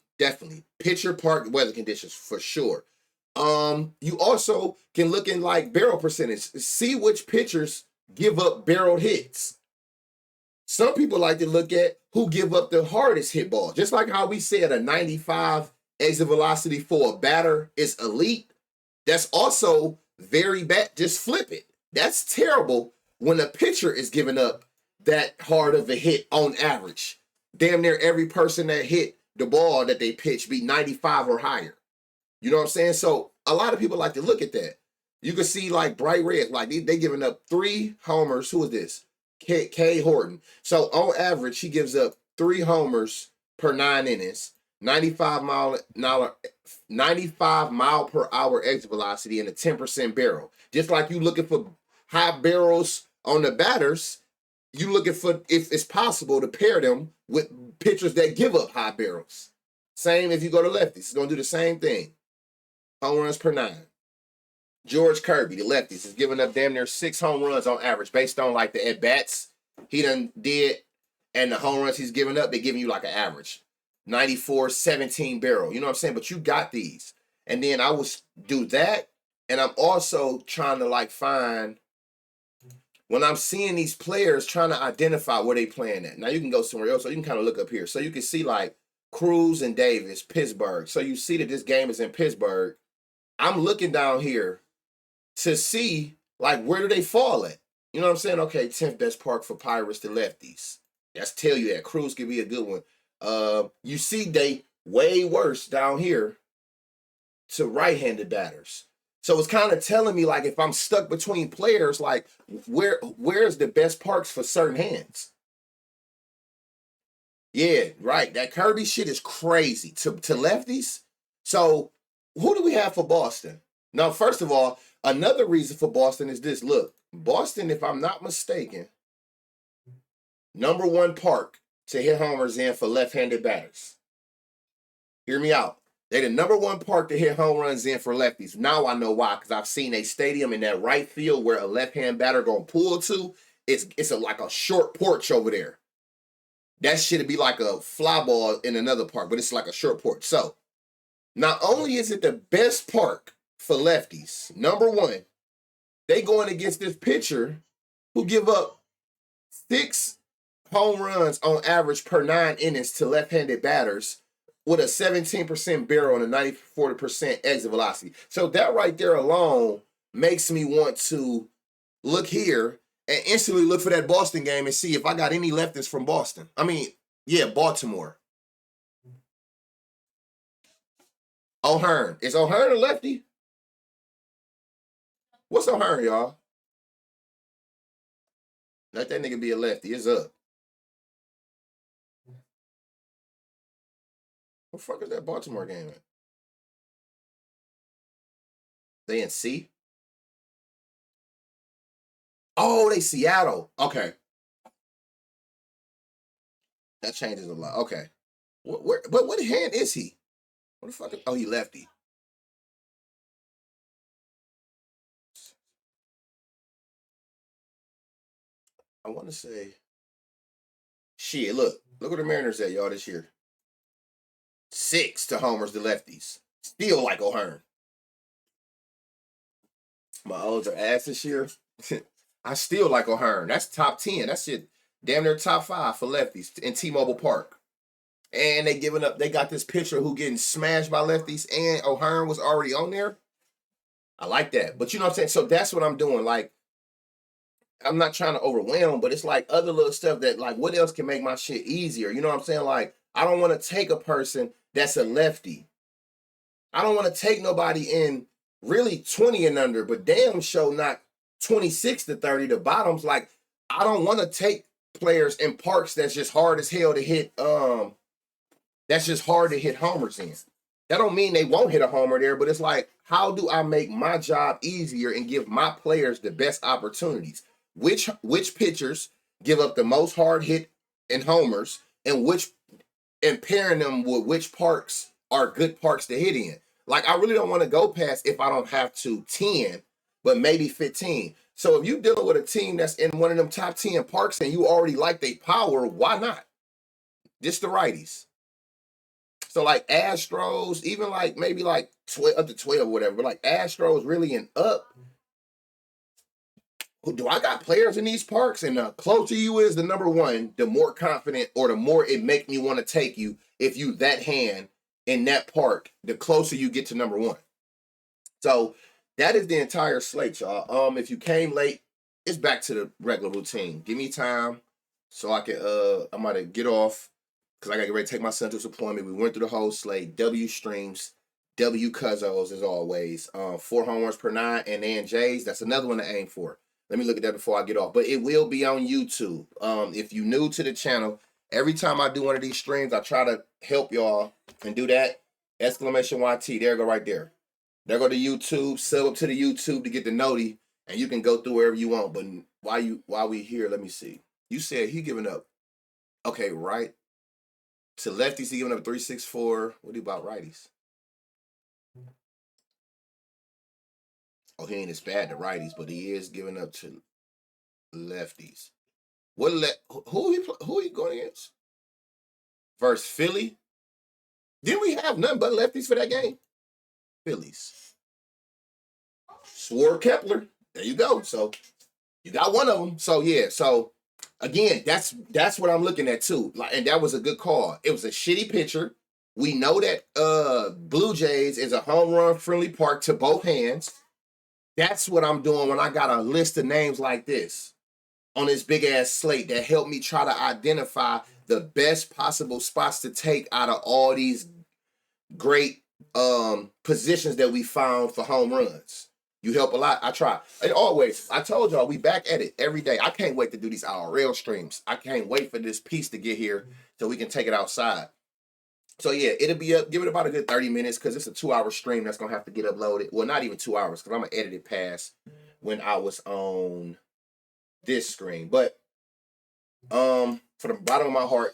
Pitcher park weather conditions for sure. You also can look in like barrel percentage, see which pitchers give up barreled hits. Some people like to look at who give up the hardest hit ball. Just like how we said a 95 exit velocity for a batter is elite. That's also very bad. Just flip it. That's terrible when a pitcher is giving up that hard of a hit on average. Damn near every person that hit the ball that they pitch be 95 or higher. You know what I'm saying? So a lot of people like to look at that. You can see like bright red, like they giving up 3 homers. Who is this? K Horton. So on average, he gives up 3 homers per 9 innings. 95 mile per hour exit velocity and a 10% barrel. Just like you looking for high barrels on the batters, you looking for, if it's possible, to pair them with pitchers that give up high barrels. Same if you go to lefties. It's going to do the same thing. Home runs per 9. George Kirby, the lefties, is giving up damn near 6 home runs on average based on like the at-bats he done did and the home runs he's giving up. They're giving you like an average. 94, 17 barrel. You know what I'm saying? But you got these. And then I will do that. And I'm also trying to like find, when I'm seeing these players, trying to identify where they playing at. Now you can go somewhere else, so you can kind of look up here. So you can see like Cruz and Davis, Pittsburgh. So you see that this game is in Pittsburgh. I'm looking down here to see like where do they fall at. You know what I'm saying? Okay, 10th best park for Pirates to lefties. That's tell you that. Cruz could be a good one. You see they way worse down here to right-handed batters. So it's kind of telling me like if I'm stuck between players, like where's the best parks for certain hands? Yeah, right. That Kirby shit is crazy to lefties. So who do we have for Boston? Now, first of all, another reason for Boston is this. Look, Boston, if I'm not mistaken, #1 park to hit homers in for left-handed batters. Hear me out. They're the #1 park to hit home runs in for lefties. Now I know why, because I've seen a stadium in that right field where a left-hand batter gonna pull to. It's like a short porch over there. That shit'd be like a fly ball in another park, but it's like a short porch. So not only is it the best park for lefties, #1, they going against this pitcher who give up 6 home runs on average per 9 innings to left-handed batters with a 17% barrel and a 94% exit velocity. So that right there alone makes me want to look here and instantly look for that Boston game and see if I got any leftists from Boston. I mean, yeah, Baltimore. O'Hearn. Is O'Hearn a lefty? What's O'Hearn, y'all? Let that nigga be a lefty. It's up. What the fuck is that Baltimore game at? They in C? Oh, they Seattle. Okay. That changes a lot. Okay. But what hand is he? What the fuck? Oh, he lefty. I want to say, shit, look where the Mariners at, y'all, this year. 6 to homers to lefties. Still like O'Hearn. My odds are ass this year. I still like O'Hearn. That's top 10. That shit damn near top 5 for lefties in T-Mobile Park. And they got this pitcher who getting smashed by lefties, and O'Hearn was already on there. I like that. But you know what I'm saying? So that's what I'm doing. Like, I'm not trying to overwhelm, but it's like other little stuff that, like, what else can make my shit easier? You know what I'm saying? Like, I don't want to take a person that's a lefty. I don't want to take nobody in really 20 and under, but damn show not 26 to 30. The bottom's like, I don't want to take players in parks that's just hard as hell to hit, that's just hard to hit homers in. That don't mean they won't hit a homer there, but it's like, how do I make my job easier and give my players the best opportunities? Which pitchers give up the most hard hit and homers, and pairing them with which parks are good parks to hit in. Like, I really don't want to go past, if I don't have to, 10, but maybe 15. So if you're dealing with a team that's in one of them top 10 parks and you already like their power, why not? Just the righties. So like Astros, even like maybe like 12, up to 12 or whatever, but like Astros really and up. Do I got players in these parks? And the closer you is the #1, the more confident or the more it make me want to take you. If you that hand in that park, the closer you get to #1. So that is the entire slate, y'all. If you came late, it's back to the regular routine. Give me time so I can I'm about to get off because I gotta get ready to take my son to his appointment. We went through the whole slate. W streams, W Cuzzos as always. 4 home runs per 9, and then Jays. That's another one to aim for. Let me look at that before I get off. But it will be on YouTube. If you're new to the channel, Every time I do one of these streams, I try to help y'all and do that. Exclamation YT. There go right there. There go to YouTube. Sub up to the YouTube to get the noti, and you can go through wherever you want. But while we here, let me see. You said he giving up. Okay, right. To lefties, he giving up 364. What about righties? Oh, he ain't as bad to righties, but he is giving up to lefties. Who he going against? Versus Philly? Didn't we have nothing but lefties for that game? Phillies. Swore Kepler. There you go. So you got one of them. So yeah. So again, that's what I'm looking at too. Like, and that was a good call. It was a shitty pitcher. We know that Blue Jays is a home run friendly park to both hands. That's what I'm doing when I got a list of names like this on this big ass slate that helped me try to identify the best possible spots to take out of all these great positions that we found for home runs. You help a lot. I try. And always, I told y'all, we back at it every day. I can't wait to do these IRL streams. I can't wait for this piece to get here so we can take it outside. So yeah, it'll be up. Give it about a good 30 minutes because it's a 2-hour stream that's going to have to get uploaded. Well, not even 2 hours because I'm going to edit it past when I was on this screen. But for the bottom of my heart,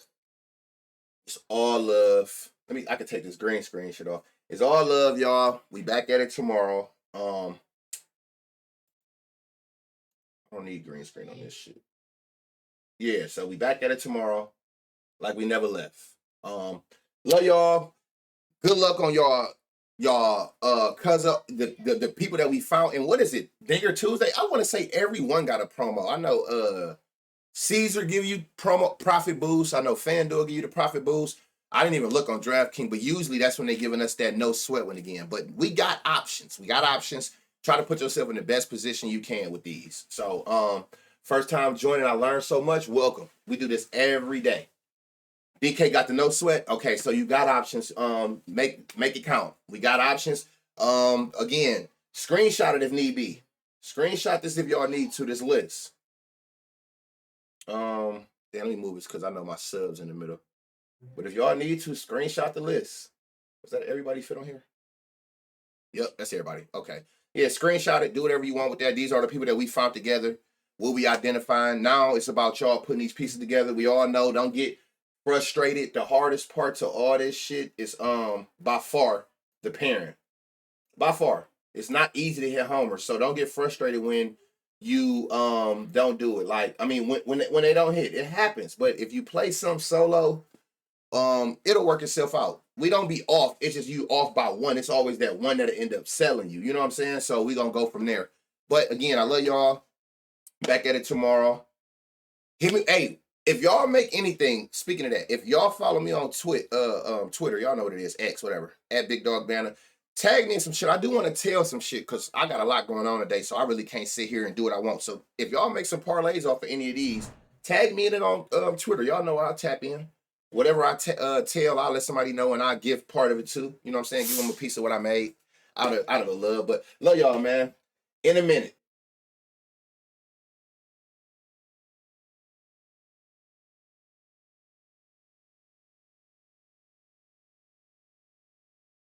it's all love. I can take this green screen shit off. It's all love, y'all. We back at it tomorrow. I don't need green screen on this shit. Yeah, so we back at it tomorrow like we never left. Love y'all. Good luck on y'all cause of the people that we found. And what is it? Dinger Tuesday? I want to say everyone got a promo. I know Caesar give you promo profit boost. I know FanDuel give you the profit boost. I didn't even look on DraftKings, but usually that's when they're giving us that no sweat one again. But we got options. Try to put yourself in the best position you can with these. So first time joining, I learned so much. Welcome. We do this every day. DK got the no sweat. Okay, so you got options. Make it count. We got options. Again, screenshot it if need be. Screenshot this if y'all need to, this list. Let me move this because I know my subs in the middle. But if y'all need to, screenshot the list. Was that everybody fit on here? Yep, that's everybody. Okay. Yeah, screenshot it. Do whatever you want with that. These are the people that we found together. We'll be identifying. Now it's about y'all putting these pieces together. We all know, don't get frustrated. The hardest part to all this shit is by far the parent. By far. It's not easy to hit homers. So don't get frustrated when you don't do it. Like, I mean, when they don't hit, it happens. But if you play some solo, it'll work itself out. We don't be off. It's just you off by one. It's always that one that'll end up selling you. You know what I'm saying? So we gonna go from there. But again, I love y'all. Back at it tomorrow. Hit me. Hey, if y'all make anything, speaking of that, if y'all follow me on Twitter, y'all know what it is, X, whatever, at Big Dog Banner. Tag me in some shit. I do want to tell some shit because I got a lot going on today, so I really can't sit here and do what I want. So if y'all make some parlays off of any of these, tag me in it on Twitter. Y'all know I'll tap in. Whatever I tell, I'll let somebody know, and I'll give part of it too. You know what I'm saying? Give them a piece of what I made out of the love. But love y'all, man. In a minute.